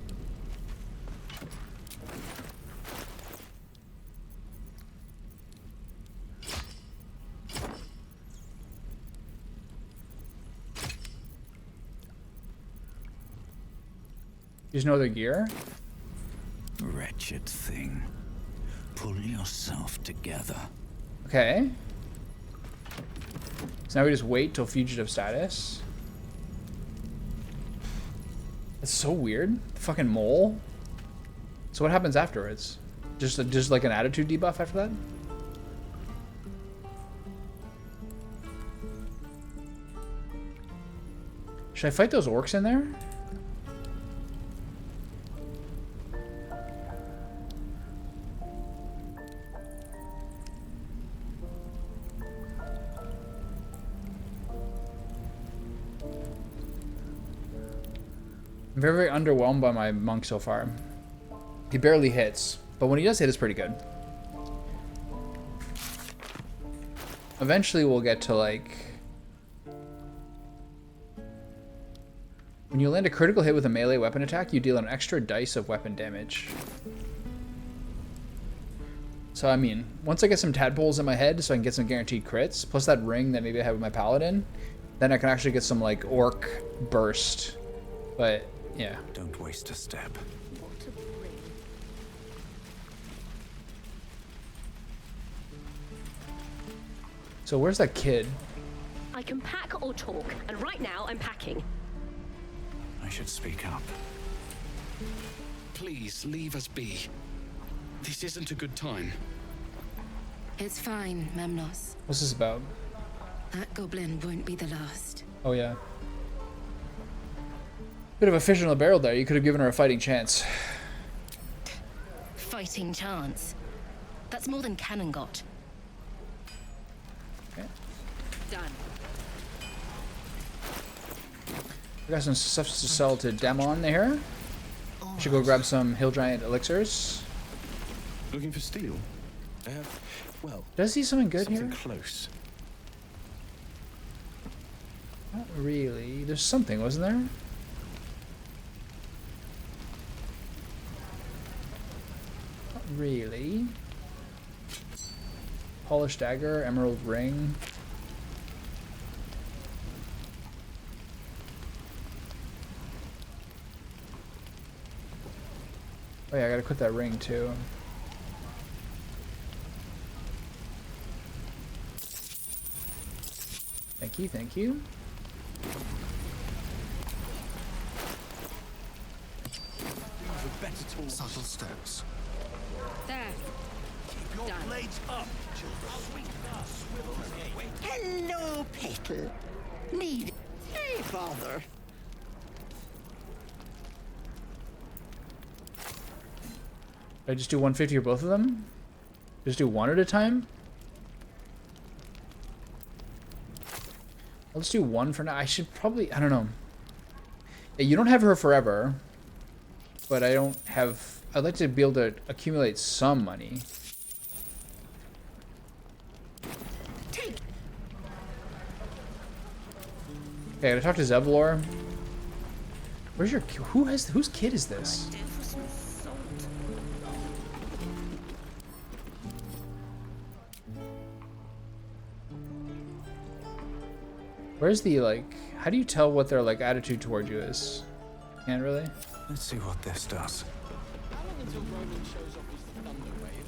There's no other gear? Wretched thing. Pull yourself together. Okay. So now we just wait till fugitive status. That's so weird. Fucking mole. So what happens afterwards? Just like an attitude debuff after that? Should I fight those orcs in there? I'm very, very underwhelmed by my monk so far. He barely hits, but when he does hit, it's pretty good. Eventually we'll get to like... When you land a critical hit with a melee weapon attack, you deal an extra dice of weapon damage. So I mean, once I get some tadpoles in my head so I can get some guaranteed crits, plus that ring that maybe I have with my paladin, then I can actually get some like orc burst. But yeah. Don't waste a step. So where's that kid? I can pack or talk, and right now I'm packing. I should speak up. Please leave us be. This isn't a good time. It's fine, Memnos. What's this about? That goblin won't be the last. Oh yeah. Bit of a fish in a barrel there. You could have given her a fighting chance. Fighting chance. That's more than Cannon got. Okay. Done. We got some stuff to sell to Demon here. Should go grab some Hill Giant elixirs. Looking for steel? Well, does he something good something here? Close. Not really. There's something, wasn't there? Not really. Polished dagger, emerald ring. Oh yeah, I gotta quit that ring too. Thank you, thank you. Subtle steps. There. Keep your blades up, Hello, Petal. Need any bother? Did I just do 150 or both of them? Just do one at a time? Let's do one for now. I should probably, I don't know. Yeah, you don't have her forever, but I don't have, I'd like to be able to accumulate some money. Okay, I gotta talk to Zevlor. Where's your, whose kid is this? Where's the, like, how do you tell what their, like, attitude toward you is? Can't really? Let's see what this does. How long until Roman shows off his thunder wave?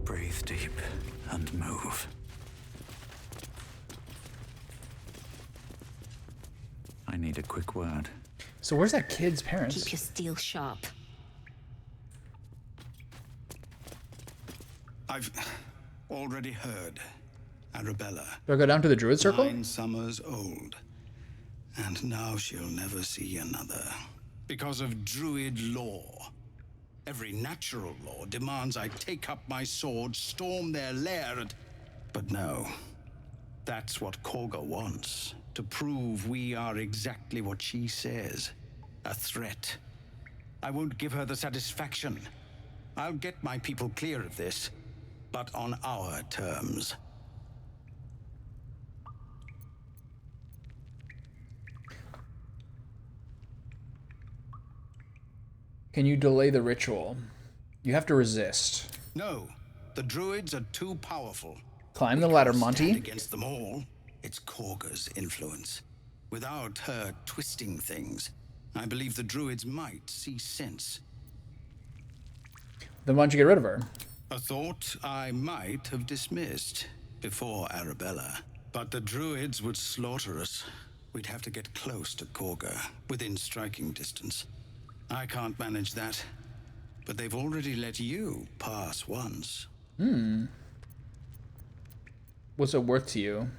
Breathe deep and move. I need a quick word. So where's that kid's parents? Keep your steel sharp. I've already heard. Arabella. Do I go down to the druid circle? 9 summers old. And now she'll never see another. Because of druid law. Every natural law demands I take up my sword, storm their lair, and... But no. That's what Korga wants. To prove we are exactly what she says. A threat. I won't give her the satisfaction. I'll get my people clear of this, but on our terms. Can you delay the ritual? You have to resist. No, the druids are too powerful. Climb the ladder, Monty. Stand against them all. It's Korga's influence. Without her twisting things, I believe the druids might see sense. Then why don't you get rid of her? A thought I might have dismissed before Arabella. But the druids would slaughter us. We'd have to get close to Korga, within striking distance. I can't manage that. But they've already let you pass once. What's it worth to you?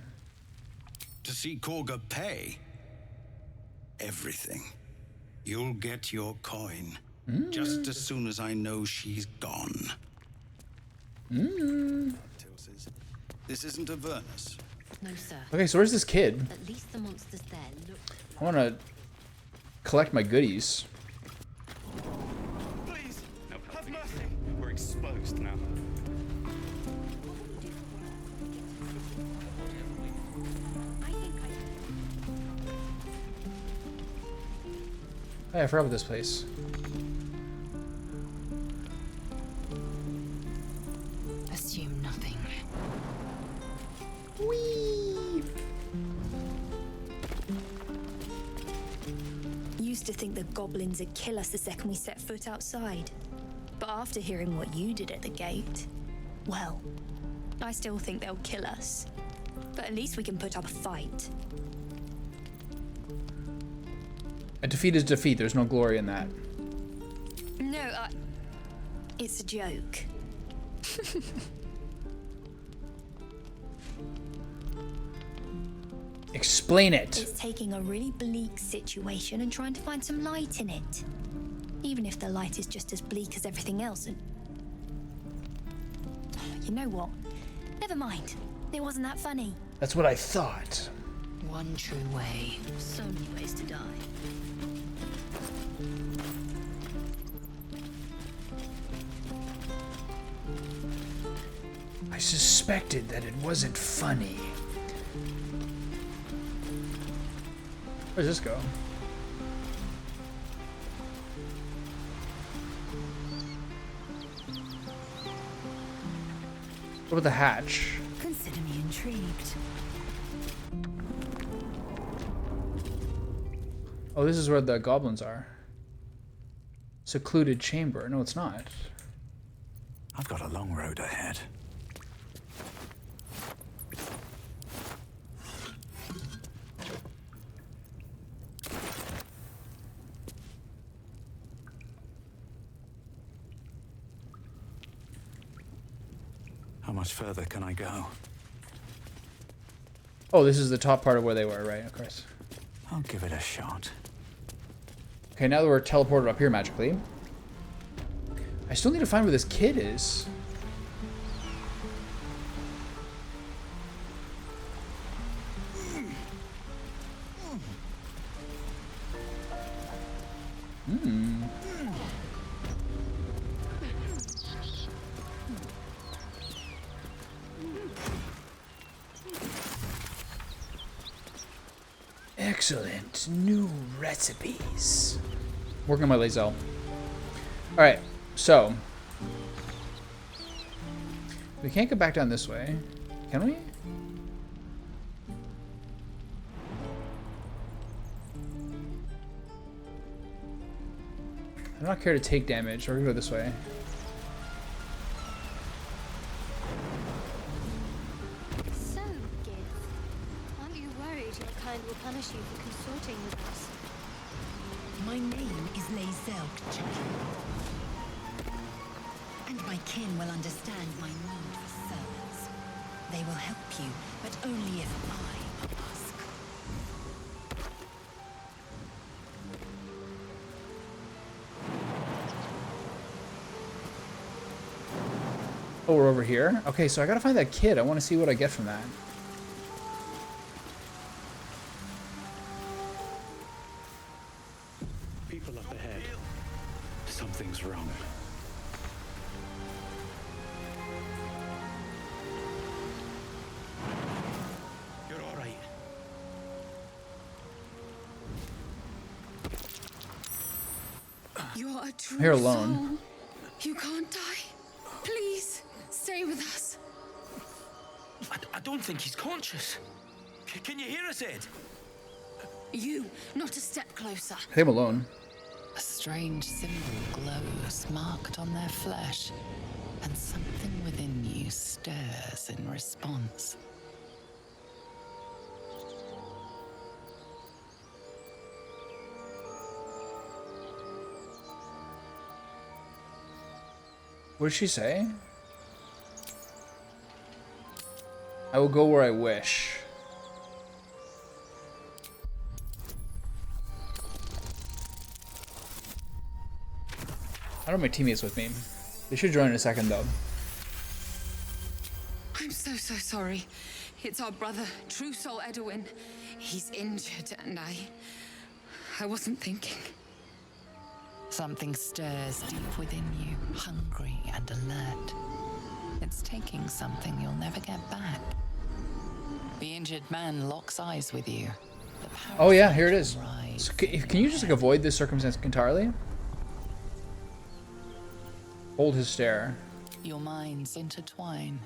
To see Korga pay. Everything. You'll get your coin. Just as soon as I know she's gone. This isn't Avernus. No, sir. Okay, so where's this kid? At least the monsters there look. I want to collect my goodies. Please, have mercy. We're exposed now. Hey, I forgot about this place. Assume nothing. Whee! Used to think the goblins would kill us the second we set foot outside. But after hearing what you did at the gate, well, I still think they'll kill us. But at least we can put up a fight. A defeat is defeat. There's no glory in that. No, it's a joke. Explain it. It's taking a really bleak situation and trying to find some light in it. Even if the light is just as bleak as everything else. And you know what? Never mind. It wasn't that funny. That's what I thought. One true way. So many ways to die. I suspected that it wasn't funny. Where does this go? What about the hatch? Consider me intrigued. Oh, this is where the goblins are. Secluded chamber. No, it's not. I've got a long road ahead. How much further can I go? Oh, this is the top part of where they were, right? Of course. I'll give it a shot. Okay, now that we're teleported up here magically. I still need to find where this kid is. Excellent. New recipes. Working on my laser. Alright, so. We can't go back down this way. Can we? I do not care to take damage. We're gonna go this way. So, Gith, aren't you worried your kind will punish you for consorting with us? My name is Lae'zel, and my kin will understand my need for servants. They will help you, but only if I ask. Oh, we're over here? Okay, so I gotta find that kid. I want to see what I get from that. People up ahead. Something's wrong. You're all right. You're a true Here alone. soul. You can't die. Please, stay with us. I don't think he's conscious. Can you hear us, Ed? You, not a step closer. I think I'm alone. A strange symbol glows, marked on their flesh, and something within you stirs in response. What did she say? I will go where I wish. I don't have my teammates with me. They should join in a second, though. I'm so sorry. It's our brother, True Soul Edwin. He's injured, and I wasn't thinking. Something stirs deep within you, hungry and alert. It's taking something you'll never get back. The injured man locks eyes with you. Oh yeah, here it is. So can you just like avoid this circumstance entirely? Hold his stare. Your minds intertwine.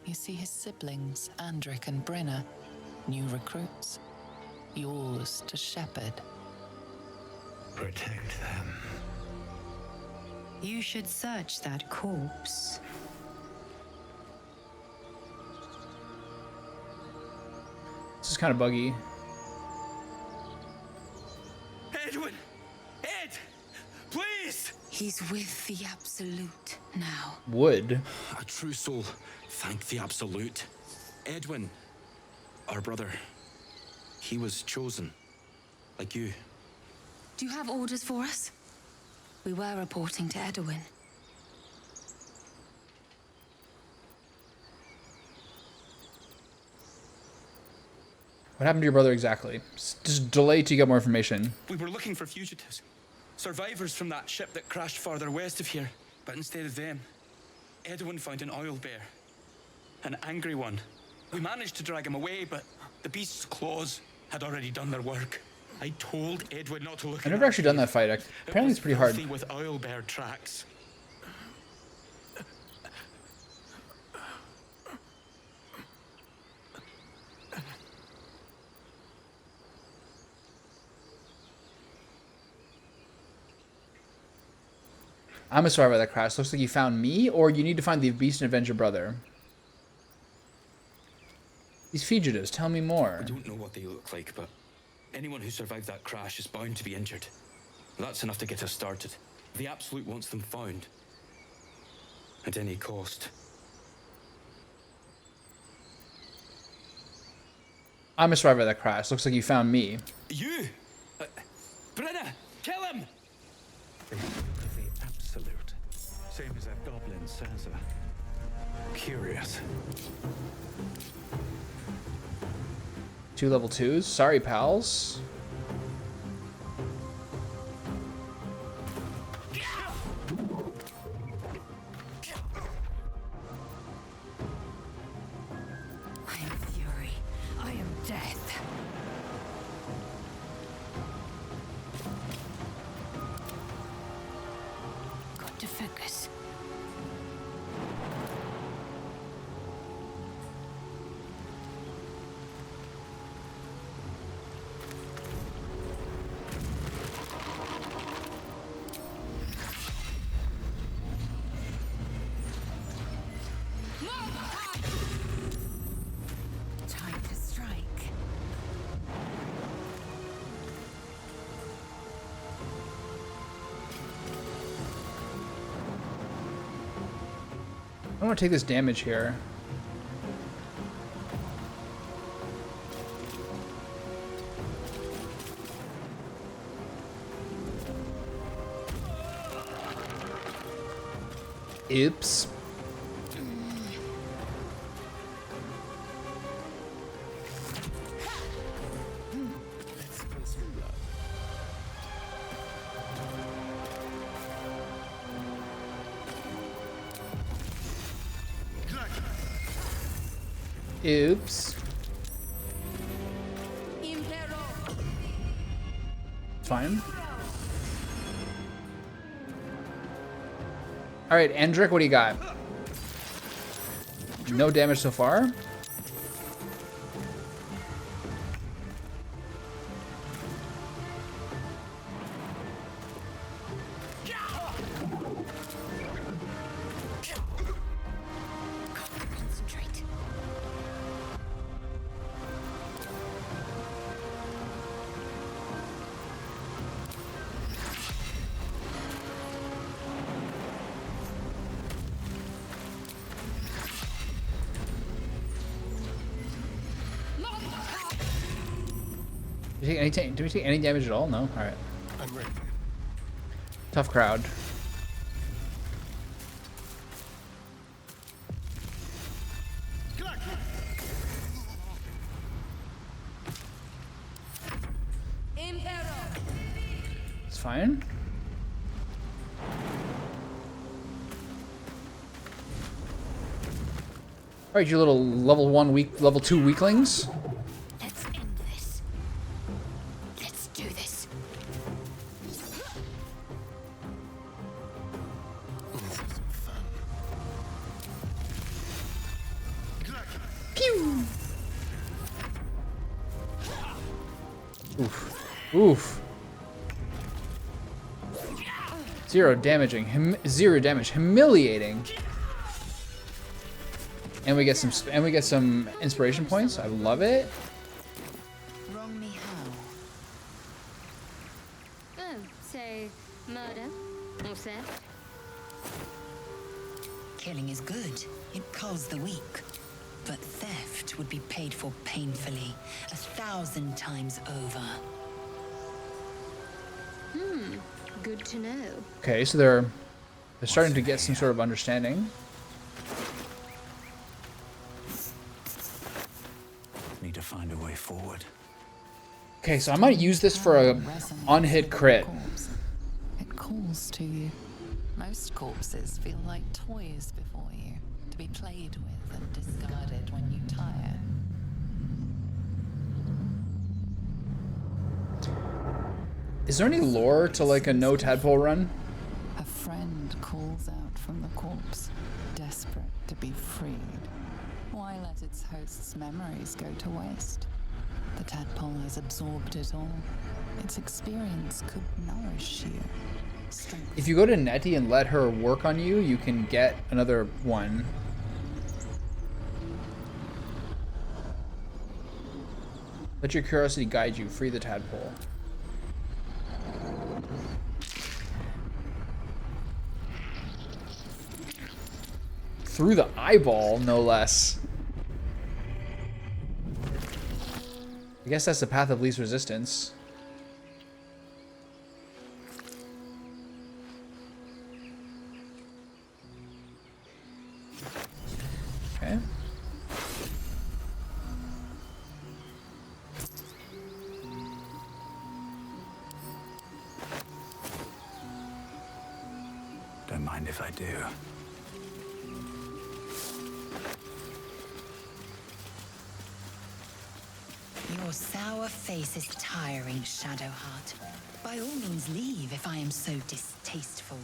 You see his siblings, Andric and Brenna, new recruits. Yours to shepherd. Protect them. You should search that corpse. This is kind of buggy. Edwin! Ed! Please! He's with the Absolute now. Wood. A true soul. Thank the Absolute. Edwin, our brother, he was chosen. Like you. Do you have orders for us? We were reporting to Edwin. What happened to your brother exactly? Just delay till you get more information. We were looking for fugitives. Survivors from that ship that crashed farther west of here. But instead of them, Edwin found an oil bear. An angry one. We managed to drag him away, but the beast's claws had already done their work. I told Edwin not to look I've at never that actually done that fight. Apparently it's pretty hard. filthy with oil bear tracks. I'm a survivor of that crash. Looks like you found me, or you need to find the Beast and Avenger brother. These fugitives, tell me more. I don't know what they look like, but anyone who survived that crash is bound to be injured. That's enough to get us started. The Absolute wants them found. At any cost. I'm a survivor of that crash. Looks like you found me. You! Brenna! Kill him! The Absolute. Same as that goblin Sansa. Curious. 2 level 2s. Sorry, pals. I am fury. I am death. Got to focus. I don't want to take this damage here. Oops. Oops. Fine. All right, Endrick, what do you got? No damage so far. Concentrate. Do we take any damage at all? No? Alright. I'm ready. Tough crowd. It's fine. Alright, you little level 2 weaklings. Let's end this. Let's do this. Pew! Oof. Oof. Zero damaging. Zero damage. Humiliating. And we get some inspiration points. I love it. Wrong me how? Oh, so murder or theft? Killing is good. It culls the weak. But theft would be paid for painfully, 1,000 times over. Good to know. Okay, so they're starting to get some sort of understanding. Need to find a way forward. Okay, so I might use this for a unhit crit. It calls to you. Most corpses feel like toys before you, to be played with and discarded when you tire. Is there any lore to like a no tadpole run? A friend calls out from the corpse, desperate to be freed. Why let its host's memories go to waste? The tadpole has absorbed it all. Its experience could nourish you. If you go to Nettie and let her work on you, you can get another one. Let your curiosity guide you. Free the tadpole. Through the eyeball, no less. I guess that's the path of least resistance. Okay. Don't mind if I do. Your sour face is tiring, Shadowheart. By all means leave if I am so distasteful.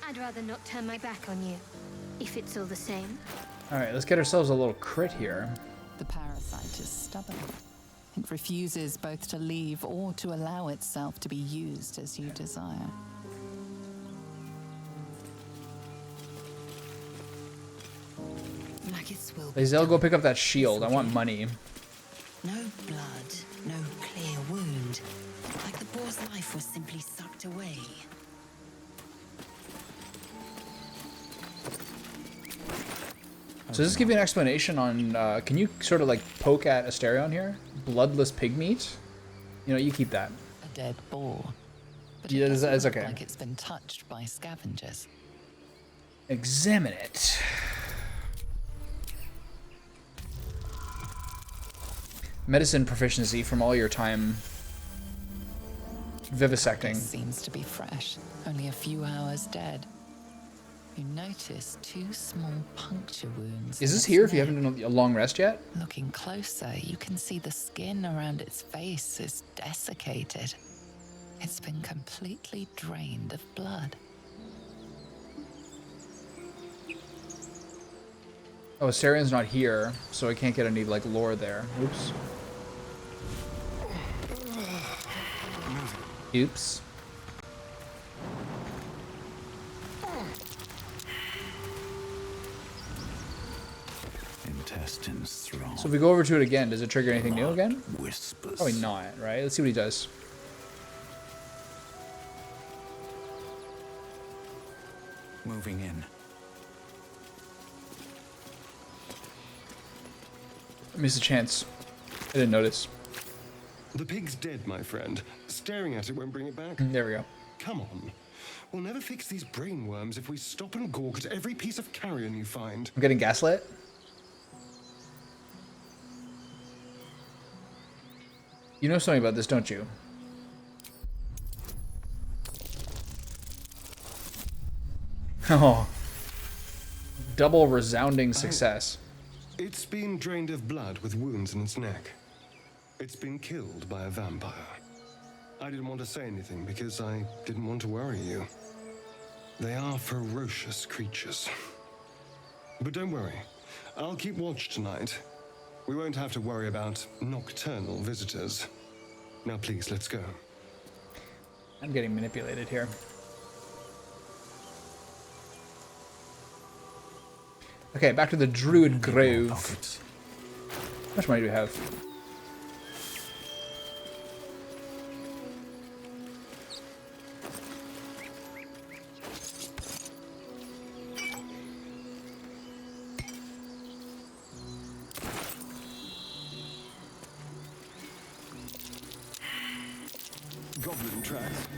I'd rather not turn my back on you, if it's all the same. Alright, let's get ourselves a little crit here. The parasite is stubborn. It refuses both to leave or to allow itself to be used as you desire. Maggots will Lae'zel, go pick up that shield. I want money. No blood, no clear wound. Like the boar's life was simply sucked away. So does this give you an explanation on, can you sort of like poke at Asterion here? Bloodless pig meat? You know, you keep that. A dead boar. But Yeah, it doesn't that's look okay. like it's been touched by scavengers. Examine it. Medicine proficiency from all your time vivisecting. This seems to be fresh, only a few hours dead. You notice 2 small puncture wounds. Is in this its here if you neck. haven't done a long rest yet? Looking closer, you can see the skin around its face is desiccated. It's been completely drained of blood. Oh, Astarion's not here, so I can't get any like lore there. Oops. Oops. Intestines thrown. So if we go over to it again, does it trigger anything new again? Whispers. Probably not, right? Let's see what he does. Moving in. Missed a chance. I didn't notice. The pig's dead, my friend. Staring at it won't bring it back. There we go. Come on. We'll never fix these brain worms if we stop and gawk at every piece of carrion you find. I'm getting gaslit. You know something about this, don't you? Oh. Double resounding success. It's been drained of blood with wounds in its neck. It's been killed by a vampire. I didn't want to say anything because I didn't want to worry you. They are ferocious creatures. But don't worry. I'll keep watch tonight. We won't have to worry about nocturnal visitors. Now please, let's go. I'm getting manipulated here. Okay, back to the Druid Grove. How much money do we have? Goblin tracks.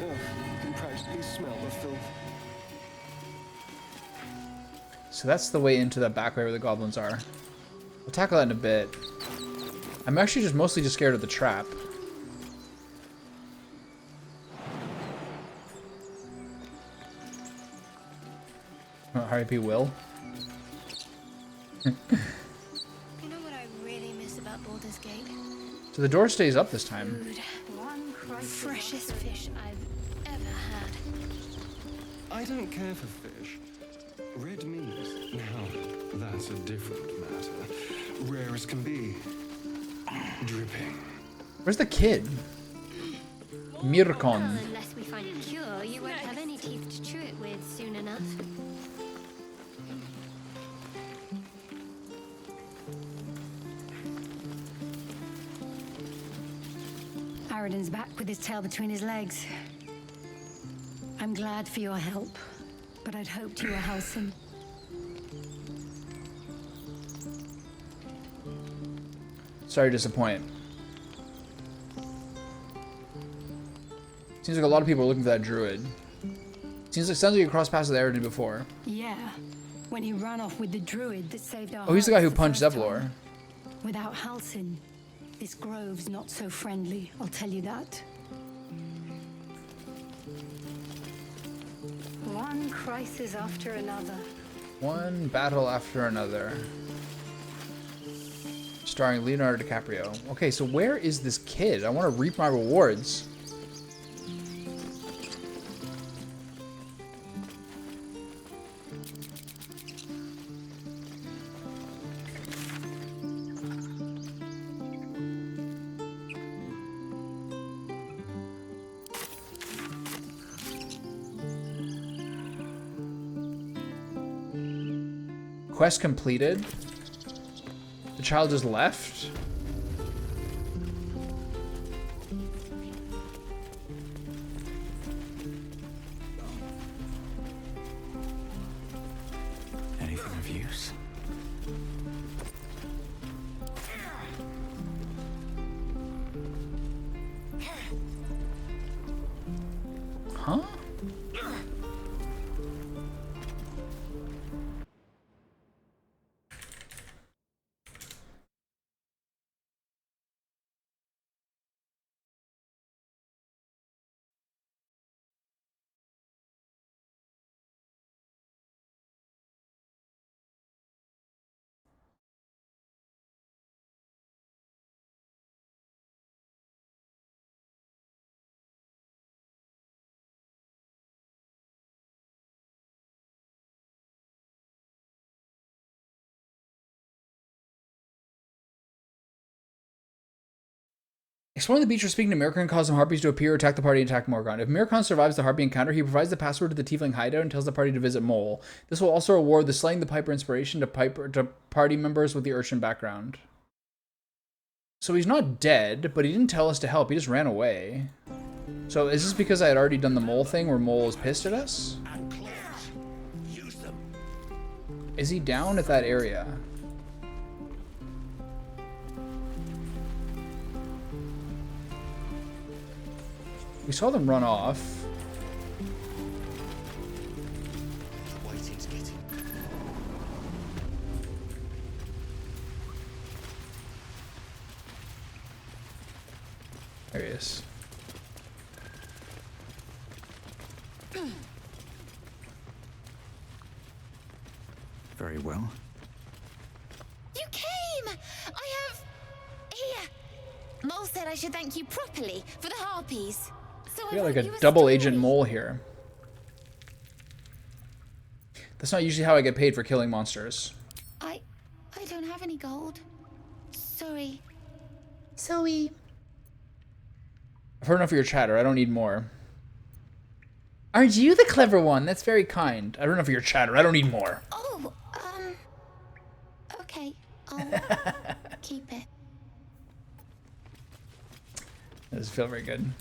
Oh, you can practically smell the filth. So that's the way into the back way where the goblins are. We'll tackle that in a bit. I'm actually just mostly just scared of the trap. Oh, R.I.P. Will. You know what I really miss about Baldur's Gate? So the door stays up this time. Food. Freshest fish I've ever had. I don't care for fish. Red meat. Now, that's a different matter. Rare as can be. Dripping. Where's the kid? Mirkon. Well, unless we find a cure, you won't have any teeth to chew it with soon enough. Aradin's back with his tail between his legs. I'm glad for your help, but I'd hoped you were Halsin. Sorry to disappoint. Seems like a lot of people are looking for that druid. Sounds like you crossed paths with Aradin before. Yeah, when he ran off with the druid that saved our Oh, he's the guy who hearts punched first Zevlor. time. Without Halsin, this grove's not so friendly, I'll tell you that. One crisis after another. One battle after another. Starring Leonardo DiCaprio. Okay, so where is this kid? I want to reap my rewards. Quest completed. The child just left. Anything of use? Huh? Exploring the beach or speaking to Mirkon causes some harpies to appear, attack the party, and attack Morgon. If Mirkon survives the harpy encounter, he provides the password to the tiefling hideout and tells the party to visit Mole. This will also award the Slaying the Piper inspiration to party members with the urchin background. So he's not dead, but he didn't tell us to help. He just ran away. So is this because I had already done the Mole thing where Mole is pissed at us? Is he down at that area? We saw them run off. There he is. Very well. You came! I have... Here. Mole said I should thank you properly for the harpies. So We got like a double agent Mole here. That's not usually how I get paid for killing monsters. I don't have any gold. Sorry. Sorry. I've heard enough of your chatter. I don't need more. Aren't you the clever one? That's very kind. I've heard enough of your chatter. I don't need more. Oh, okay. I'll keep it. That doesn't feel very good.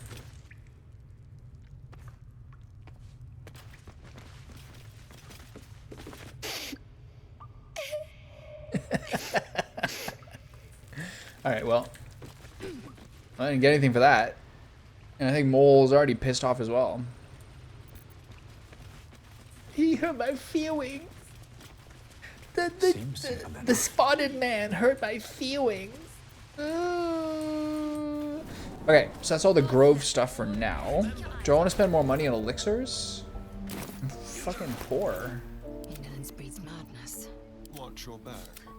Alright, well. I didn't get anything for that. And I think Mole's already pissed off as well. He hurt my feelings. The spotted man hurt my feelings. Okay, so that's all the Grove stuff for now. Do I want to spend more money on elixirs? I'm fucking poor. Indolence breeds madness. Watch your back.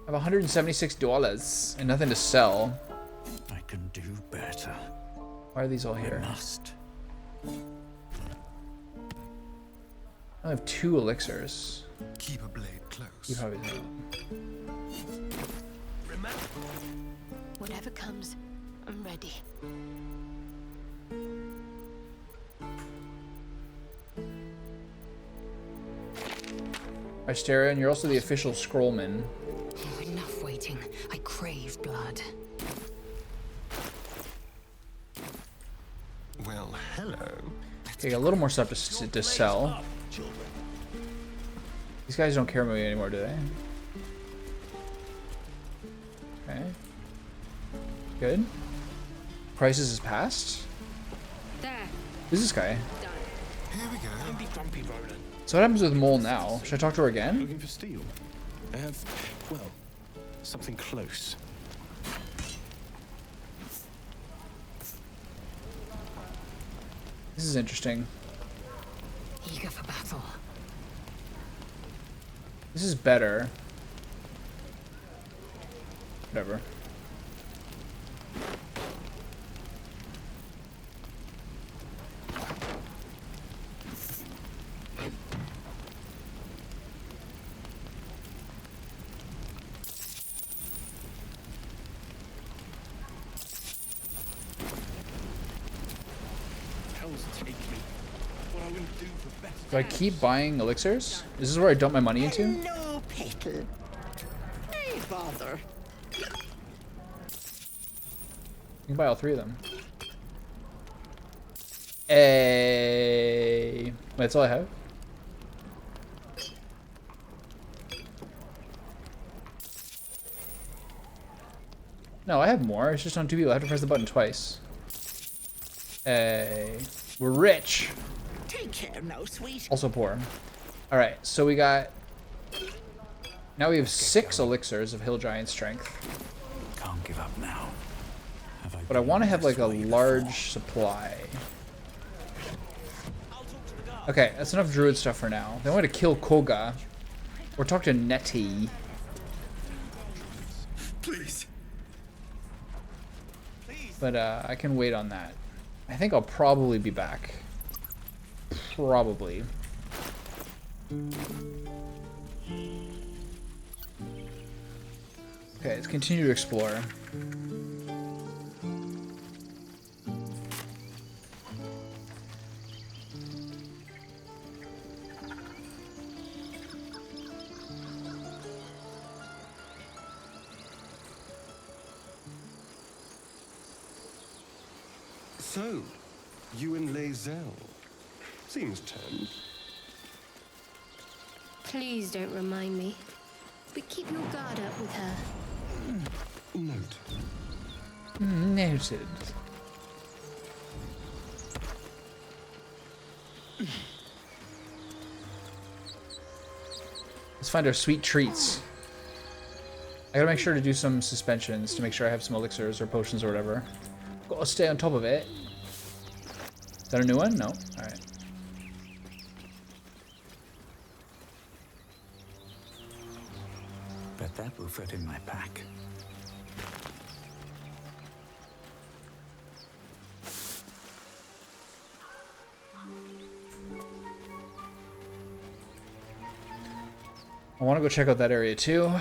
I have $176 and nothing to sell. I can do better. Why are these all here? I must. I have 2 elixirs. Keep a blade close. You probably do. Remember, Whatever comes, I'm ready. Astera, and you're also the official scrollman. Oh, enough waiting. I crave blood. Well, hello. Okay, got a little more stuff to sell. These guys don't care about me anymore, do they? Okay. Good. Crisis is passed. There. Who's this guy? Here we go. Don't be grumpy, Roland. So what happens with Mole now? Should I talk to her again? Looking for steel. I have, well, something close. This is interesting. Eager for battle. This is better. Whatever. Hell's take me. What I wouldn't do for better. Do I keep buying elixirs? Is this where I dump my money into? You Hello, Petal. Hey, bother. can buy all 3 of them. Hey. Wait, that's all I have? No, I have more. It's just on 2 people. I have to press the button twice. Hey, we're rich. Take care now, sweet. Also poor. All right, so we got. Now we have 6 elixirs of Hill Giant Strength. Can't give up now. But I want to have like a large supply. Okay, that's enough druid stuff for now. Then I want to kill Koga. Or talk to Nettie. Please. But I can wait on that. I think I'll probably be back. Probably. Okay, let's continue to explore. So, you and Lae'zel. Seems tense. Please don't remind me. But keep your guard up with her. Note. Noted. Let's find our sweet treats. I gotta make sure to do some suspensions to make sure I have some elixirs or potions or whatever. Gotta stay on top of it. Is that a new one? No. Alright. Bet that will fit in my pack. I want to go check out that area too.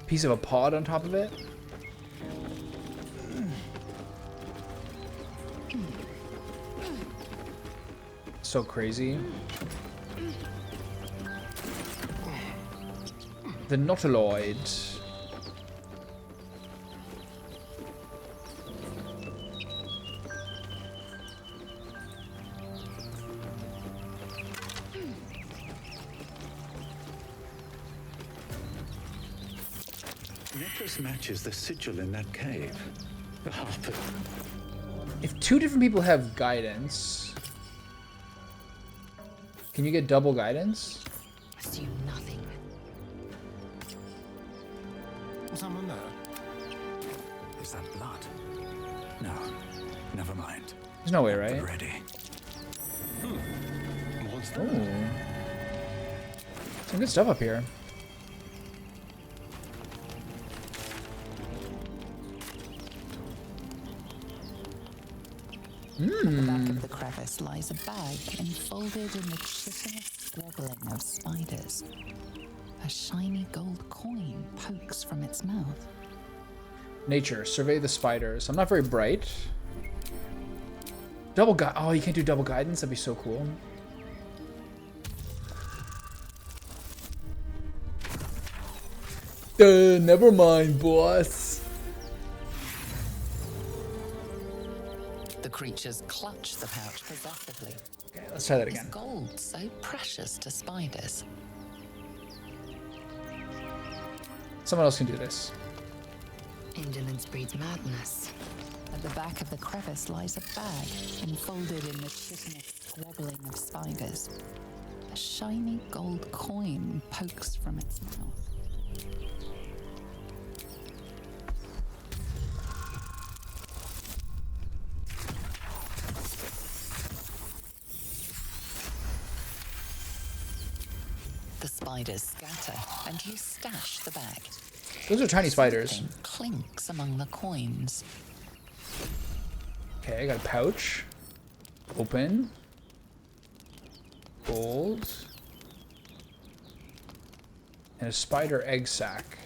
Piece of a pod on top of it. So crazy. The Nautiloid. Necklace matches the sigil in that cave. The harpy. If 2 different people have guidance, can you get double guidance? Assume nothing. Someone there? Is that blood? No, never mind. There's no way, right? Get ready. What's that? Ooh. Some good stuff up here. At the back of the crevice lies a bag enfolded in the chitinous squabbling of spiders. A shiny gold coin pokes from its mouth. Nature, survey the spiders. I'm not very bright. Double guide. Oh, you can't do double guidance? That'd be so cool. Never mind, boss. The creatures clutch the pouch possessively. Okay, let's try that again. Is gold so precious to spiders? Someone else can do this. Indolence breeds madness. At the back of the crevice lies a bag enfolded in the chitinous squabbling of spiders. A shiny gold coin pokes from its mouth. The spiders scatter, and you stash the bag. Those are tiny spiders. Something clinks among the coins. Okay, I got a pouch. Open. Gold. And a spider egg sac.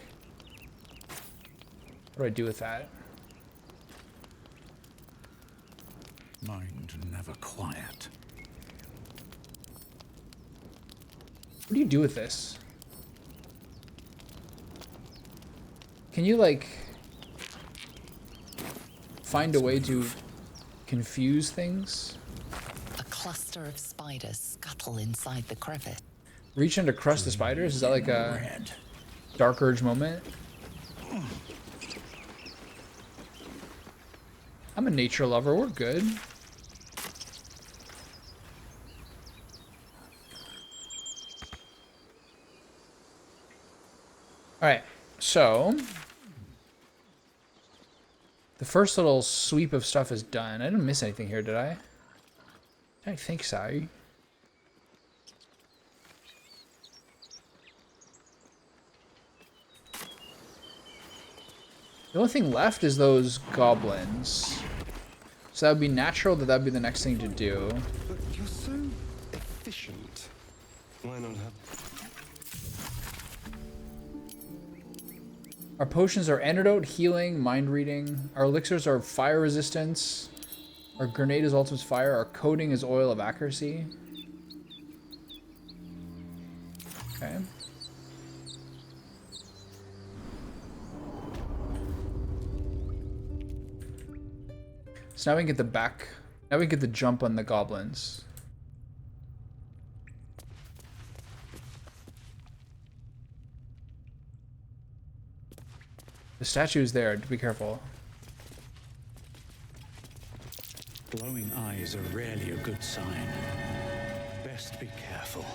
What do I do with that? Mind never quiet. What do you do with this? Can you, like, find a way to confuse things? A cluster of spiders scuttle inside the crevice. Reach in to crush the spiders? Is that like a Dark Urge moment? I'm a nature lover. We're good. Alright, so the first little sweep of stuff is done. I didn't miss anything here, did I? I think so. The only thing left is those goblins. So that would be natural that would be the next thing to do. But you're so efficient. Why not have... Our potions are antidote, healing, mind reading. Our elixirs are fire resistance. Our grenade is ultimate fire. Our coating is oil of accuracy. Okay. So now we can get the back. Now we can get the jump on the goblins. The statue is there. Be careful. Glowing eyes are rarely a good sign. Best be careful.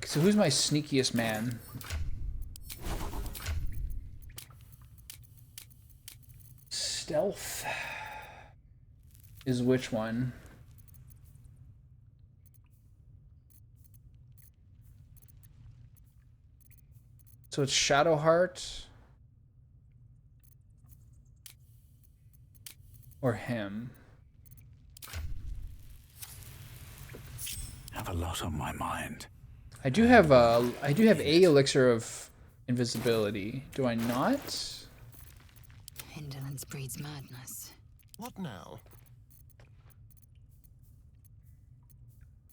So who's my sneakiest man? Stealth is which one? So it's Shadowheart or him. Have a lot on my mind. I do have a elixir of invisibility. Do I not? Indolence breeds madness. What now?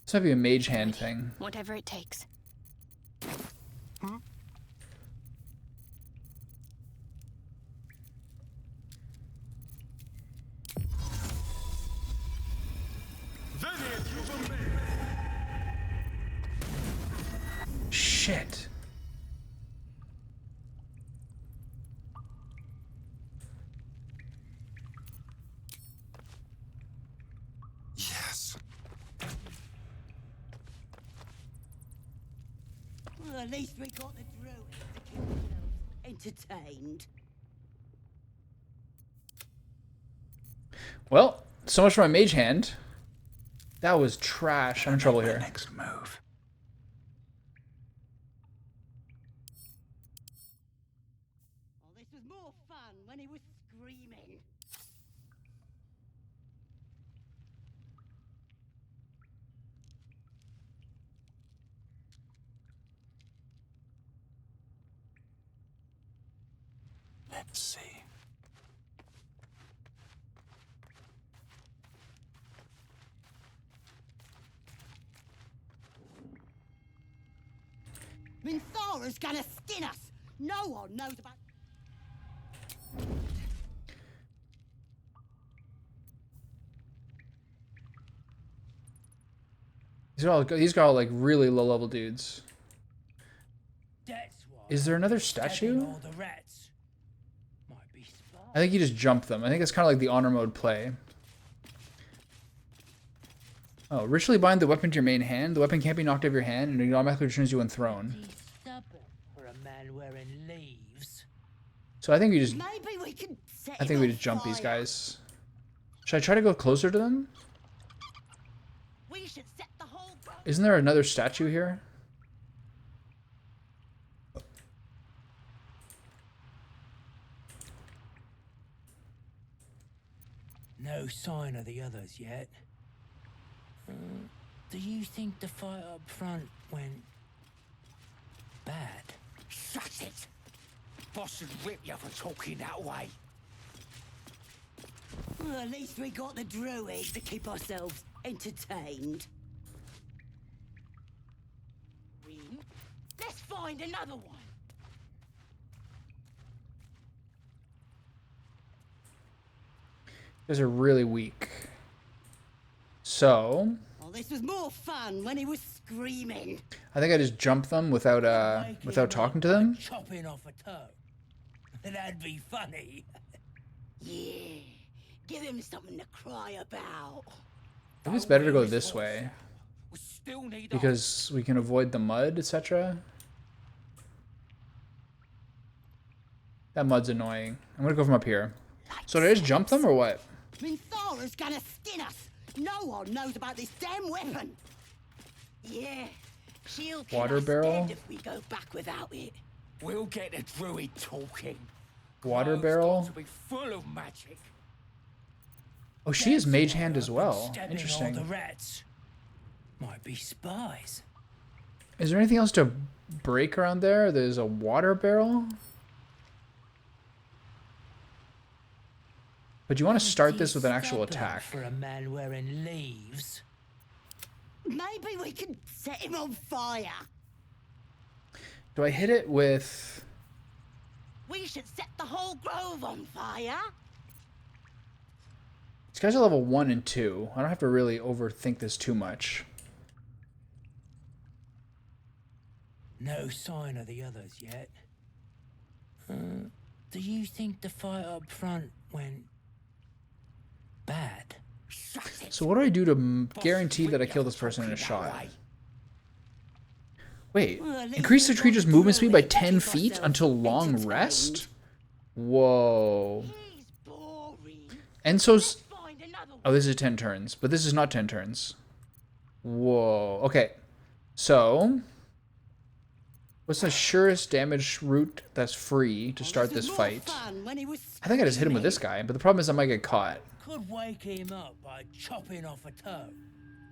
This might be a mage hand thing. Whatever it takes. Shit. Yes. Well, at least we got the druids to keep ourselves entertained. Well, so much for my mage hand. That was trash. I'm in trouble here. Next move. Oh, this was more fun when he was screaming. Let's see. Minthara's gonna skin us. No one knows about. These are all like really low level dudes. Is there another statue? I think you just jump them. I think it's kind of like the honor mode play. Oh, ritually bind the weapon to your main hand. The weapon can't be knocked out of your hand, and it automatically returns you when thrown. For a man wearing leaves. So I think we just. Maybe we can set I think we just jump these guys. Should I try to go closer to them? We should set the whole. Isn't there another statue here? No sign of the others yet. Do you think the fight up front went bad? Shut it! Boss would whip you for talking that way. Well, at least we got the druids to keep ourselves entertained. Let's find another one. guys are really weak. So Oh, this was more fun when he was screaming. I think I just jumped them without talking to them. Chopping off a toe. That'd be funny. Yeah. Give him something to cry about. I think it's better to go this way because we can avoid the mud, etc. That mud's annoying. I'm gonna go from up here. So did I just jump them or what? Minthara's gonna skin us. No one knows about this damn weapon. Yeah, she'll kill Water us barrel? dead if we go back without it. We'll get a druid talking. Water Grove's barrel? got to be full of magic. Oh, she is mage hand as well. Stabbing all Interesting. the rats. Might be spies. Is there anything else to break around there? There's a water barrel. But you want to start this with an actual attack. For a man wearing leaves. Maybe we can set him on fire. Do I hit it with... We should set the whole grove on fire. These guys are level 1 and 2. I don't have to really overthink this too much. No sign of the others yet. Do you think the fight up front went bad? So what do I do to guarantee that I kill this person in a shot? Wait, increase the creature's movement speed by 10 feet until long rest? Whoa. Enso's... Oh, this is 10 turns, but this is not 10 turns. Whoa. Okay, so... What's the surest damage route that's free to start this fight? I think I just hit him with this guy, but the problem is I might get caught. Could wake him up by chopping off a toe.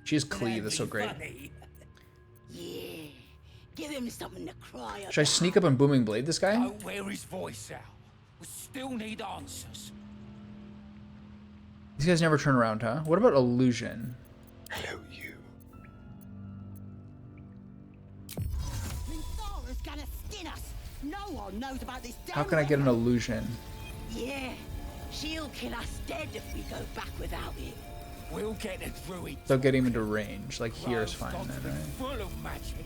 She's cleave, that's so great. Yeah. Give him something to cry about. Should I sneak up and booming blade this guy? Don't wear his voice out. We still need answers. These guys never turn around, huh? What about illusion? Hello, you. Minthara's gonna skin us. No one knows about this damn How can I get an illusion? Yeah, she'll kill us dead if we go back without it. We'll get a druid. They'll get him into range. Like here is fine Grove's got to then, be right? full of magic.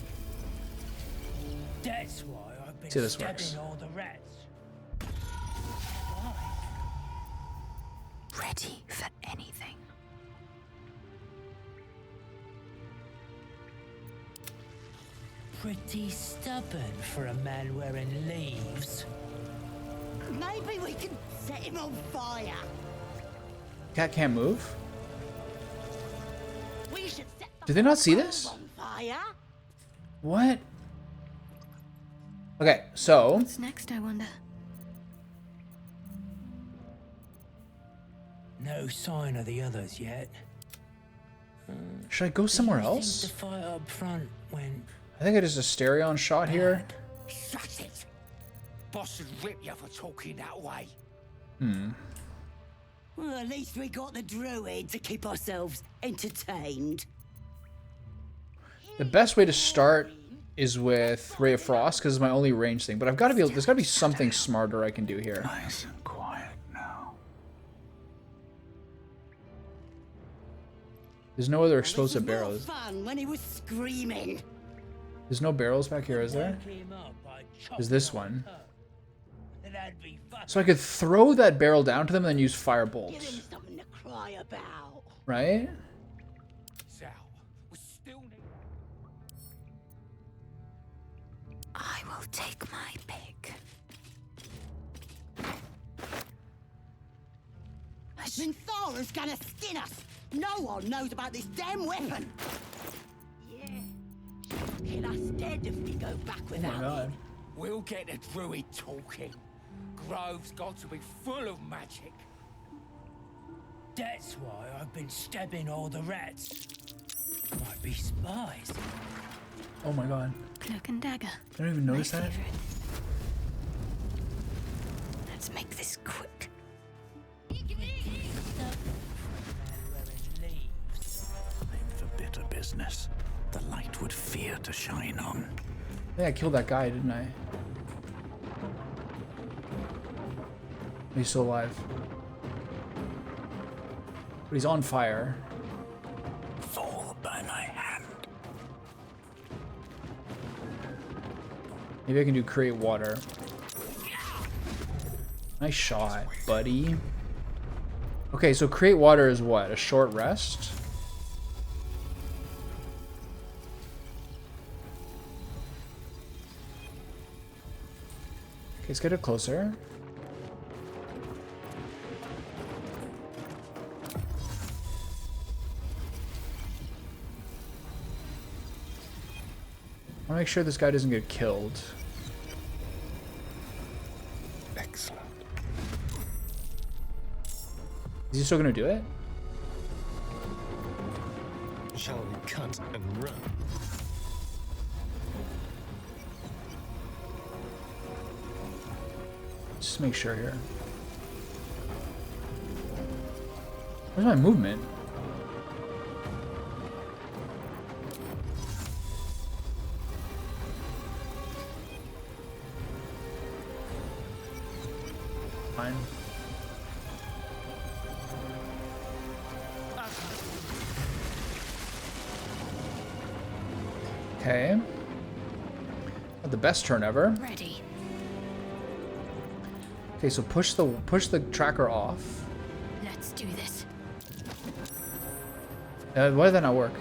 That's why I've been See, this stabbing works. all the rats. Ready for anything. Pretty stubborn for a man wearing leaves. Maybe we can set him on fire. Cat can't move? We should set the Did they not see this? on fire. What? Okay, so... What's next, I wonder? No sign of the others yet. Should I go somewhere Do you think else? the fight up front went... I think I just a stereo shot here. Shut it. Boss would rip you for talking that way. Well, at least we got the druid to keep ourselves entertained. The best way to start is with Ray of Frost because it's my only range thing. But I've got to be. There's got to be something smarter I can do here. Nice and quiet now. There's no other explosive More barrels. fun when he was screaming. There's no barrels back here, is there? Wake him up by There's this one. That'd be funny. So I could throw that barrel down to them and then use Give firebolt, him something to cry about. right? Sal, we still need... I will take my pick. Minthara's gonna skin us. No one knows about this damn weapon. Yeah, she'll kill us dead if we go back Oh my without it. god. We'll get a druid talking. Grove's got to be full of magic. That's why I've been stabbing all the rats. Might be spies. Oh my god. Cloak and dagger. I don't even notice My that. favorite. Let's make this quick. I'm for bitter business. The light would fear to shine on. I think I killed that guy, didn't I? He's still alive. But he's on fire. Fall by my hand. Maybe I can do create water. Nice shot, buddy. Okay, so create water is what? A short rest? Okay, let's get it closer. I want to make sure this guy doesn't get killed. Excellent. Is he still gonna do it? Shall we cut and run? Just make sure here. Where's my movement? Fine. Okay. Not the best turn ever. Ready. Okay, so push the tracker off. Let's do this. Why did that not work?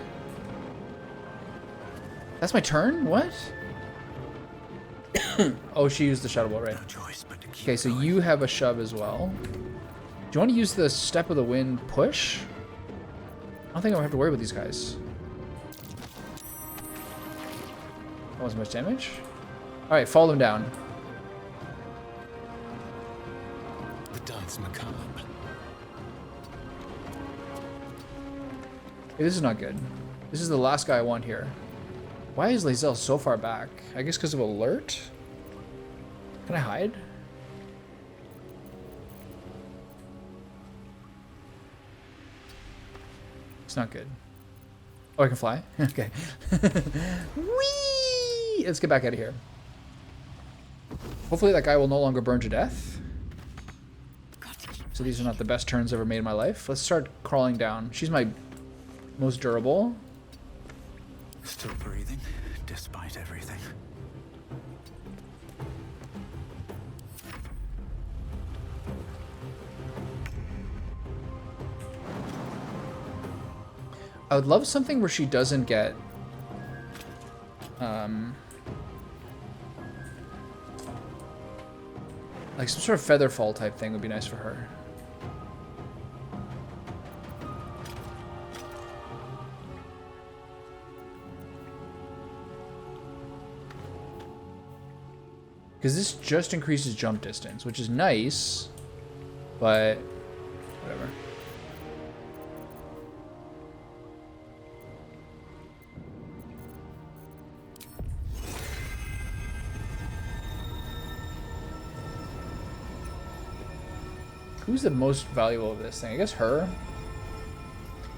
That's my turn? What? Oh, she used the shadow ball, right? Okay, so you have a shove as well. Do you want to use the step of the wind push? I don't think I have to worry about these guys. That wasn't much damage. Alright, fall them down. The dance macabre. Okay, this is not good. This is the last guy I want here. Why is Lae'zel so far back? I guess because of alert? Can I hide? It's not good. Oh, I can fly? Okay. Whee! Let's get back out of here. Hopefully that guy will no longer burn to death. So these are not the best turns ever made in my life. Let's start crawling down. She's my most durable. Still breathing, despite everything. I would love something where she doesn't get like some sort of feather fall type thing would be nice for her. Because this just increases jump distance, which is nice, but whatever. Who's the most valuable of this thing? I guess her.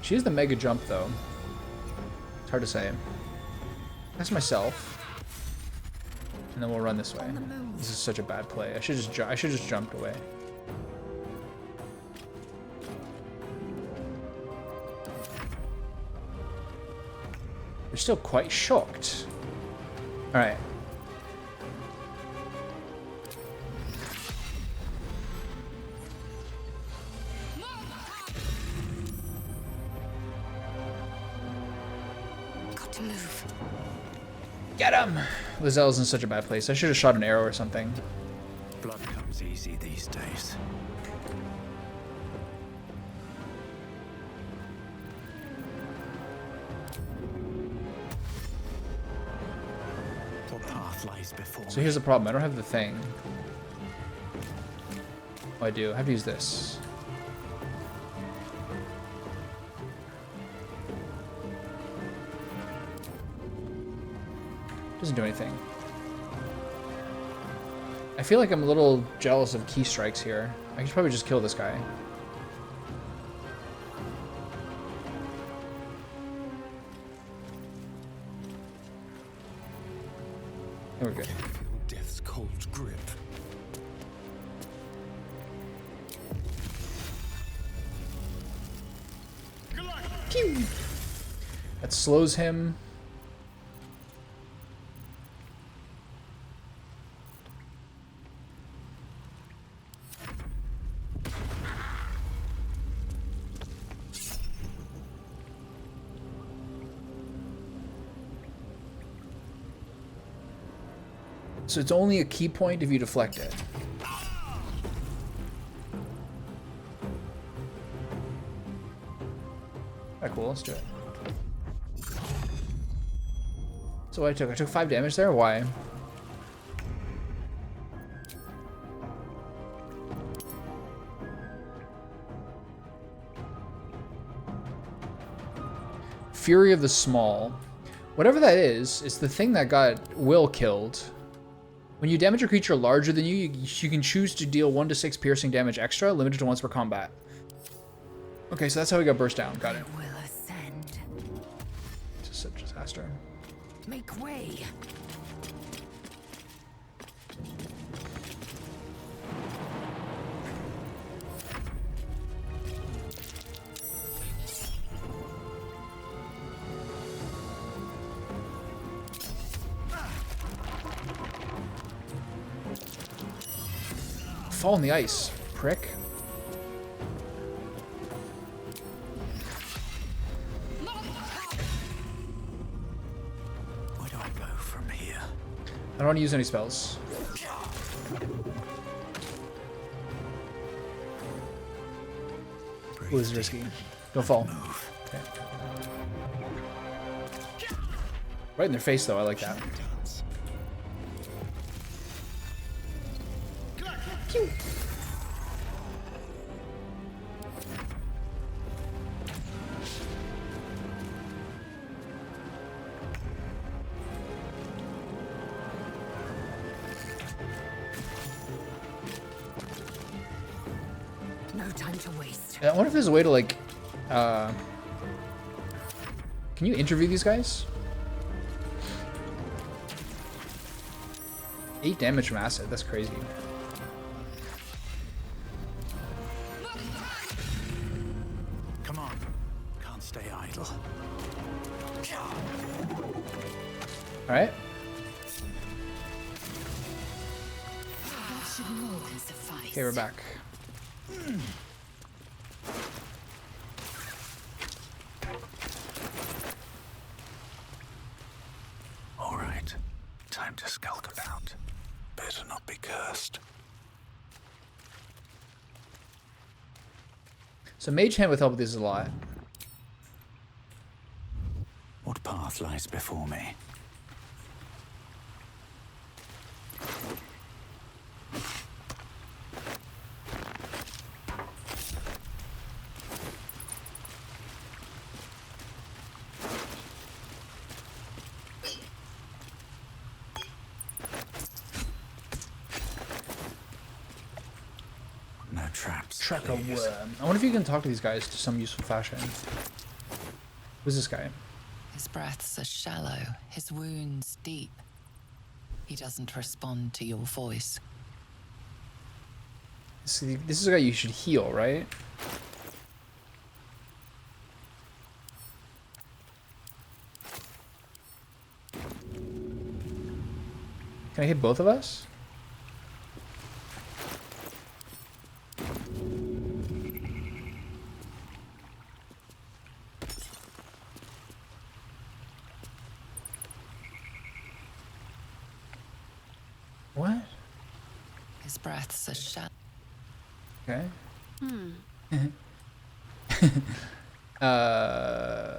She has the mega jump, though. It's hard to say. That's myself. And then we'll run this way. This is such a bad play. I should just jumped away. They're still quite shocked. All right. Got to move. Get him! Lae'zel's in such a bad place. I should have shot an arrow or something. Blood comes easy these days. What path lies before So here's the problem. I don't have the thing. Oh, I do. I have to use this. Doesn't do anything. I feel like I'm a little jealous of key strikes here. I should probably just kill this guy. We're good. Death's cold grip. Pew! That slows him. So it's only a key point if you deflect it. Alright, cool, let's do it. So what I took 5 damage there? Why? Fury of the Small. Whatever that is, it's the thing that got Will killed. When you damage a creature larger than you, you can choose to deal 1 to 6 piercing damage extra, limited to once per combat. Okay, so that's how we got burst down. Got it. Will ascend. Just a disaster. Make way. Fall in the ice, prick. Where do I go from here? I don't want to use any spells. Ooh, this is risky. Don't fall. Okay. Right in their face, though. I like that. Pew. No time to waste. I wonder if there's a way to, like, can you interview these guys? 8 damage from acid. That's crazy. Come on. Can't stay idle. Alright. That should more than suffice. Okay, we're back. All right. Time to skulk about. Better not be cursed. So Mage Hand with help with this a lot. What path lies before me? No traps. Track a please. worm. I wonder if you can talk to these guys to some useful fashion. Who's this guy? His breaths are shallow, his wounds deep. He doesn't respond to your voice. See, this is a guy you should heal, right? Can I hit both of us? What? His breaths are shallow. Okay.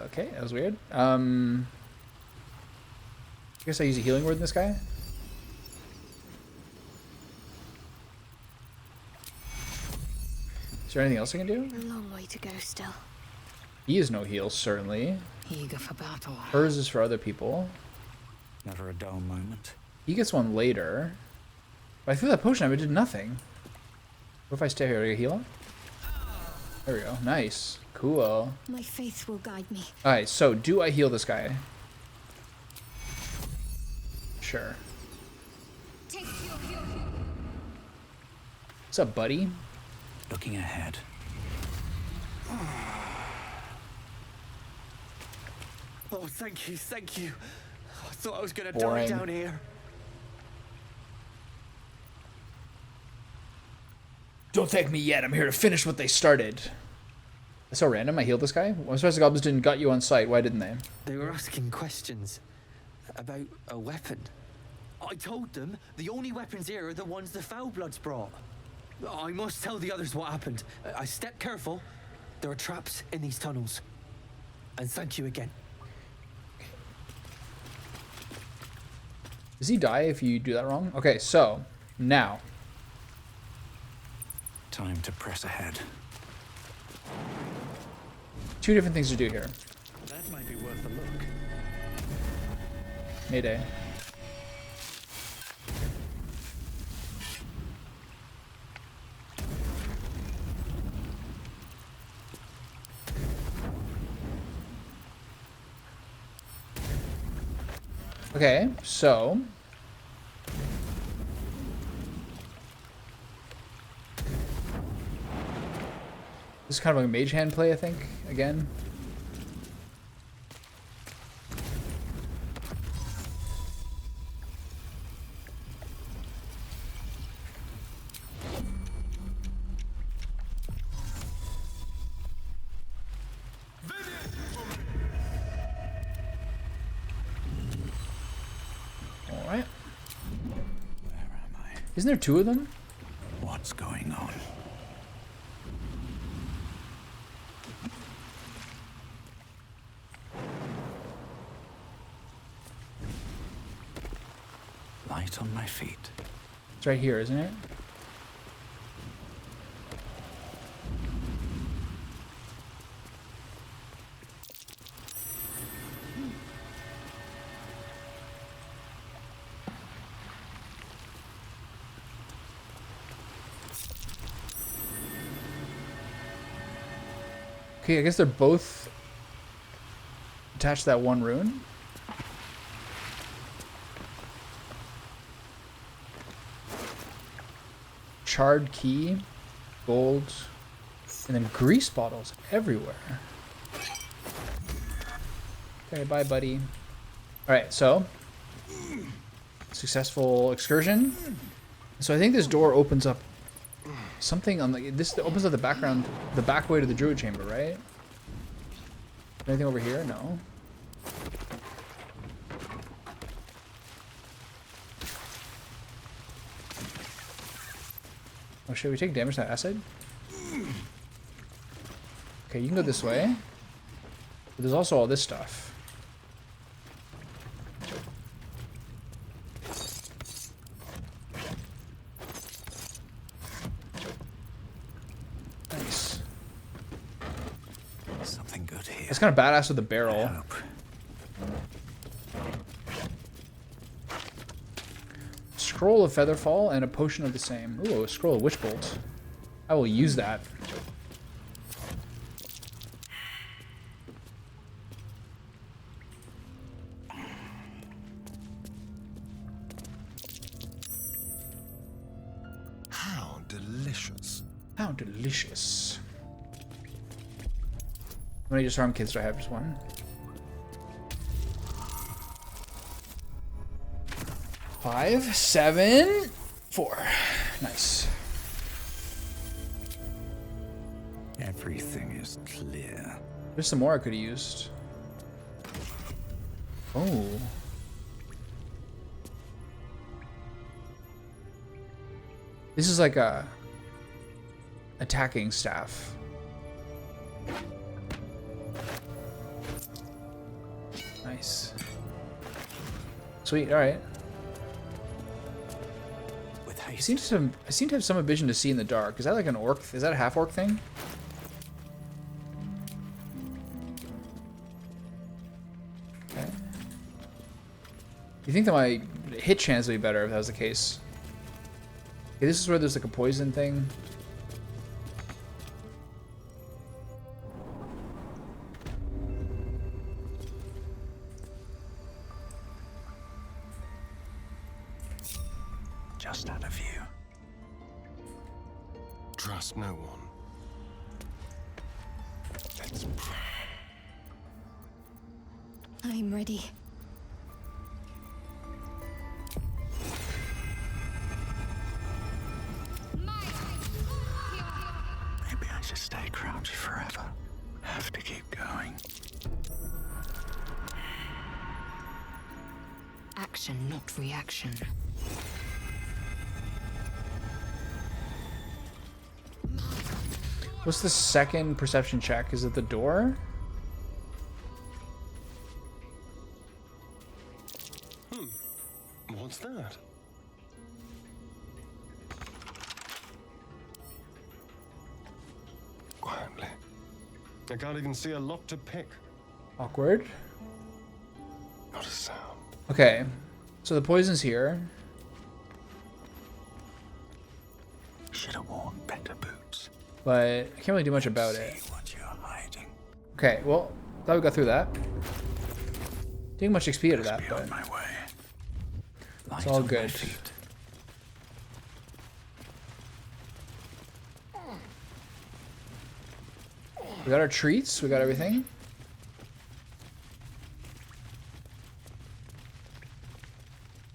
Okay, that was weird. I guess I use a healing word in this guy. Is there anything else I can do? A long way to go still. He is no heal, certainly. Eager for battle. Hers is for other people. Never a dull moment. He gets one later. But I threw that potion, I did nothing. What if I stay here? Do I get heal him? There we go. Nice. Cool. My faith will guide me. Alright, so do I heal this guy? Sure. What's up, buddy? Looking ahead. Oh, thank you, thank you. I thought I was gonna die Boring. down here. Don't thank me yet. I'm here to finish what they started. That's so random. I healed this guy. I'm surprised the goblins didn't gut you on sight. Why didn't they? They were asking questions about a weapon. I told them the only weapons here are the ones the Foulbloods brought. I must tell the others what happened. I stepped careful. There are traps in these tunnels. And thank you again. Does he die if you do that wrong? Okay, so now. Time to press ahead. Two different things to do here. That might be worth a look. Mayday. Okay, so this is kind of like a mage hand play, I think, again. Alright. Isn't there two of them? What's going on? Light on my feet. It's right here, isn't it? Okay, I guess they're both attached to that one rune. Charred key, gold, and then grease bottles everywhere. Okay, bye, buddy. Alright, so successful excursion. So I think this door opens up something on the this opens up the back way to the druid chamber, right? Anything over here? No. Oh, should we take damage to that acid? Okay, you can go this way. But there's also all this stuff. Nice. Something good here. It's kind of badass with the barrel. Scroll of Featherfall and a potion of the same. Ooh, a scroll of Witchbolt. I will use that. How delicious. How delicious. How many disarm kids do I have? Just one. Five, 7, 4. Nice. Everything is clear. There's some more I could have used. Oh. This is like a attacking staff. Nice. Sweet, alright. I seem to have some vision to see in the dark. Is that like an orc? Is that a half orc thing? Okay. You think that my hit chance would be better if that was the case? Okay, this is where there's like a poison thing. Just out of view. Trust no one. Let's pray. I'm ready. Maybe I should stay crouched forever. Have to keep going. Action, not reaction. What's the second perception check? Is it the door? What's that? Quietly. I can't even see a lock to pick. Awkward. Not a sound. Okay, so the poison's here. Should have worn better boots. But I can't really do much about it. What you're hiding. Okay, well, thought we got through that. Didn't get much XP out of that, but My way. it's all good. We got our treats, we got everything.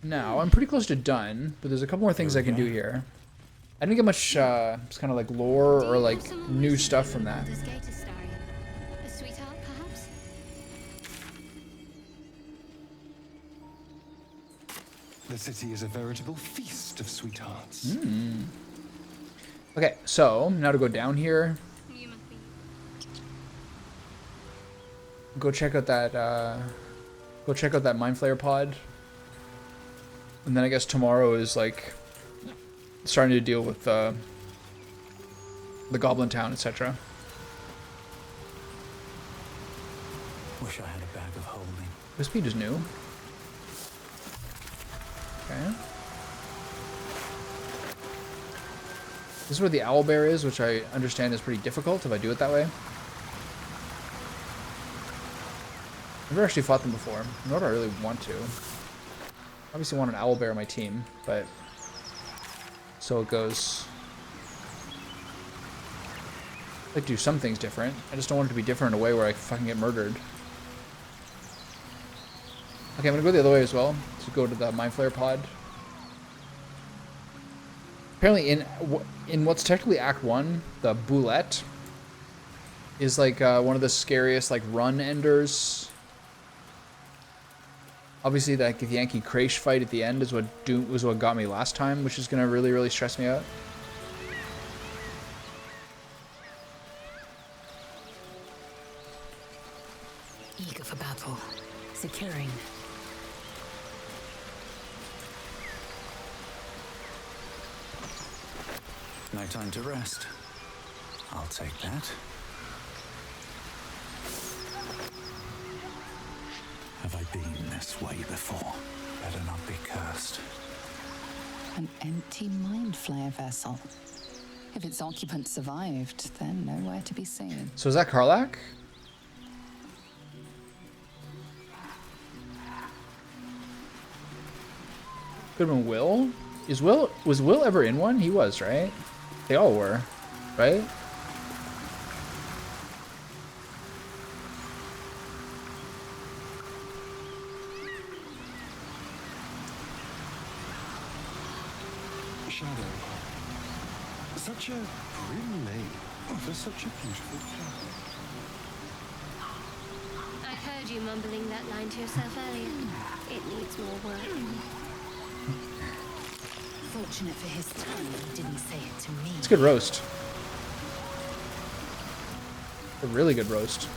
Now, I'm pretty close to done, but there's a couple more things I can do here. I didn't get much just kind of like lore or like new stuff from that. A sweetheart, perhaps? The city is a veritable feast of sweethearts. Mm. Okay, so now to go down here. Go check out that Mind Flayer pod. And then I guess tomorrow is like starting to deal with the Goblin Town, etc. Wish I had a bag of holding. This speed is new. Okay. This is where the owlbear is, which I understand is pretty difficult if I do it that way. I've never actually fought them before, nor do I really want to. Obviously want an owlbear on my team, but so it goes. I like to do some things different. I just don't want it to be different in a way where I fucking get murdered. Okay, I'm gonna go the other way as well. To go to the Mind Flayer pod. Apparently in what's technically Act 1, the Boulette is like one of the scariest like run enders. Obviously, that Yankee Crash fight at the end is what got me last time, which is gonna really, really stress me out. Eager for battle. Securing. No time to rest. I'll take that. Have I been this way before? Better not be cursed. An empty Mind Flayer vessel. If its occupant survived, then nowhere to be seen. So is that Karlach? Could have been Will. Was Will ever in one? He was, right? They all were, right? Shadow. Such a grim name for such a beautiful flower. I heard you mumbling that line to yourself earlier. It needs more work. Fortunate for his time, he didn't say it to me. It's a good roast. A really good roast.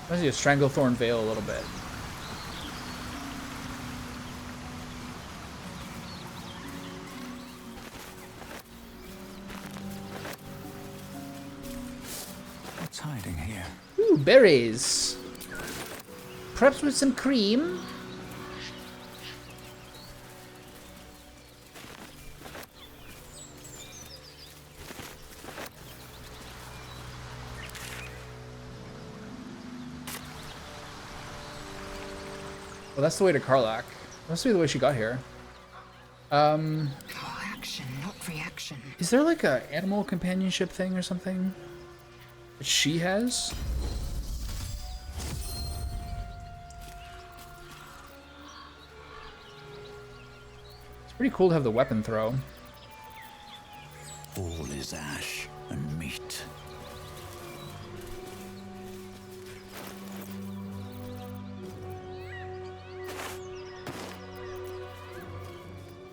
Reminds me of Stranglethorn Vale a little bit. What's hiding here? Ooh, berries. Perhaps with some cream. Well, that's the way to Karlak. Must be the way she got here. Oh, action, not reaction. Is there like a animal companionship thing or something that she has? It's pretty cool to have the weapon throw. All is ash and meat.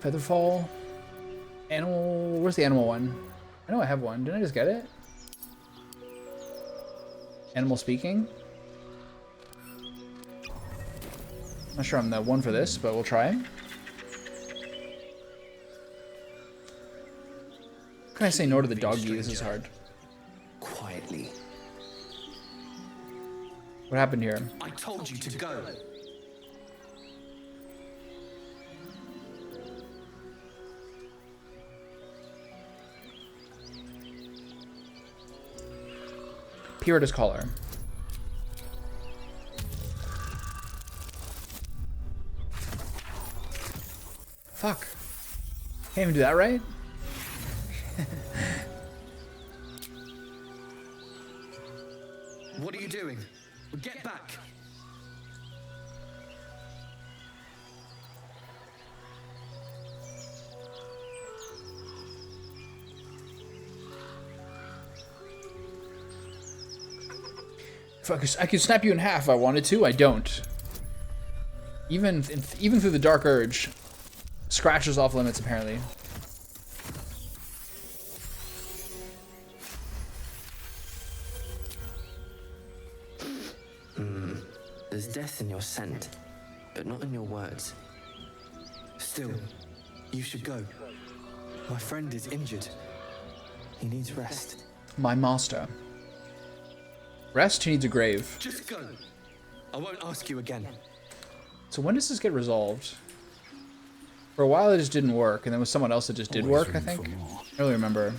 Featherfall. Animal. Where's the animal one? I know I have one. Didn't I just get it? Animal speaking. Not sure I'm the one for this, but we'll try. How can I say no to the doggy? This is hard. Quietly. What happened here? I told you to go. Piratus collar. Fuck. Can't even do that right? What are you doing? Get back! If I could snap you in half if I wanted to. I don't. Even through the Dark Urge, Scratch is off limits apparently. There's death in your scent, but not in your words. Still, you should go. My friend is injured. He needs rest. My master. Rest, he needs a grave. Just go. I won't ask you again. So when does this get resolved? For a while it just didn't work, and then with someone else it just did work, I think. I don't really remember.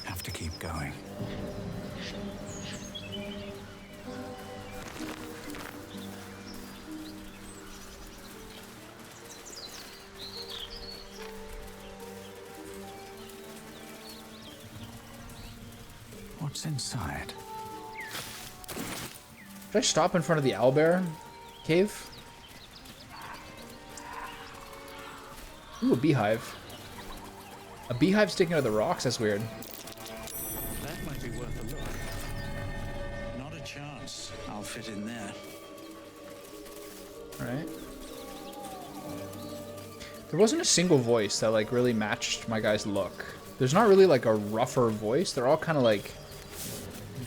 Have to keep going. What's inside? Should I stop in front of the owlbear cave? Ooh, a beehive. A beehive sticking out of the rocks? That's weird. That might be worth a look. Not a chance. I'll fit in there. Alright. There wasn't a single voice that like really matched my guy's look. There's not really like a rougher voice. They're all kind of like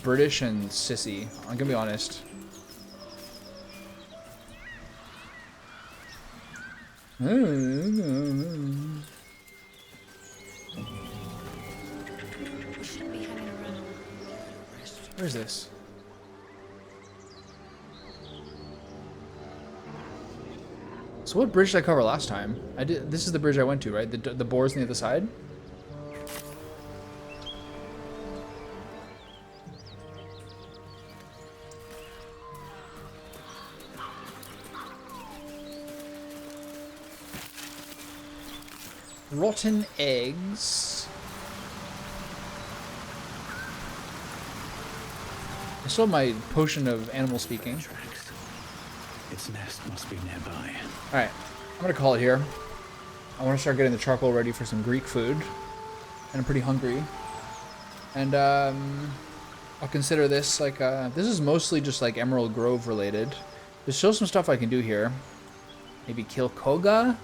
British and sissy. I'm gonna be honest. Where's this? So what bridge did I cover last time? I did. This is the bridge I went to, right? The boar's on the other side. Rotten eggs. I still have my potion of animal speaking. Its nest must be nearby. Alright, I'm gonna call it here. I want to start getting the charcoal ready for some Greek food. And I'm pretty hungry. And I'll consider this like this is mostly just like Emerald Grove related. There's still some stuff I can do here. Maybe kill Koga?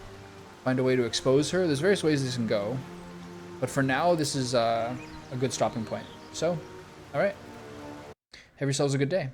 Find a way to expose her. There's various ways this can go. But for now, this is a good stopping point. So, alright. Have yourselves a good day.